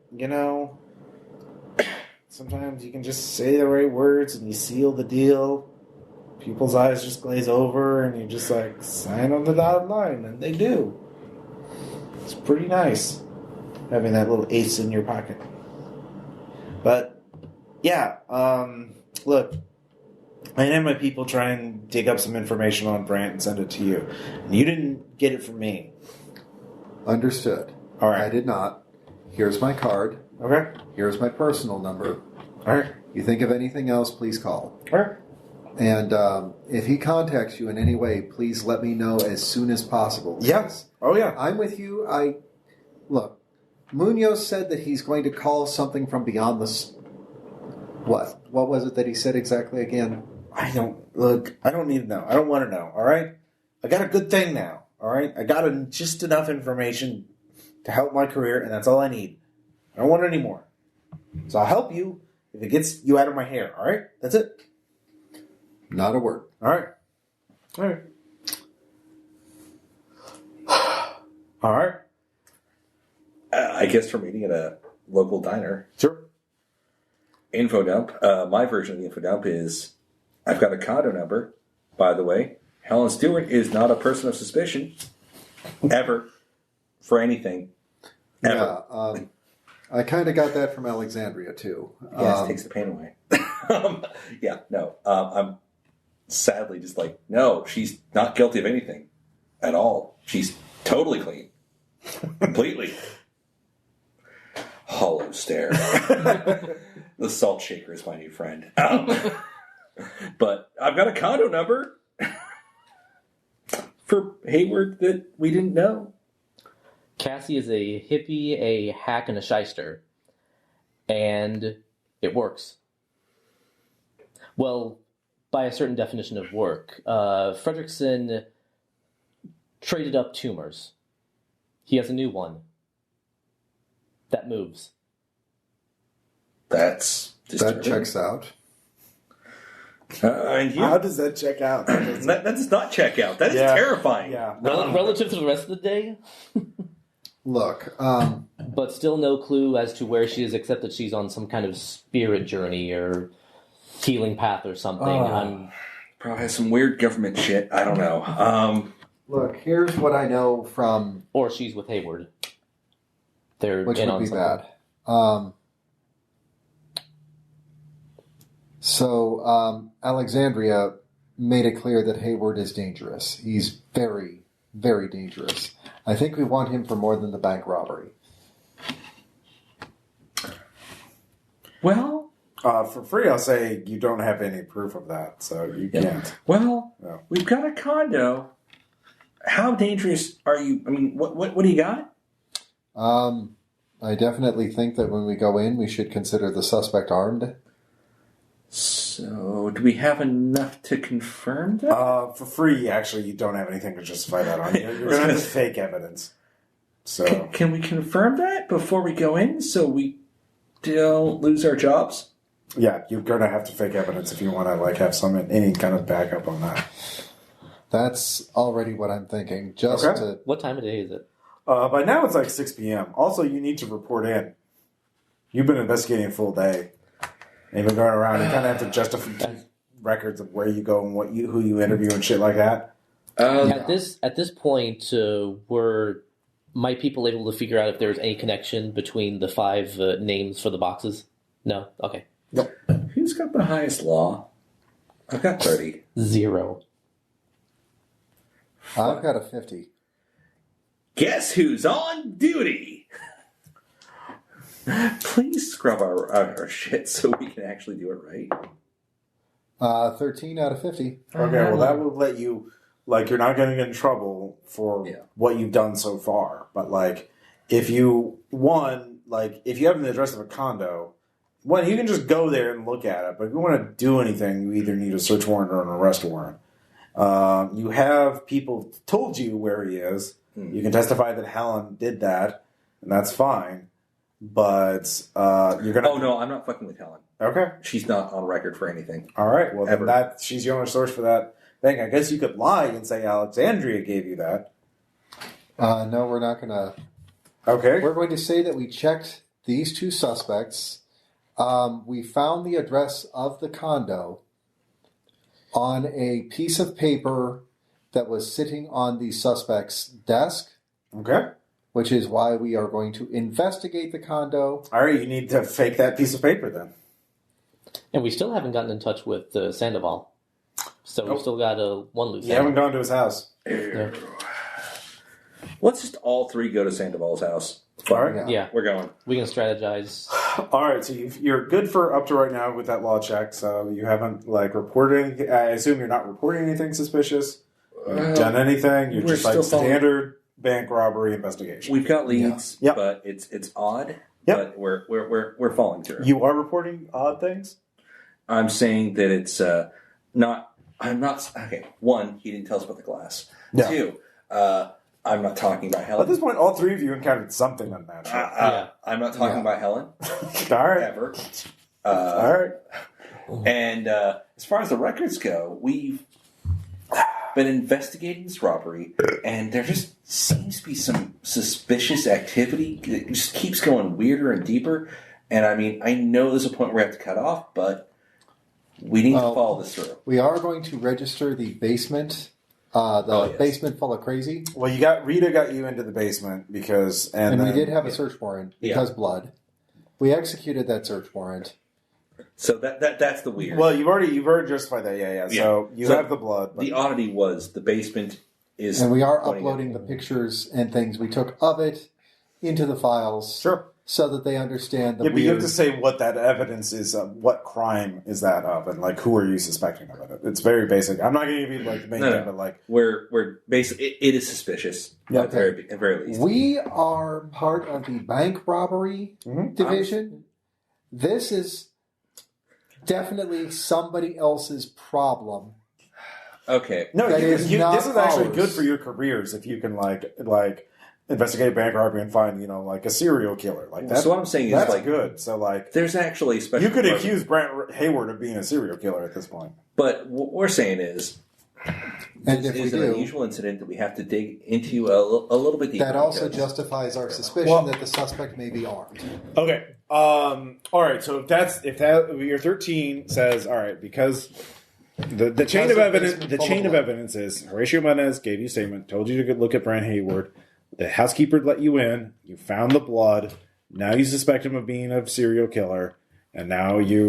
Sometimes you can just say the right words and you seal the deal. People's eyes just glaze over and you just sign on the dotted line, and they do. It's pretty nice having that little ace in your pocket. But, yeah, look, I had my people try and dig up some information on Brant and send it to you. And you didn't get it from me. Understood. All right. I did not. Here's my card. Okay. Here's my personal number. All right. You think of anything else, please call. All right. And if he contacts you in any way, please let me know as soon as possible. Yes. Oh, yeah. I'm with you. Look, Munoz said that he's going to call something from beyond the... What? What was it that he said exactly again? I don't need to know. I don't want to know, all right? I got a good thing now, all right? I got just enough information to help my career, and that's all I need. I don't want any more. So I'll help you if it gets you out of my hair, all right? That's it. Not a word. All right. All right. I guess we're meeting at a local diner. Sure. Info dump. My version of the info dump is, I've got a condo number. By the way, Helen Stewart is not a person of suspicion. Ever. For anything. Ever. Yeah, I kind of got that from Alexandria, too. Yes, takes the pain away. I'm sadly just like, no, she's not guilty of anything at all. She's totally clean. Completely. Hollow stare. The salt shaker is my new friend. But I've got a condo number for Hayward that we didn't know. Cassie is a hippie, a hack, and a shyster. And it works. Well, by a certain definition of work. Fredrickson traded up tumors. He has a new one. That moves. That's disturbing. That checks out. How does that check out? That does not check out. That is terrifying. Yeah. Relative to the rest of the day? Look, but still no clue as to where she is, except that she's on some kind of spirit journey or healing path or something. Probably has some weird government shit. I don't know. Look, here's what I know from... Or she's with Hayward. They're which in would on be something. bad. So Alexandria made it clear that Hayward is dangerous. He's very, very dangerous. I think we want him for more than the bank robbery. Well... for free, I'll say you don't have any proof of that, so you can't. Well, we've got a condo. How dangerous are you? I mean, what do you got? I definitely think that when we go in, we should consider the suspect armed. So, do we have enough to confirm that? For free, actually, you don't have anything to justify that on. You're going to have to fake evidence. So, can we confirm that before we go in so we don't lose our jobs? Yeah, you're going to have to fake evidence if you want to have any kind of backup on that. That's already what I'm thinking. What time of day is it? By now it's like 6 p.m. Also, you need to report in. You've been investigating a full day. And you've been going around. You kind of have to justify records of where you go and who you interview and shit like that. At this point, were my people able to figure out if there was any connection between the 5 names for the boxes? No? Okay. Nope. Who's got the highest law? I've got 30. 0. I've got a 50. Guess who's on duty? Please scrub our shit so we can actually do it right. 13 out of 50. Okay, well that will let you, you're not going to get in trouble for what you've done so far. But if you, if you have the address of a condo, you can just go there and look at it. But if you want to do anything, you either need a search warrant or an arrest warrant. You have people told you where he is. You can testify that Helen did that, and that's fine. But you're gonna. Oh no, I'm not fucking with Helen. Okay, she's not on record for anything. All right, well then she's the only source for that thing. I guess you could lie and say Alexandria gave you that. No, we're not gonna. Okay, we're going to say that we checked these 2 suspects. We found the address of the condo on a piece of paper that was sitting on the suspect's desk. Okay. Which is why we are going to investigate the condo. All right, you need to fake that piece of paper then. And we still haven't gotten in touch with Sandoval. So we've still got one loose. You haven't gone to his house. Yeah. Let's just all 3 go to Sandoval's house. All right. Yeah. We're going. We can strategize. All right, so you're good for up to right now with that law check. So you haven't reported anything. I assume you're not reporting anything suspicious. You haven't done anything. You're just standard bank robbery investigation. We've got leads, but it's odd. Yep. But we're falling through. You are reporting odd things? I'm saying that it's not. I'm not. Okay. 1, he didn't tell us about the glass. Yeah. 2, I'm not talking about Helen. At this point, all 3 of you encountered something unnatural. I'm not talking about Helen. All right. Ever. All right. And as far as the records go, we've been investigating this robbery, and there just seems to be some suspicious activity. It just keeps going weirder and deeper. And I mean, I know there's a point where we have to cut off, but we need to follow this through. We are going to register the basement. Basement full of crazy. Well, Rita got you into the basement because... And we did have a search warrant because blood. We executed that search warrant. So that's the weird. Well, you've already justified that, yeah. So you have the blood. But the oddity was the basement is... And we are uploading the pictures and things we took of it into the files. Sure. So that they understand the but you have to say what that evidence is, what crime is that of, and like who are you suspecting of it. It's very basic. I'm not going to give you like the main thing, but like we're basically it is suspicious at the very least. We are part of the bank robbery division. This is definitely somebody else's problem. Okay, no, this is actually good for your careers if you can like. Investigate bank robbery and find, like a serial killer. Like that. So what I'm saying is, that's like good. So like, there's actually special. You could accuse Brent Hayward of being a serial killer at this point. But what we're saying is, is an unusual incident that we have to dig into a little bit deeper. That also justifies our suspicion that the suspect may be armed. Okay. All right. So if your 13 says all right because. The chain of evidence is Horatio Menez gave you a statement, told you to look at Brent Hayward. The housekeeper let you in. You found the blood. Now you suspect him of being a serial killer, and now he's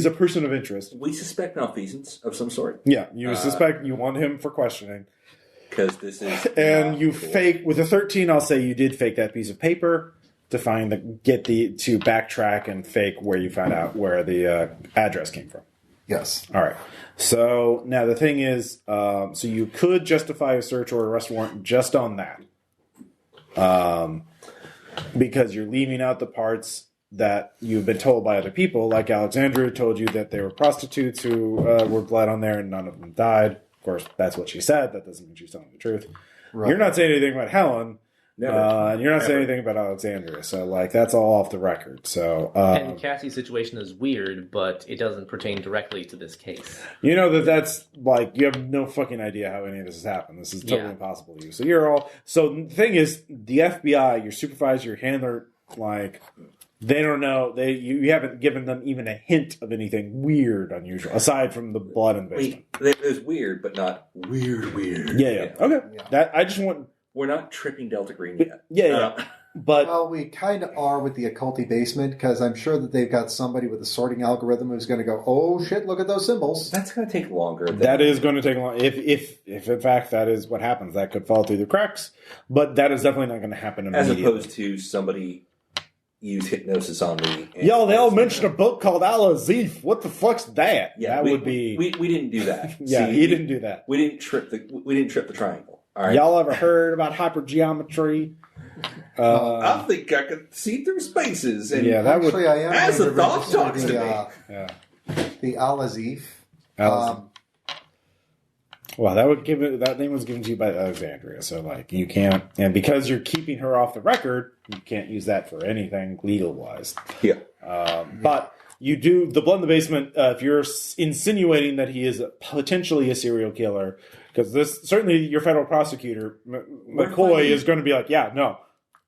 a person of interest. We suspect malfeasance of some sort. Yeah, you suspect you want him for questioning because this is and you fake with a 13. I'll say you did fake that piece of paper to to backtrack and fake where you found out where the address came from. Yes. All right. So now the thing is, so you could justify a search or arrest warrant just on that, because you're leaving out the parts that you've been told by other people, like Alexandria told you that there were prostitutes who were bled on there and none of them died. Of course, that's what she said. That doesn't mean she's telling the truth. Right. You're not saying anything about Helen. And you're not saying anything about Alexandria, so like that's all off the record. So and Cassie's situation is weird, but it doesn't pertain directly to this case. You know that's like you have no fucking idea how any of this has happened. This is totally impossible to you. So you're all. So the thing is, the FBI, your supervisor, your handler, like they don't know. You haven't given them even a hint of anything weird, unusual, aside from the blood in the basement. There's weird, but not weird. Yeah. Okay. Yeah. That I just want. We're not tripping Delta Green yet. Yeah. But we kind of are with the occulty basement because I'm sure that they've got somebody with a sorting algorithm who's going to go, oh shit, look at those symbols. That's going to take longer. That is going to take long. If in fact that is what happens, that could fall through the cracks. But that is definitely not going to happen immediately. As opposed to somebody use hypnosis on me. Yo, they all mentioned a book called Al-Azif. What the fuck's that? Yeah, that would be. We didn't do that. Yeah, he didn't do that. We didn't trip the triangle. All right. Y'all ever heard about hypergeometry? I think I could see through spaces. And yeah, that actually, I am. As a thought talks to me. The Al-Azif. Well, that name was given to you by Alexandria, so like you can't, and because you're keeping her off the record, you can't use that for anything legal wise. Yeah. But you do the blood in the basement. If you're insinuating that he is potentially a serial killer. Because certainly your federal prosecutor, McCoy, is going to be like,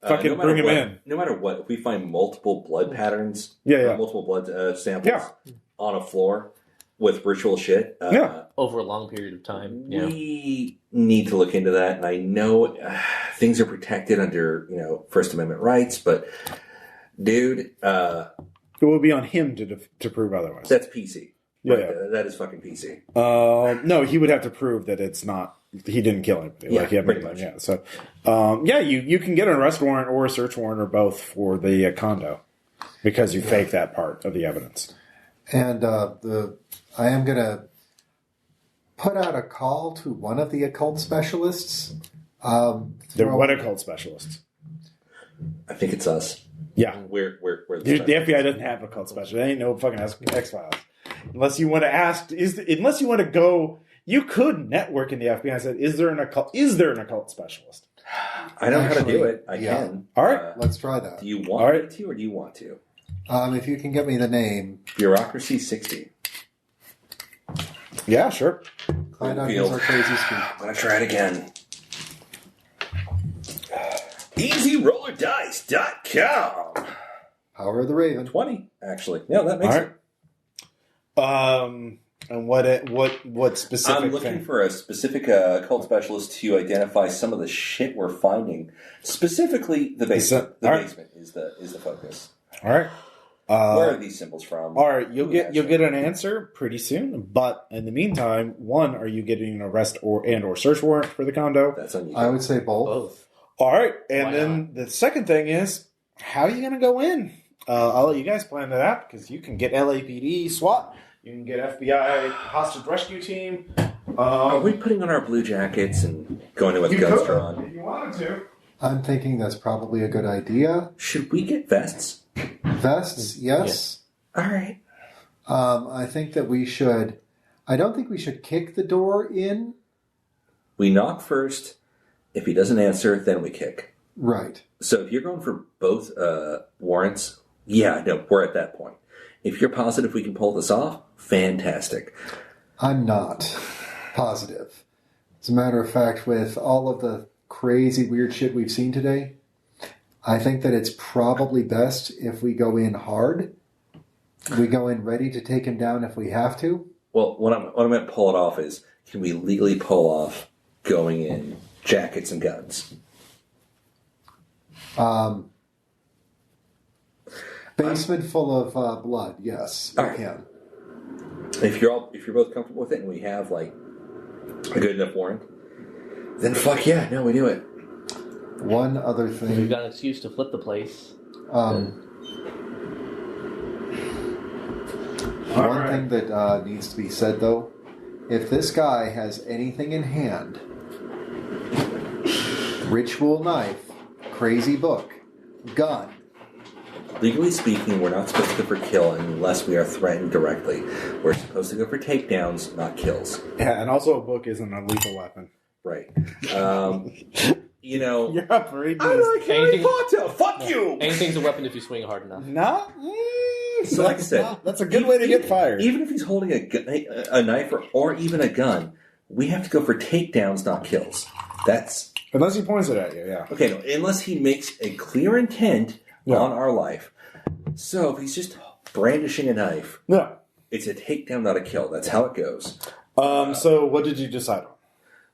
fucking bring him in. No matter what, if we find multiple blood patterns, multiple blood samples on a floor with ritual shit, over a long period of time, we need to look into that. And I know things are protected under First Amendment rights, but dude, it will be on him to prove otherwise. That's PC. Yeah. That is fucking PC. No, he would have to prove that it's not. He didn't kill anybody. Yeah, pretty much. Yeah. So, you can get an arrest warrant or a search warrant or both for the condo because you fake that part of the evidence. And I am going to put out a call to one of the occult specialists. What occult specialists? I think it's us. Yeah, we're the FBI doesn't have a occult specialist. There ain't no fucking X-Files. Unless you want to ask, unless you want to go, you could network in the FBI and say, is there an occult specialist? I know how to do it. I can. All right. Let's try that. Do you want me to or do you want to? If you can get me the name. Bureaucracy 60. Yeah, sure. Find out who's our crazy street. I'm going to try it again. EasyRollerDice.com. Power of the Raven. 20, actually. Yeah, that makes it. And what specific I'm looking thing? for a specific cult specialist to identify some of the shit we're finding. Specifically, the basement. The basement is the focus. All right. Where are these symbols from? All right, you'll get an answer pretty soon. But in the meantime, one, are you getting an arrest or search warrant for the condo? That's unusual. I would say both. All right, and then the second thing is, how are you going to go in? I'll let you guys plan that out because you can get LAPD, SWAT, you can get FBI hostage rescue team. Are we putting on our blue jackets and going in with guns drawn? If you wanted to. I'm thinking that's probably a good idea. Should we get vests? Vests, yes. Yeah. All right. I think that we should. I don't think we should kick the door in. We knock first. If he doesn't answer, then we kick. Right. So if you're going for both warrants, yeah, no, we're at that point. If you're positive we can pull this off, fantastic. I'm not positive. As a matter of fact, with all of the crazy, weird shit we've seen today, I think that it's probably best if we go in hard. We go in ready to take him down if we have to. Well, what I'm going to pull it off is, can we legally pull off going in jackets and guns? Basement full of blood, yes, we can. If you're both comfortable with it and we have like a good enough warrant, then fuck yeah, no, we do it. One other thing. We've got an excuse to flip the place. One thing that needs to be said, though, if this guy has anything in hand, ritual knife, crazy book, gun. Legally speaking, we're not supposed to go for kill unless we are threatened directly. We're supposed to go for takedowns, not kills. Yeah, and also a book isn't a lethal weapon. Right. You know, you're up for it. I like Harry Potter. Fuck you. Anything's a weapon if you swing it hard enough. No. So, like I said, that's a good way to get fired. Even if he's holding a knife or even a gun, we have to go for takedowns, not kills. That's unless he points it at you. Yeah. Okay. No, unless he makes a clear intent on our life. So if he's just brandishing a knife, it's a takedown, not a kill. That's how it goes. So what did you decide on?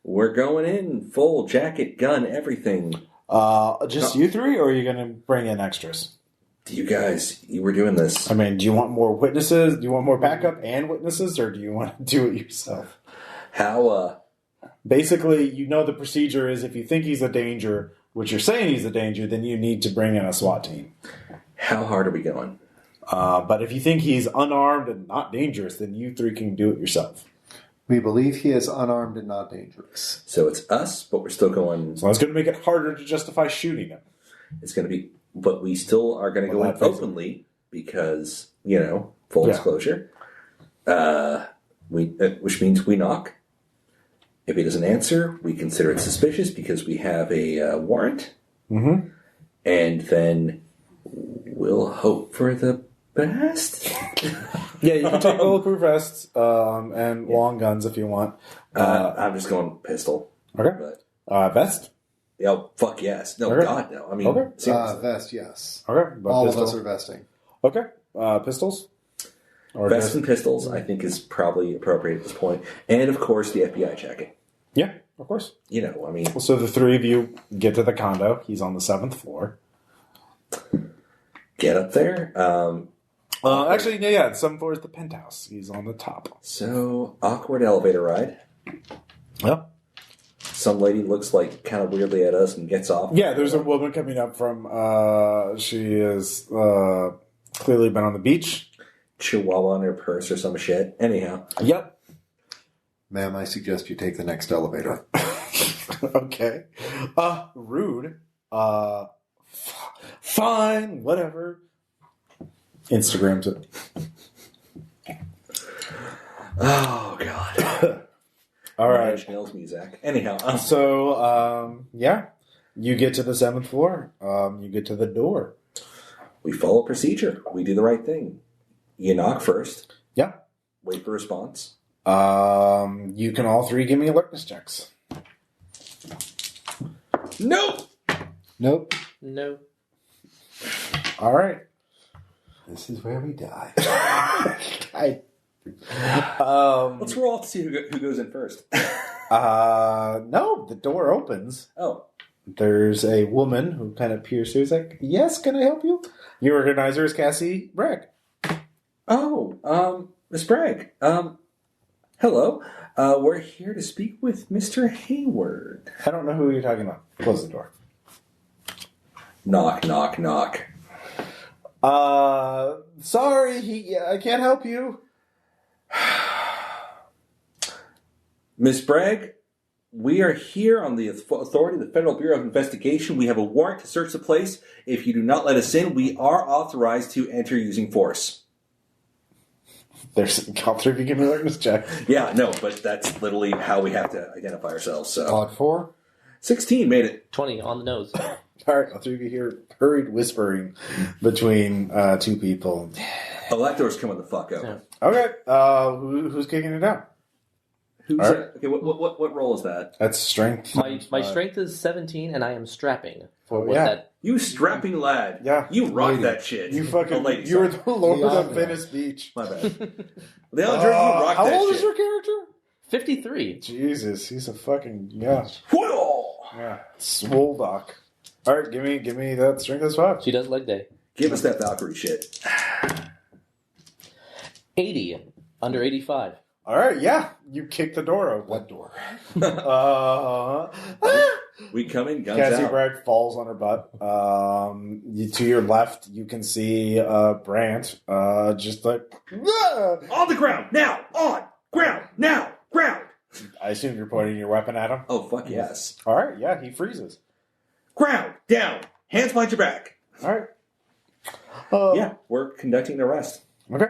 We're going in full jacket, gun, everything. Just you three, or are you going to bring in extras? You guys, you were doing this. I mean, do you want more witnesses? Do you want more backup and witnesses, or do you want to do it yourself? How, basically, you know the procedure is if you think he's a danger, which you're saying he's a danger, then you need to bring in a SWAT team. How hard are we going? But if you think he's unarmed and not dangerous, then you three can do it yourself. We believe he is unarmed and not dangerous. So it's us, but we're still going... So it's going to make it harder to justify shooting him. It's going to be... But we still are going to go in openly because, you know, full disclosure. Which means we knock. If he doesn't answer, we consider it suspicious because we have a warrant. Mm-hmm. And then we'll hope for the best. Yeah, you can take bulletproof vests and long guns if you want. I'm just going pistol. Okay. But, vest? Yeah, fuck yes. No, okay. God, no. I mean, vest, yes. Okay. But all pistol. Of us are vesting. Okay. Pistols? Or vests and pistols, I think, is probably appropriate at this point. And, of course, the FBI jacket. Yeah, of course. You know, I mean... So the three of you get to the condo. He's on the 7th floor. Get up there. Actually, yeah, the 7th floor is the penthouse. He's on the top. So, awkward elevator ride. Yep. Some lady looks like kind of weirdly at us and gets off. Yeah, there's a woman coming up from... she is clearly been on the beach. Chihuahua in her purse or some shit. Anyhow. Yep. Ma'am, I suggest you take the next elevator. Okay. Rude. Fine, whatever. Instagrams it. Oh, God. All right. Nails music. Anyhow. So, yeah. You get to the 7th floor. You get to the door. We follow procedure. We do the right thing. You knock first. Yeah. Wait for response. You can all three give me alertness checks. Nope. Nope. No. All right. This is where we die. Let's roll to see who goes in first. No, the door opens. Oh. There's a woman who kind of peers through. Is like, yes, can I help you? You recognize her as Cassie Bragg. Oh, Miss Bragg. Hello. We're here to speak with Mr. Hayward. I don't know who you're talking about. Close the door. Knock, knock, knock. Sorry, I can't help you. Miss Bragg, we are here on the authority of the Federal Bureau of Investigation. We have a warrant to search the place. If you do not let us in, we are authorized to enter using force. There's all three of you give me alertness check. Yeah, no, but that's literally how we have to identify ourselves. So Odd 4. 16 made it. 20 on the nose. All right, all three of you hear hurried whispering between two people. Oh, that door's coming the fuck up. Yeah. Okay, who's kicking it down? Who's All right. that? Okay, what role is that? That's strength. My strength is 17, and I am strapping. For what yeah. that? You strapping lad. Yeah. You rock Lady. that shit. You fucking. lady, You were sorry. the Lord Yeah. of Venice Beach. My bad. Leandro, you rock How that old shit. is your character? 53. Jesus, he's a fucking yeah. Whoa! Yeah, swole doc. All right, give me that strength as 5. She does leg day. Give us that Valkyrie shit. 80. Under 85. All right, yeah, you kick the door open. What door? We come in, guns Cassie out. Bragg falls on her butt. To your left, you can see Brant, just like On the ground, now! On! Ground, now! Ground! I assume you're pointing your weapon at him. Oh, fuck yes. All right, yeah, he freezes. Ground, down! Hands behind your back. All right. Yeah, we're conducting an arrest. Okay.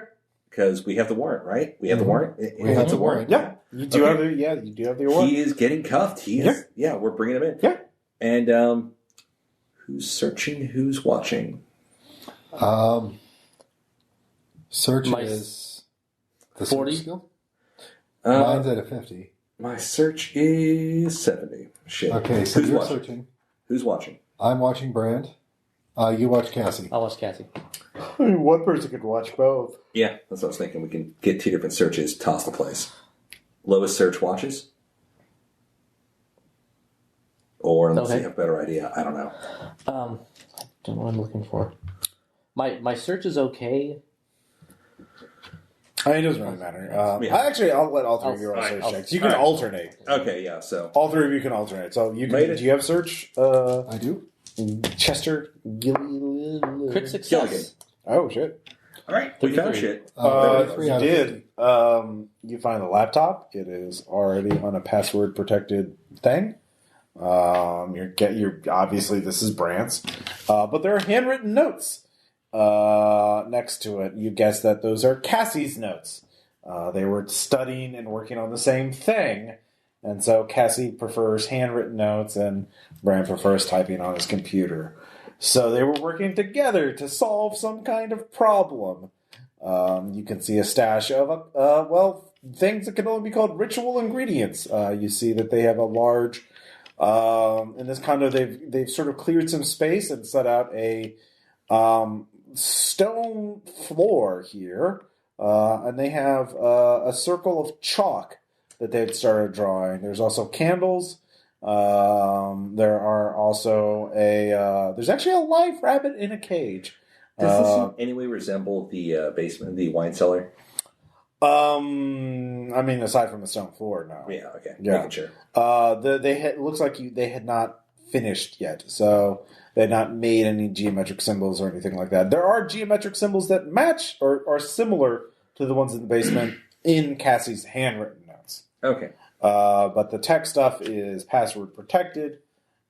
Because we have the warrant, right? We have the warrant? We have the warrant. Yeah, you do Okay. you do have the award. He is getting cuffed. Yeah, we're bringing him in. Yeah. And who's searching? Who's watching? Search My is the 40? search skill. Uh, Mine's at a 50. my search is 70. Shit. Okay, so who's you're watching? searching. Who's watching? I'm watching Brand. You watch Cassie. I'll watch Cassie. One person could watch both. Yeah, that's what I was thinking. We can get 2 different searches, toss the place. Lowest search watches? Or unless Okay. you have a better idea. I don't know. I don't know what I'm looking for. My search is okay. I mean, it doesn't really matter. Yeah. I'll let all three of you roll search I'll- checks. You can all right. alternate. Okay, yeah, so. All three of you can alternate. So you Made can. it. Do you have search? I do. Chester Gilligan. Crit success. Oh shit! All right, we found 33. shit. Three You out of did. 50. You find the laptop. It is already on a password protected thing. You're obviously this is Brant's, but there are handwritten notes next to it. You guess that those are Cassie's notes. They were studying and working on the same thing, and so Cassie prefers handwritten notes, and Brant prefers typing on his computer. So they were working together to solve some kind of problem. You can see a stash of things that can only be called ritual ingredients. You see that they have a large. In this condo, they've sort of cleared some space and set out a stone floor here, and they have a circle of chalk that they've started drawing. There's also candles. There are also there's actually a live rabbit in a cage. Does this in any way resemble the basement, the wine cellar? I mean, aside from the stone floor, no. Yeah, okay. Yeah. Making sure. Looks like they had not finished yet, so they had not made any geometric symbols or anything like that. There are geometric symbols that match or are similar to the ones in the basement in Cassie's handwritten notes. Okay. But the tech stuff is password protected.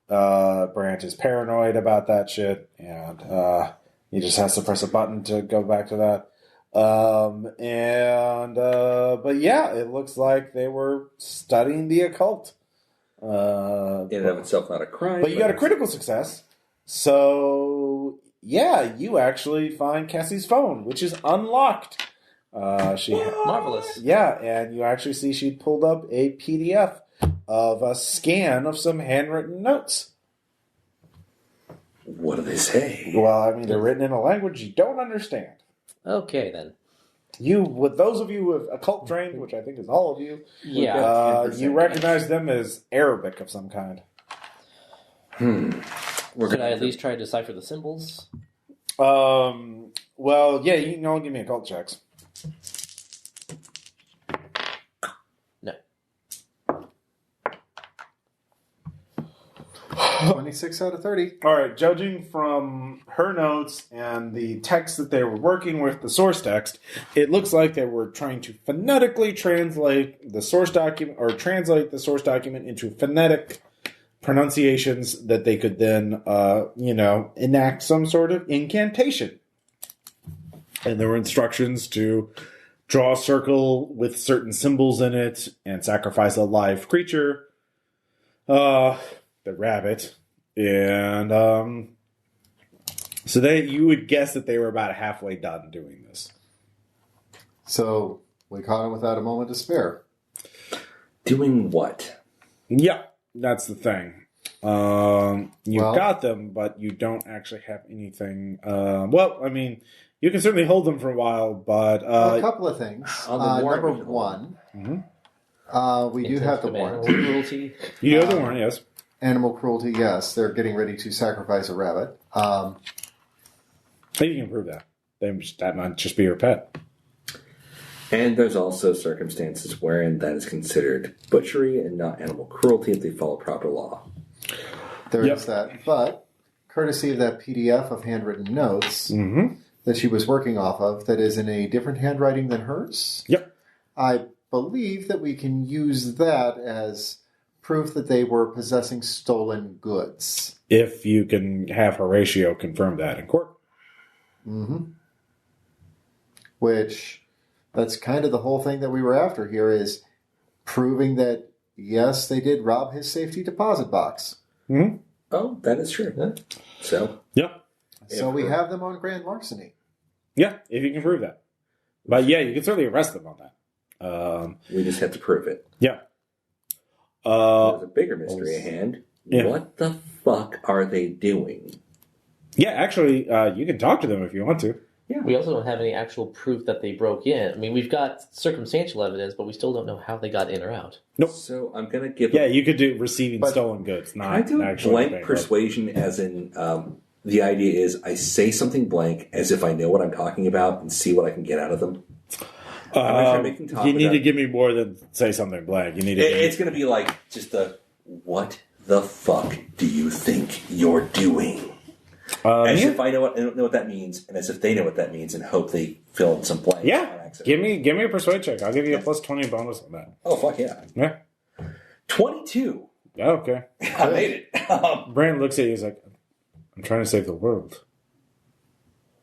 Brant is paranoid about that shit, and he just has to press a button to go back to that. But yeah, it looks like they were studying the occult. In and of itself, not a crime. But you got a critical success, so yeah, you actually find Cassie's phone, which is unlocked. Marvelous. Yeah, and you actually see she pulled up a PDF of a scan of some handwritten notes. What do they say? Well, I mean, they're written in a language you don't understand. Okay, then. With those of you who have occult trained, which I think is all of you, you recognize them as Arabic of some kind. Could I at least try to decipher the symbols? Well, yeah, you can all give me occult checks. No. 26 out of 30. All right, judging from her notes and the text that they were working with, the source text, it looks like they were trying to phonetically translate the source document, or translate the source document into phonetic pronunciations that they could then, enact some sort of incantation. And there were instructions to draw a circle with certain symbols in it and sacrifice a live creature. The rabbit, and so you would guess that they were about halfway done doing this. So we caught him without a moment to spare. Doing what? Yeah, that's the thing. Got them, but you don't actually have anything. I mean, you can certainly hold them for a while, but a couple of things. Number one, we do have the warrant. Cruelty. You have the warrant, yes. Animal cruelty, yes. They're getting ready to sacrifice a rabbit. Maybe you can prove that. That might just be your pet. And there's also circumstances wherein that is considered butchery and not animal cruelty if they follow proper law. There is that. But, courtesy of that PDF of handwritten notes that she was working off of, that is in a different handwriting than hers, I believe that we can use that as proof that they were possessing stolen goods. If you can have Horatio confirm that in court. Which, that's kind of the whole thing that we were after here, is proving that, yes, they did rob his safety deposit box. Oh, that is true. Huh? So we have them on grand larceny. Yeah, if you can prove that. But yeah, you can certainly arrest them on that. We just have to prove it. Yeah. There's a bigger mystery at hand. Yeah. What the fuck are they doing? Yeah, actually, you can talk to them if you want to. Yeah. We also don't have any actual proof that they broke in. I mean, we've got circumstantial evidence, but we still don't know how they got in or out. Nope. So I'm going to give... Yeah, you could do receiving stolen goods, not actually... I do blank persuasion as in... the idea is I say something blank as if I know what I'm talking about and see what I can get out of them. You need to give me more than say something blank. You need to. It's going to be like just what the fuck do you think you're doing? As if I don't know what that means, and as if they know what that means, and hope they fill in some blanks. Yeah, give me a persuade check. I'll give you a plus 20 bonus on that. Oh fuck yeah! Yeah, 22. Okay, I made it. Brandon looks at you. He's like, "I'm trying to save the world."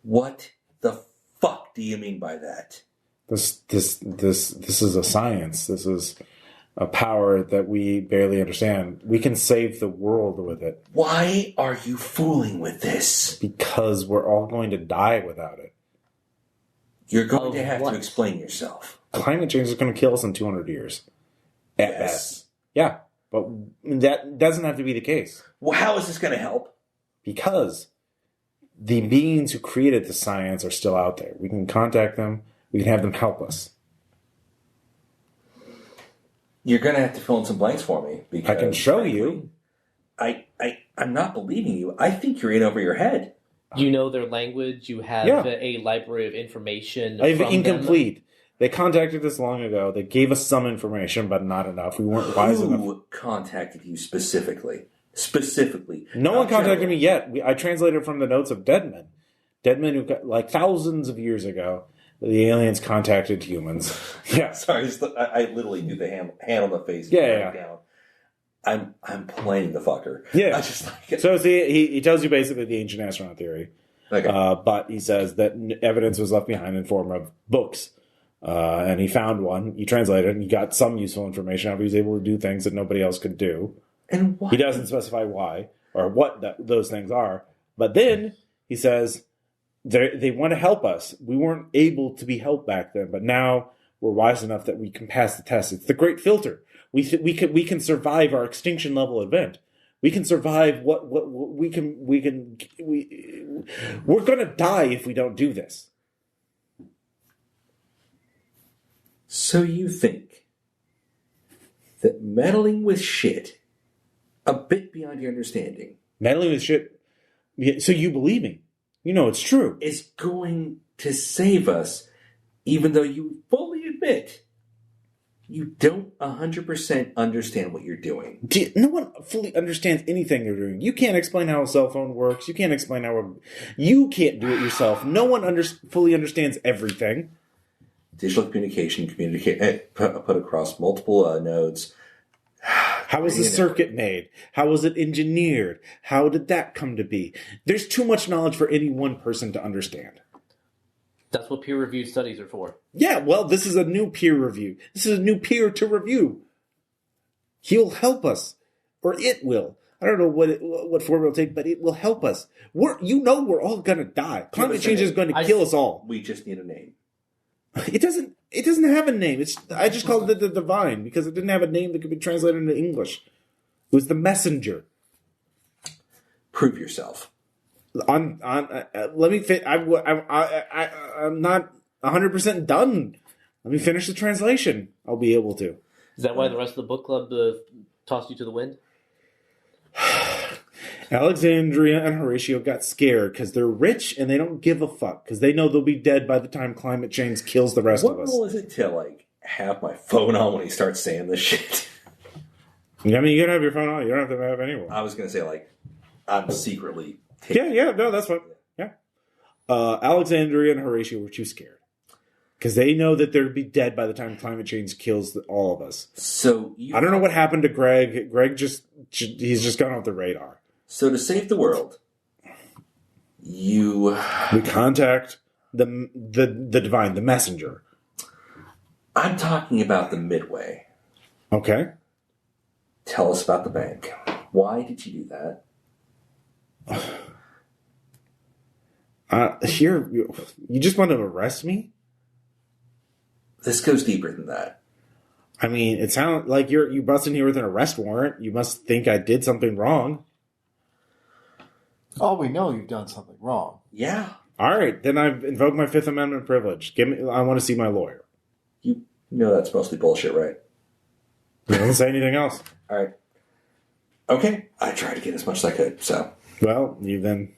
What the fuck do you mean by that? This is a science. This is a power that we barely understand. We can save the world with it. Why are you fooling with this? Because we're all going to die without it. You're going to have to explain yourself. Climate change is going to kill us in 200 years. At best. Yeah, but that doesn't have to be the case. Well, how is this going to help? Because the beings who created the science are still out there. We can contact them. We can have them help us. You're going to have to fill in some blanks for me. Because I can show you. I'm not believing you. I think you're in over your head. You know their language. You have a library of information. I have incomplete. They contacted us long ago. They gave us some information, but not enough. We weren't wise enough. Who contacted you specifically? No one contacted me yet. I translated from the notes of dead men. Dead men who, like thousands of years ago, the aliens contacted humans. Yeah. Sorry, I literally do the hand on the face. Yeah. Down. I'm playing the fucker. Yeah. I just like it. So he tells you basically the ancient astronaut theory. Okay. But he says that evidence was left behind in form of books. And he found one. He translated it, and he got some useful information. He was able to do things that nobody else could do. And why? He doesn't specify why or what those things are. But then He says they want to help us. We weren't able to be helped back then, but now we're wise enough that we can pass the test. It's the great filter. We can survive our extinction level event. We can survive we're going to die if we don't do this. So you think that meddling with shit a bit beyond your understanding, meddling with shit, so you believe me? You know it's true. Is going to save us, even though you fully admit you don't 100% understand what you're doing. No one fully understands anything you're doing. You can't explain how a cell phone works. You can't explain how you can't do it yourself. No one fully understands everything. Digital communication, put across multiple nodes. How was the circuit made? How was it engineered? How did that come to be? There's too much knowledge for any one person to understand. That's what peer-reviewed studies are for. Yeah, well, this is a new peer review. This is a new peer to review. He'll help us. Or it will. I don't know what form it'll take, but it will help us. We're all going to die. Climate change is going to kill us all. We just need a name. It doesn't have a name. I just called it the Divine because it didn't have a name that could be translated into English. It was the messenger. Prove yourself. Let me fit. I'm not 100% done. Let me finish the translation. I'll be able to. Is that why the rest of the book club tossed you to the wind? Alexandria and Horatio got scared because they're rich and they don't give a fuck because they know they'll be dead by the time climate change kills the rest of us. What rule is it to have my phone on when he starts saying this shit? I mean, you can have your phone on. You don't have to have anyone. I was going to say I'm secretly. No, that's fine. Yeah. Alexandria and Horatio were too scared because they know that they'll be dead by the time climate change kills all of us. So I don't know what happened to Greg. Greg he's just gone off the radar. So to save the world, we contact the Divine, the messenger. I'm talking about the Midway. Okay. Tell us about the bank. Why did you do that? You just want to arrest me? This goes deeper than that. I mean, it sounds like you busted here with an arrest warrant. You must think I did something wrong. Oh, we know you've done something wrong. Yeah. All right, then I've invoked my Fifth Amendment privilege. I want to see my lawyer. You know that's mostly bullshit, right? I don't say anything else. All right. Okay. I tried to get as much as I could, so. Well, you then.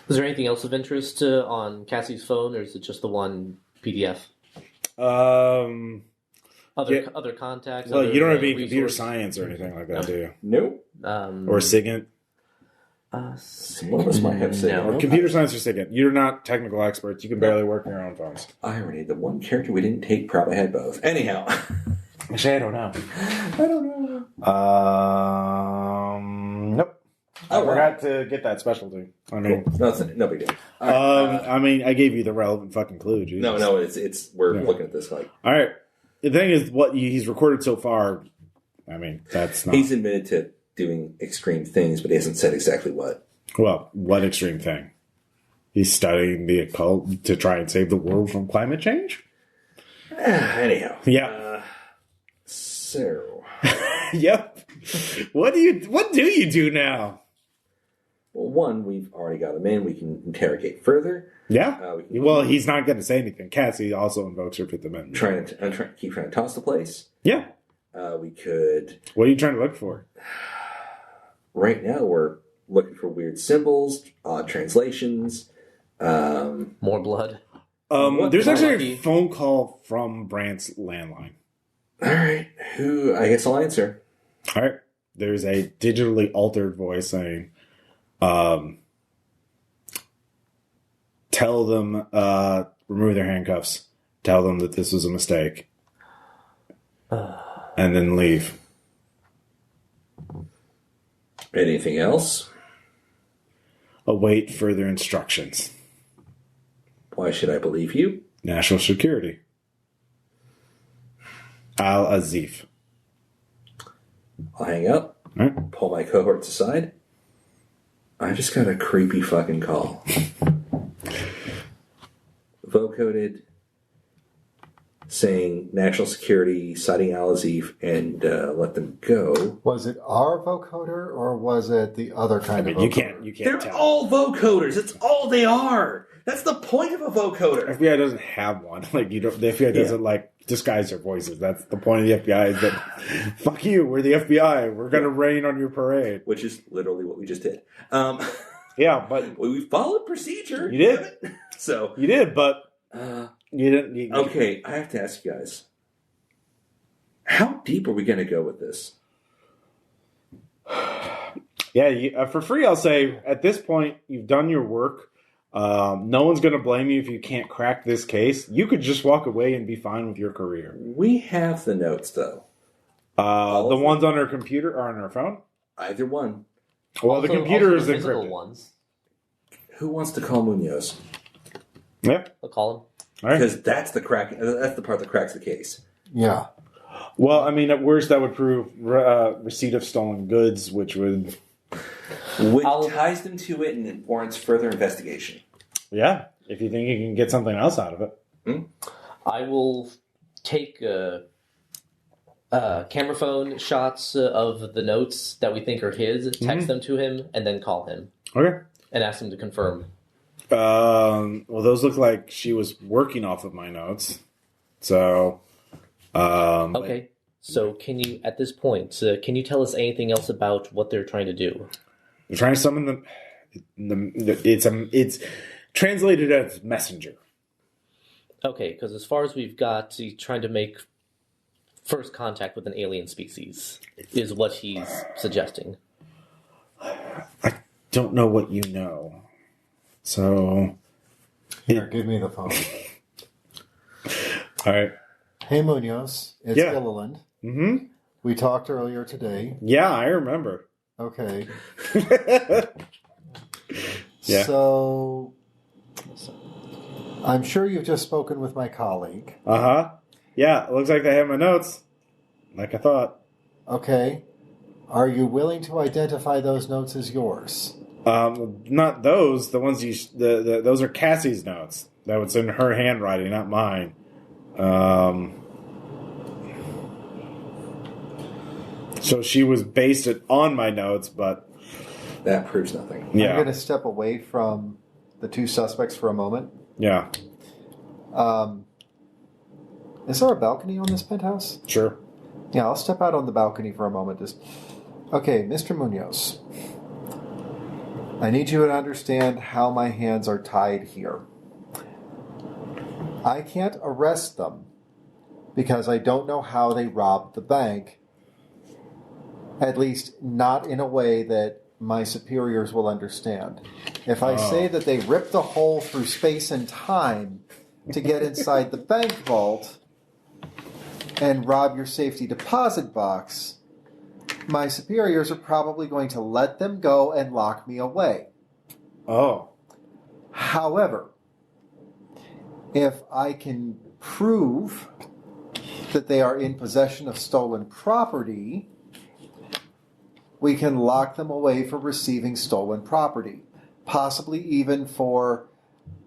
Was there anything else of interest on Cassie's phone, or is it just the one PDF? Other contacts? Well, you don't have any computer science or anything like that, do you? Nope. Or SIGINT? Some of us might have SIGINT. Or computer science or SIGINT. You're not technical experts. You can barely work on your own phones. Irony. The one character we didn't take probably had both. Anyhow. Actually, I don't know. Nope. I forgot to get that specialty. I mean, cool. No big deal. I mean, I gave you the relevant fucking clue. Jesus. No, it's we're looking at this like. All right. The thing is, what he's recorded so far. I mean, that's not. He's admitted to doing extreme things, but he hasn't said exactly what. Well, what extreme thing? He's studying the occult to try and save the world from climate change. Anyhow, yeah. So. Yep. What do you do now? Well, one, we've already got him in. We can interrogate further. Yeah. He's not going to say anything. Cassie also invokes her Fifth Amendment. Keep trying to toss the place. Yeah. We could. What are you trying to look for? Right now, we're looking for weird symbols, odd translations. More blood. There's actually a phone call from Brant's landline. All right. I guess I'll answer. All right. There's a digitally altered voice saying, tell them, remove their handcuffs. Tell them that this was a mistake. And then leave. Anything else? Await further instructions. Why should I believe you? National security. Al-Azif. I'll hang up. Right. Pull my cohorts aside. I just got a creepy fucking call. Vocoded, saying national security, citing Al-Azif, and let them go. Was it our vocoder or was it the other kind of vocoder? You can't They're tell. all vocoders. That's all they are. That's the point of a vocoder. FBI doesn't have one. Like the FBI doesn't disguise their voices. That's the point of the FBI is that fuck you, we're the FBI. We're gonna rain on your parade. Which is literally what we just did. Yeah, but we followed procedure. You did. So you did, but you didn't. Okay, I have to ask you guys. How deep are we going to go with this? Yeah, for free, I'll say at this point, you've done your work. No one's going to blame you if you can't crack this case. You could just walk away and be fine with your career. We have the notes, though. The ones on our computer or on our phone? Either one. Well, the computer is encrypted. Ones. Who wants to call Munoz? Yeah. I'll call him. Because that's the part that cracks the case. Yeah. Well, I mean, at worst, that would prove receipt of stolen goods, which ties them to it and warrants further investigation. Yeah, if you think you can get something else out of it. I will take camera phone shots of the notes that we think are his, text them to him, and then call him. Okay. And ask him to confirm. Well, those look like she was working off of my notes. So, okay. So, can you, at this point, can you tell us anything else about what they're trying to do? They're trying to summon it's translated as messenger. Okay, because as far as we've got, he's trying to make first contact with an alien species, is what he's suggesting. I don't know what you know. So... Here, give me the phone. All right. Hey, Munoz. It's Gilliland. Mm-hmm. We talked earlier today. Yeah, I remember. Okay. Yeah. So, I'm sure you've just spoken with my colleague. Uh-huh. Yeah, it looks like they have my notes. Like I thought. Okay. Are you willing to identify those notes as yours? Not those. The ones those are Cassie's notes. That was in her handwriting, not mine. So she was based it on my notes, but that proves nothing. Yeah. I'm going to step away from the two suspects for a moment. Yeah. Is there a balcony on this penthouse? Sure. Yeah, I'll step out on the balcony for a moment. Okay, Mr. Munoz. I need you to understand how my hands are tied here. I can't arrest them because I don't know how they robbed the bank. At least not in a way that my superiors will understand. If I say that they ripped a hole through space and time to get inside the bank vault and rob your safety deposit box, my superiors are probably going to let them go and lock me away. Oh. However, if I can prove that they are in possession of stolen property, we can lock them away for receiving stolen property, possibly even for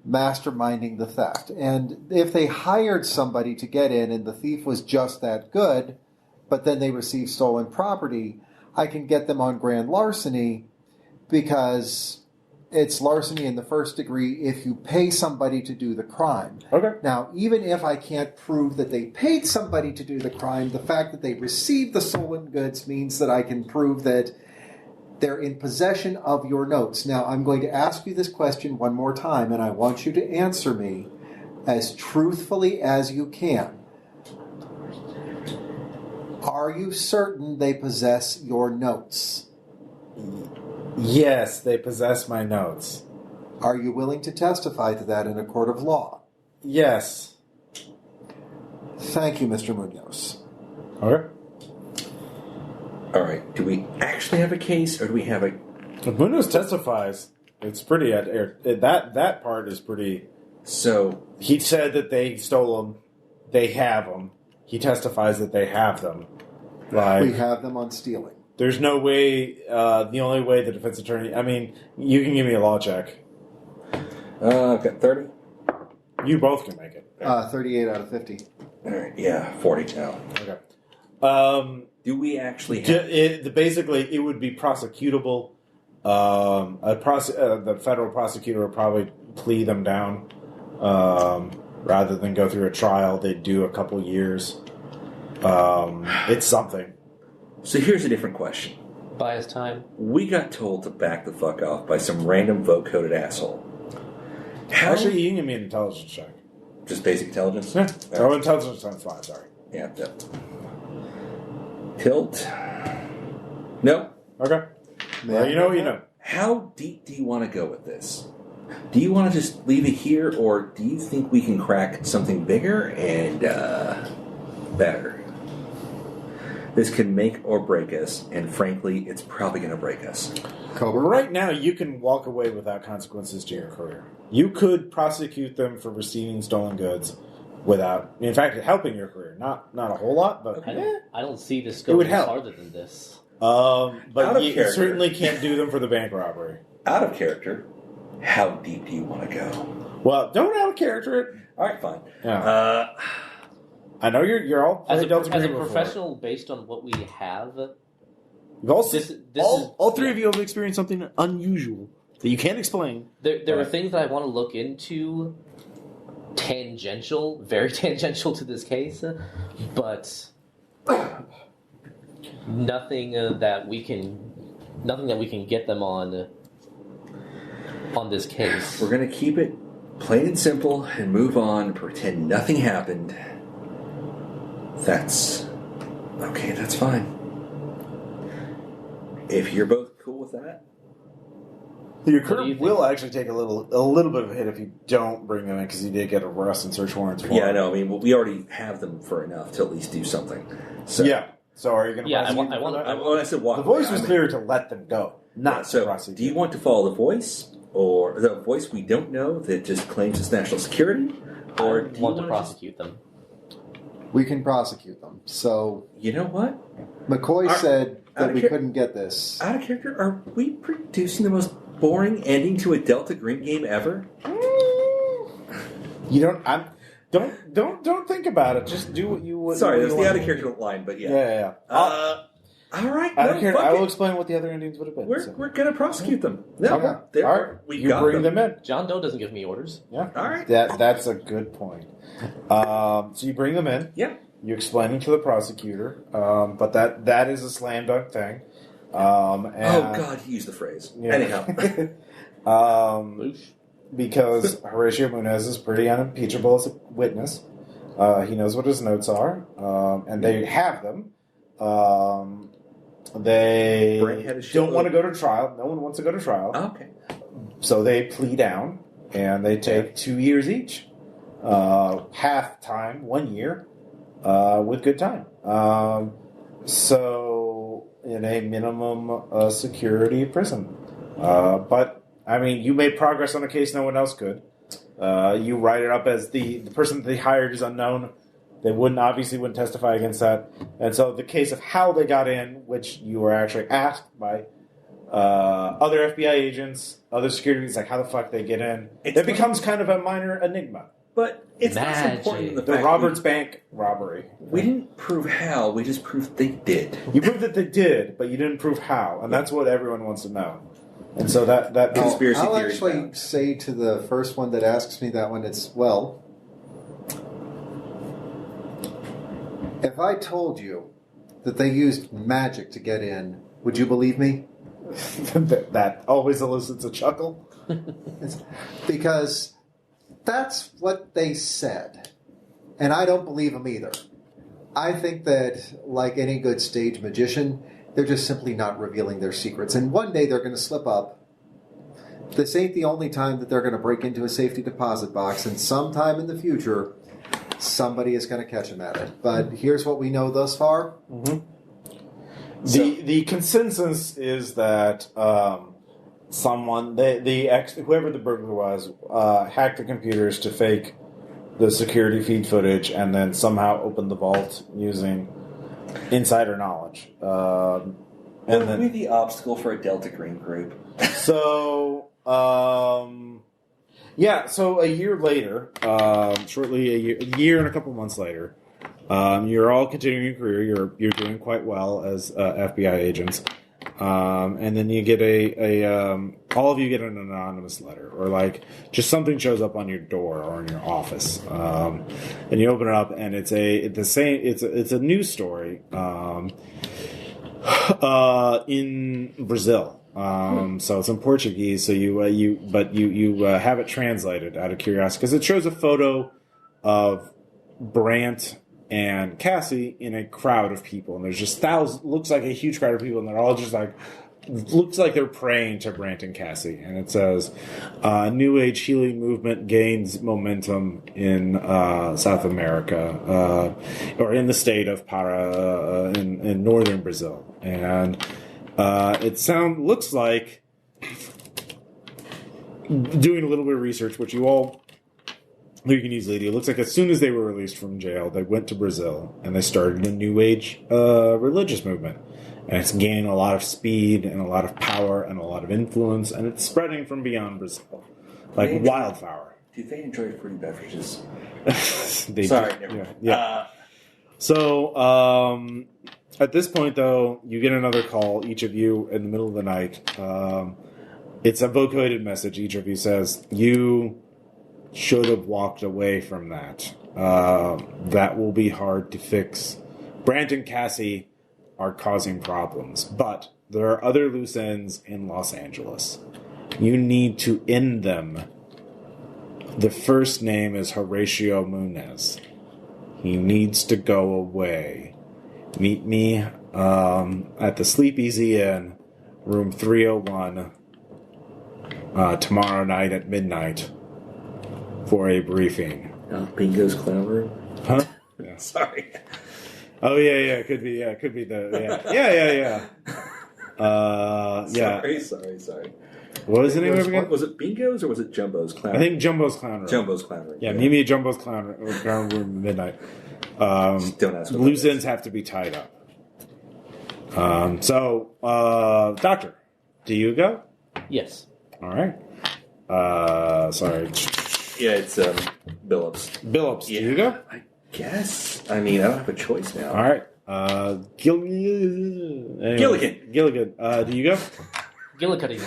masterminding the theft. And if they hired somebody to get in and the thief was just that good, but then they received stolen property, I can get them on grand larceny because it's larceny in the first degree if you pay somebody to do the crime. Okay. Now, even if I can't prove that they paid somebody to do the crime, the fact that they received the stolen goods means that I can prove that they're in possession of your notes. Now, I'm going to ask you this question one more time, and I want you to answer me as truthfully as you can. Are you certain they possess your notes? Yes, they possess my notes. Are you willing to testify to that in a court of law? Yes. Thank you, Mr. Munoz. Okay. All right. Do we actually have a case, or do we have a... If Munoz testifies, it's pretty... That part is pretty... So... He said that they stole them. They have them. He testifies that they have them. We have them on stealing. there's no way. The only way the defense attorney. I mean, you can give me a law check. I've got 30. You both can make it. 38 out of 50. All right, yeah, 40 now. Okay. Do we actually have... Basically, it would be prosecutable. The federal prosecutor would probably plea them down. Rather than go through a trial, they'd do a couple years. It's something. So here's a different question. Bias time. We got told to back the fuck off by some random vote-coded asshole. Actually, you can give me an intelligence check. Just basic intelligence? Yeah. Oh, intelligence times 5, sorry. Yeah. Tilt. No. Okay. Well, you know what you know. How deep do you want to go with this? Do you want to just leave it here, or do you think we can crack something bigger and better? This can make or break us, and frankly, it's probably going to break us. Cobra? Right now, you can walk away without consequences to your career. You could prosecute them for receiving stolen goods without, in fact, helping your career. Not a whole lot, but I don't see this going farther than this. But you certainly can't do them for the bank robbery. Out of character, how deep do you want to go? Well, don't out of character it. All right, fine. Yeah. I know you're all as a professional, based on what we have. All three of you have experienced something unusual that you can't explain. There are things that I want to look into, very tangential to this case, but nothing that we can get them on this case. We're going to keep it plain and simple and move on, pretend nothing happened. That's fine. If you're both cool with that. Your career will actually take a little bit of a hit if you don't bring them in, because you did get arrest and search warrants for them. Yeah, I know. I mean, we already have them for enough to at least do something. So, yeah. So are you going to prosecute them? I said walk the voice was clear to let them go, not to prosecute. Do you want to follow the voice, or the voice we don't know that just claims it's national security? Or do you want to prosecute them? We can prosecute them. So, you know what? McCoy said that we couldn't get this. Out of character, are we producing the most boring ending to a Delta Green game ever? You don't think about it. Just do what you would. Sorry, that's the out of character line, but yeah. Yeah. All right. I will explain what the other endings would have been. We're going to prosecute them. No, okay. All right. You bring them in. John Doe doesn't give me orders. Yeah. All right. That's a good point. So you bring them in. Yeah. You explain them to the prosecutor, but that is a slam dunk thing. Oh God, he used the phrase. Yeah. Anyhow, because Horatio Munez is pretty unimpeachable as a witness. He knows what his notes are, and they have them. They don't want to go to trial. No one wants to go to trial. Okay. So they plea down, and they take 2 years each. Half time, 1 year, with good time. So in a minimum security prison. But, I mean, you made progress on a case no one else could. You write it up as the person that they hired is unknown. They obviously wouldn't testify against that. And so the case of how they got in, which you were actually asked by other FBI agents, other security, like how the fuck they get in, it becomes kind of a minor enigma. But it's less important than the Roberts Bank robbery. We didn't prove how, we just proved they did. You proved that they did, but you didn't prove how. And that's what everyone wants to know. And so that conspiracy I'll theory actually say to the first one that asks me that one, it's, well, if I told you that they used magic to get in, would you believe me? That always elicits a chuckle. Because that's what they said. And I don't believe them either. I think that, like any good stage magician, they're just simply not revealing their secrets. And one day they're going to slip up. This ain't the only time that they're going to break into a safety deposit box. And sometime in the future, somebody is going to catch them at it. But here's what we know thus far. Mm-hmm. The consensus is that someone, whoever the burglar was, hacked the computers to fake the security feed footage and then somehow opened the vault using insider knowledge. What would be the obstacle for a Delta Green group? So, so a year later, shortly a year and a couple months later, you're all continuing your career. You're doing quite well as FBI agents. And then you get all of you get an anonymous letter, or like just something shows up on your door or in your office, and you open it up, and it's a news story in Brazil. So it's in Portuguese. So you have it translated out of curiosity because it shows a photo of Brant and Cassie in a crowd of people, and there's just thousands. Looks like a huge crowd of people, and they're all just like, looks like they're praying to Brant and Cassie. And it says, "New Age healing movement gains momentum in South America, or in the state of Pará, in northern Brazil." And it looks like, doing a little bit of research, which you can easily do. It looks like as soon as they were released from jail, they went to Brazil and they started a New Age religious movement. And it's gaining a lot of speed and a lot of power and a lot of influence, and it's spreading from beyond Brazil like wildfire. Do they enjoy fruity beverages? Sorry. Yeah. So at this point, though, you get another call, each of you, in the middle of the night. It's a vocoder message. Each of you says, "You should have walked away from that. That will be hard to fix. Brant and Cassie are causing problems, but there are other loose ends in Los Angeles. You need to end them. The first name is Horatio Munez. He needs to go away. Meet me at the Sleepeasy Inn, room 301, tomorrow night at midnight for a briefing." Bingo's clown room? Huh? Yeah. Sorry. Oh, yeah, could be the, yeah. Sorry. What was the name of it again? Was it Bingo's or was it Jumbo's Clown Room? I think Jumbo's Clown Room. Jumbo's Clown Room. Yeah, meet me at Jumbo's Clown Room at midnight. Don't ask what loose ends have to be tied up. Doctor, do you go? Yes. All right. Sorry. Yeah, it's Billups. Billups, Yeah. do you go? I guess. I mean, I don't have a choice now. All right. Gilligan. Gilligan, do you go? Gillicuddy.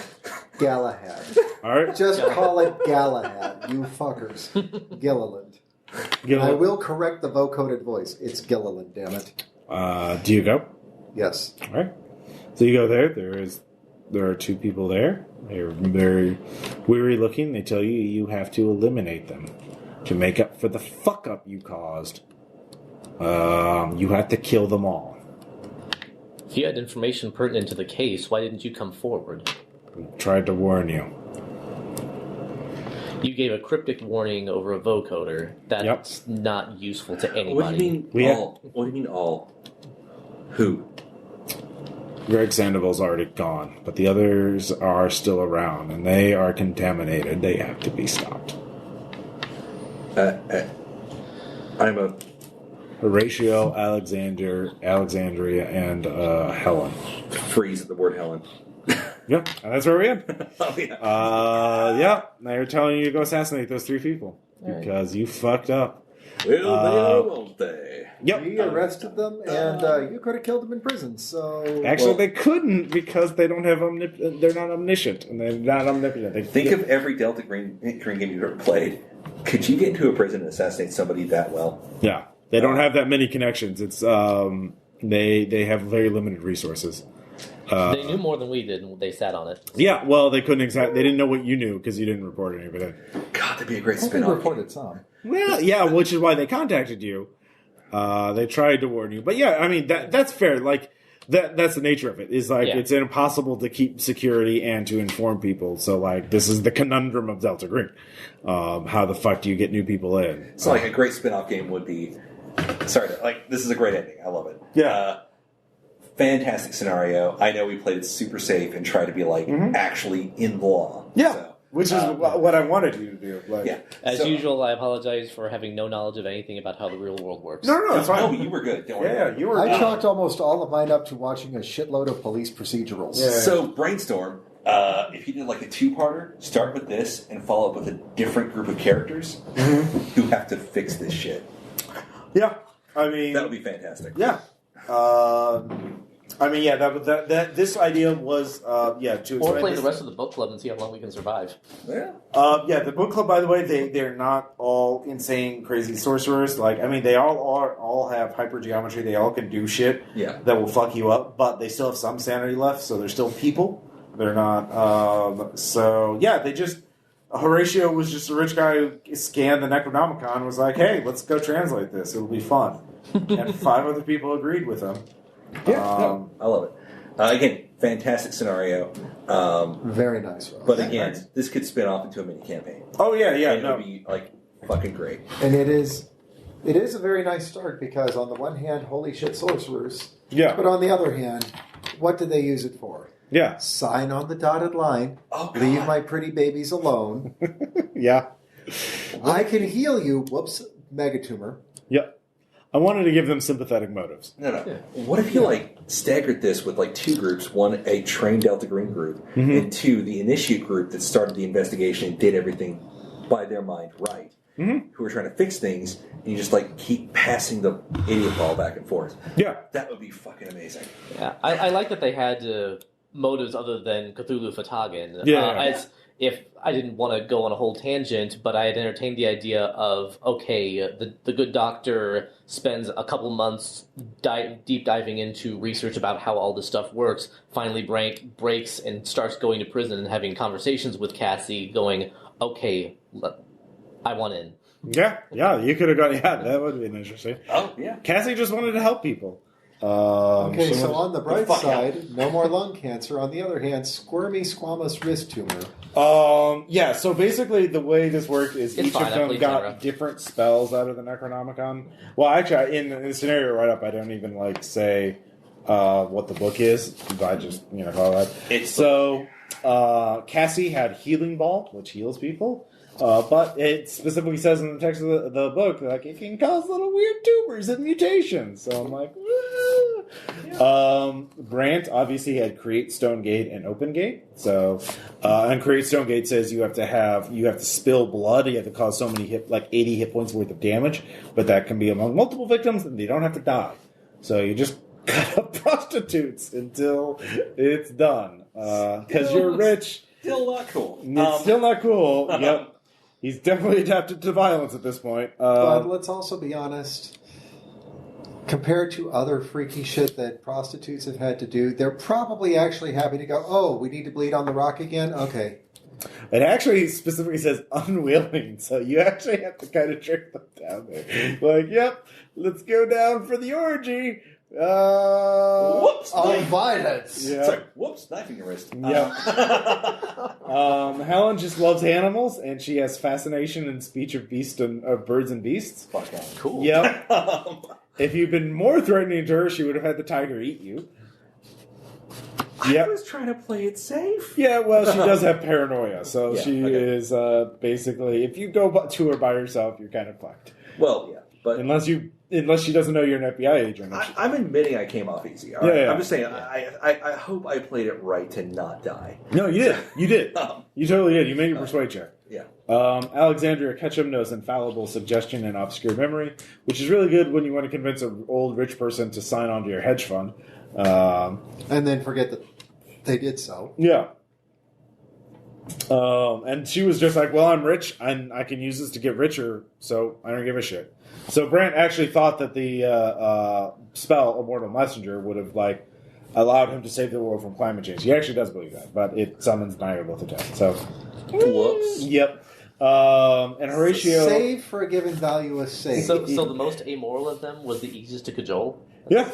Galahad. All right. Just call it Galahad, you fuckers. Gilliland. And I will correct the vocoded voice. It's Gilliland, damn it. Do you go? Yes. All right. So you go there. There are two people there. They're very weary looking. They tell you have to eliminate them to make up for the fuck up you caused. You have to kill them all. If you had information pertinent to the case, why didn't you come forward? We tried to warn you. You gave a cryptic warning over a vocoder. That's not useful to anybody. What do you mean all? What do you mean all? Who? Greg Sandoval's already gone, but the others are still around, and they are contaminated. They have to be stopped. I'm a... Horatio, Alexandria, and Helen. Freeze at the word Helen. Yeah, and that's where we end. Oh, yeah. Now you're telling you to go assassinate those three people because you fucked up. Will they, won't they? Yep. We arrested them, and you could have killed them in prison. So actually, they couldn't because they don't have they're not omniscient and they're not omnipotent. Think of every Delta Green game you've ever played. Could you get into a prison and assassinate somebody that well? Yeah, they don't have that many connections. It's they have very limited resources. They knew more than we did, and they sat on it. Yeah, well, they couldn't exactly. They didn't know what you knew because you didn't report any of it. God, that'd be a great I spin-off. reported some. Well, yeah, which is why they contacted you. They tried to warn you, but yeah, I mean that's fair. Like that's the nature of it. Is like it's impossible to keep security and to inform people. So like this is the conundrum of Delta Green. How the fuck do you get new people in? So like a great spin-off game would be. Sorry, like this is a great ending. I love it. Yeah. Fantastic scenario. I know we played it super safe and tried to be like actually in the law. Yeah. So, Which is what I wanted you to do. As usual, I apologize for having no knowledge of anything about how the real world works. No, it's fine. No, you were good. Don't worry. Yeah, you were. I chalked almost all of mine up to watching a shitload of police procedurals. Yeah. So, brainstorm. If you did like a two-parter, start with this and follow up with a different group of characters who have to fix this shit. Yeah, I mean that would be fantastic. Yeah, that this idea was to or play the rest of the book club and see how long we can survive. Yeah. The book club, by the way, they're not all insane, crazy sorcerers. They all have hypergeometry. They all can do shit that will fuck you up, but they still have some sanity left, so they're still people. They're not. They just. Horatio was just a rich guy who scanned the Necronomicon and was like, hey, let's go translate this. It'll be fun. And 5 other people agreed with him. I love it. Again, fantastic scenario. Very nice. But again, this could spin off into a mini campaign. Oh, yeah. And it would be, fucking great. And it is a very nice start because on the one hand, holy shit sorcerers. Yeah. But on the other hand, what did they use it for? Yeah. Sign on the dotted line. Oh, leave my pretty babies alone. Yeah. I can heal you. Whoops. Megatumor. Yep. I wanted to give them sympathetic motives. No. Yeah. What if you staggered this with 2 groups? One, a trained Delta Green group, and 2, the initiate group that started the investigation and did everything by their mind right. Who are trying to fix things, and you just keep passing the idiot ball back and forth. Yeah. That would be fucking amazing. Yeah, I like that they had motives other than Cthulhu Fatagan. If I didn't want to go on a whole tangent, but I had entertained the idea of, the good doctor spends a couple months deep diving into research about how all this stuff works, finally breaks and starts going to prison and having conversations with Cassie going, I want in. Yeah, you could have gone, that would have been interesting. Oh, yeah. Cassie just wanted to help people. So on the bright side, no more lung cancer. On the other hand, squirmy squamous wrist tumor. So basically the way this worked is each of them got different spells out of the Necronomicon. Well, actually, in the scenario write-up, I don't even say what the book is. I just, call that. Cassie had Healing Ball, which heals people. But it specifically says in the text of the book, it can cause little weird tumors and mutations. So I'm like, Brant obviously had Create Stone Gate and Open Gate. So, and Create Stone Gate says you have to spill blood. You have to cause so many 80 hit points worth of damage. But that can be among multiple victims, and they don't have to die. So you just cut up prostitutes until it's done. Because you're rich. Still not cool. It's still not cool. Yep. He's definitely adapted to violence at this point. But let's also be honest. Compared to other freaky shit that prostitutes have had to do, they're probably actually happy to go, oh, we need to bleed on the rock again? Okay. It actually specifically says unwilling, so you actually have to kind of trick them down there. Yep, let's go down for the orgy. Whoops! On violence. Yeah. It's whoops, knife in your wrist. Yep. Helen just loves animals, and she has fascination and speech of birds and beasts. Fuck that. Cool. Yep. If you'd been more threatening to her, she would have had the tiger eat you. I was trying to play it safe. Yeah, well, she does have paranoia, so she is basically, if you go to her by yourself, you're kind of fucked. Well, yeah, but unless she doesn't know you're an FBI agent. I'm admitting I came off easy. All right? I'm just saying, I hope I played it right to not die. No, you did. You did. You totally did. You made your persuade check. Yeah. Alexandria Ketchum knows infallible suggestion and obscure memory, which is really good when you want to convince an old rich person to sign on to your hedge fund. And then forget that they did so. Yeah. And she was just like, well, I'm rich, and I can use this to get richer, so I don't give a shit. So Brant actually thought that the spell, Immortal Messenger, would have allowed him to save the world from climate change. He actually does believe that, but it summons Nihilith attack. So, whoops. Yep. And Horatio... Save for a given value is save. So the most amoral of them was the easiest to cajole? Yeah,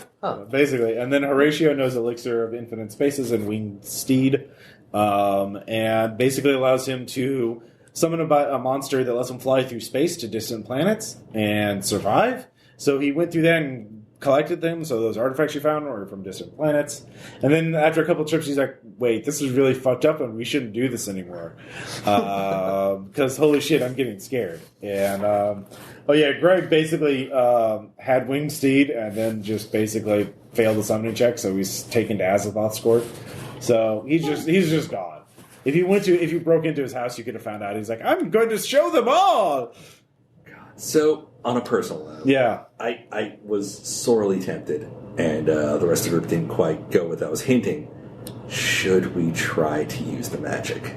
basically. And then Horatio knows Elixir of Infinite Spaces and Winged Steed, and basically allows him to summon a monster that lets him fly through space to distant planets and survive. So he went through that and collected them, so those artifacts you found were from distant planets. And then after a couple of trips, he's like, wait, this is really fucked up and we shouldn't do this anymore. Because holy shit, I'm getting scared. And, Greg basically had Winged Steed and then just basically failed the summoning check, so he's taken to Azeroth's court. So he's just gone. If you broke into his house, you could have found out. He's like, I'm going to show them all! So, on a personal note, I was sorely tempted, and the rest of the group didn't quite go with that. I was hinting, should we try to use the magic?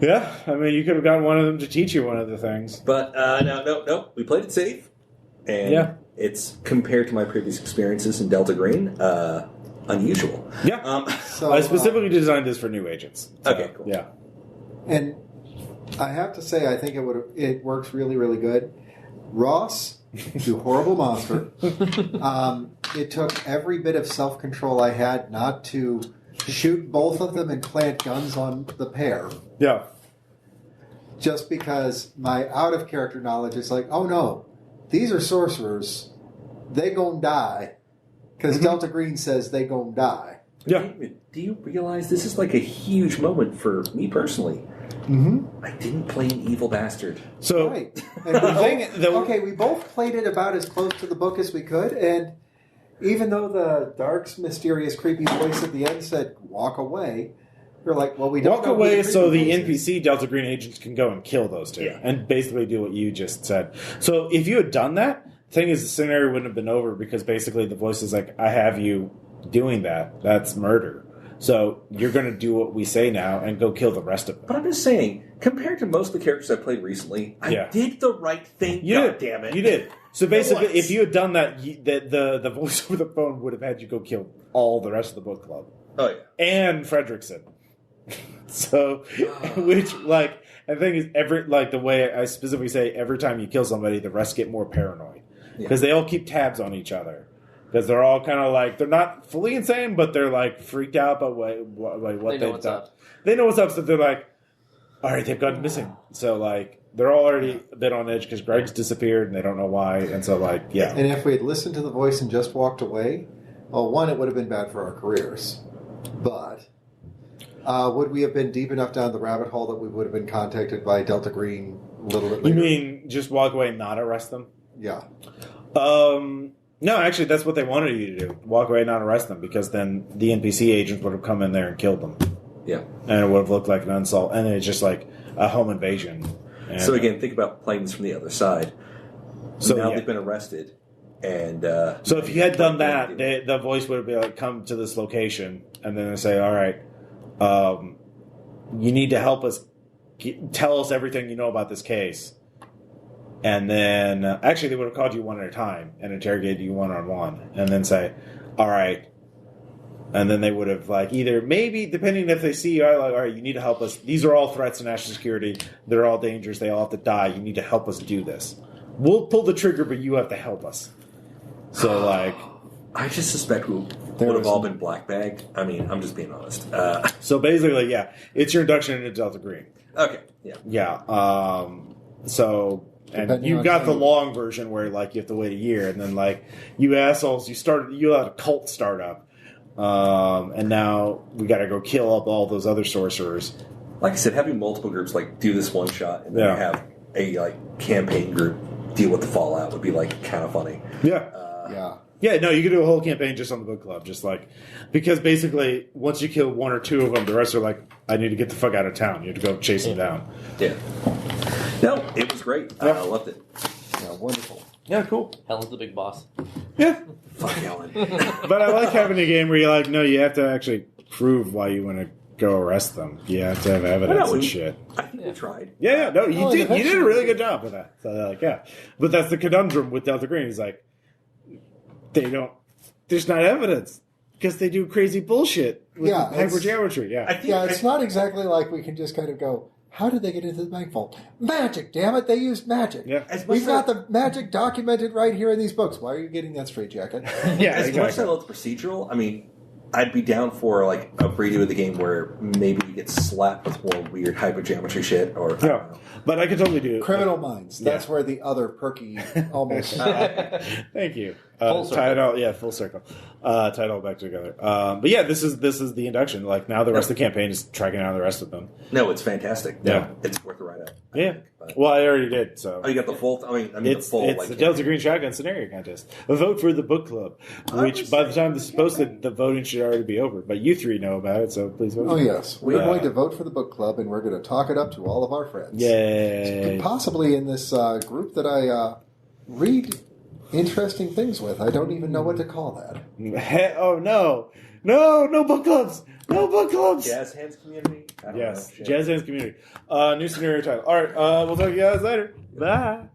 Yeah, I mean, you could have gotten one of them to teach you one of the things. But, no, we played it safe, and it's, compared to my previous experiences in Delta Green, unusual. Yeah, so I specifically designed this for new agents. So, okay, cool. Yeah. And I have to say, I think it works really, really good. Ross, you horrible monster. It took every bit of self-control I had not to shoot both of them and plant guns on the pair. Yeah. Just because my out-of-character knowledge is like, oh no, these are sorcerers. They gonna die. Because Delta Green says they gonna die. Yeah. Do you realize this is like a huge moment for me personally? Mm-hmm. I didn't play an evil bastard. So, right. And we both played it about as close to the book as we could, and even though the Dark's mysterious, creepy voice at the end said, walk away, you're like, well, we don't walk away so the NPC Delta Green agents can go and kill those two, and basically do what you just said. So if you had done that, the thing is, the scenario wouldn't have been over, because basically the voice is like, I have you doing that. That's murder. So you're going to do what we say now and go kill the rest of them. But I'm just saying, compared to most of the characters I played recently, I did the right thing. God damn it! You did. So basically, if you had done that, the voice over the phone would have had you go kill all the rest of the book club. Oh yeah, and Fredrickson. So, which I think is the way I specifically say, every time you kill somebody, the rest get more paranoid because they all keep tabs on each other. Because they're all kind of they're not fully insane, but they're freaked out by what they've done. They know what's up, so they're like, all right, they've gone missing. So they're all already a bit on edge because Greg's disappeared and they don't know why. And so And if we had listened to the voice and just walked away, well, one, it would have been bad for our careers. But would we have been deep enough down the rabbit hole that we would have been contacted by Delta Green a little bit later? You mean just walk away and not arrest them? Yeah. No, actually, that's what they wanted you to do. Walk away and not arrest them, because then the NPC agents would have come in there and killed them. Yeah. And it would have looked like an insult. And it's just like a home invasion. And, so again, think about playing this from the other side. So now they've been arrested. And so if you had done that, the voice would have been come to this location. And then they say, all right, you need to help us. Tell us everything you know about this case. And then, actually, they would have called you one at a time and interrogated you one-on-one. And then say, all right. And then they would have, either, maybe, depending if they see you, all right, you need to help us. These are all threats to national security. They're all dangerous. They all have to die. You need to help us do this. We'll pull the trigger, but you have to help us. So, I just suspect we would have all been black-bagged. I mean, I'm just being honest. So, basically, it's your induction into Delta Green. Okay, yeah. Yeah. And you got the long version where, you have to wait a year. And then, you assholes, you had a cult startup. And now we got to go kill up all those other sorcerers. Like I said, having multiple groups, do this one shot and then have a, campaign group deal with the fallout would be, kind of funny. Yeah. Yeah, no, you could do a whole campaign just on the book club. Because basically, once you kill one or two of them, the rest are I need to get the fuck out of town. You have to go chase them down. Yeah. No, it was great. I loved it. Yeah, wonderful. Yeah, cool. Helen's the big boss. Yeah. Fuck Helen. But I like having a game where you're no, you have to actually prove why you want to go arrest them. You have to have evidence and shit. I think we tried. Yeah, no, you did. You did a really good job with that. So But that's the conundrum with Delta Green. It's there's not evidence. Because they do crazy bullshit with hypergeometry. It's not exactly like we can just kind of go, how did they get into the bank vault? Magic, damn it, they used magic. Yeah. We've got the magic documented right here in these books. Why are you getting that straitjacket? As much as I love the procedural, I mean, I'd be down for a redo of the game where maybe get slapped with more weird hypergeometry shit. Or but I could totally do Criminal Minds. That's where the other perky almost. Thank you. Full tie it all, full circle. Tie it all back together. But yeah, this is the induction. Like now, the rest of the campaign is tracking down the rest of them. No, it's fantastic. Yeah, it's worth the ride out. Well, I already did. So you got the full. I mean it's the full. It's the Delta Green Shotgun Scenario Contest. A vote for the book club. Which by the time this is posted, the voting should already be over. But you three know about it, so please vote. Oh yes, we're going to vote for the book club, and we're going to talk it up to all of our friends. Yay! Possibly in this group that I read interesting things with. I don't even know what to call that. Oh no! No book clubs! No book clubs! Jazz Hands Community? Yes, Jazz Hands Community. New scenario title. Alright, we'll talk to you guys later. Bye!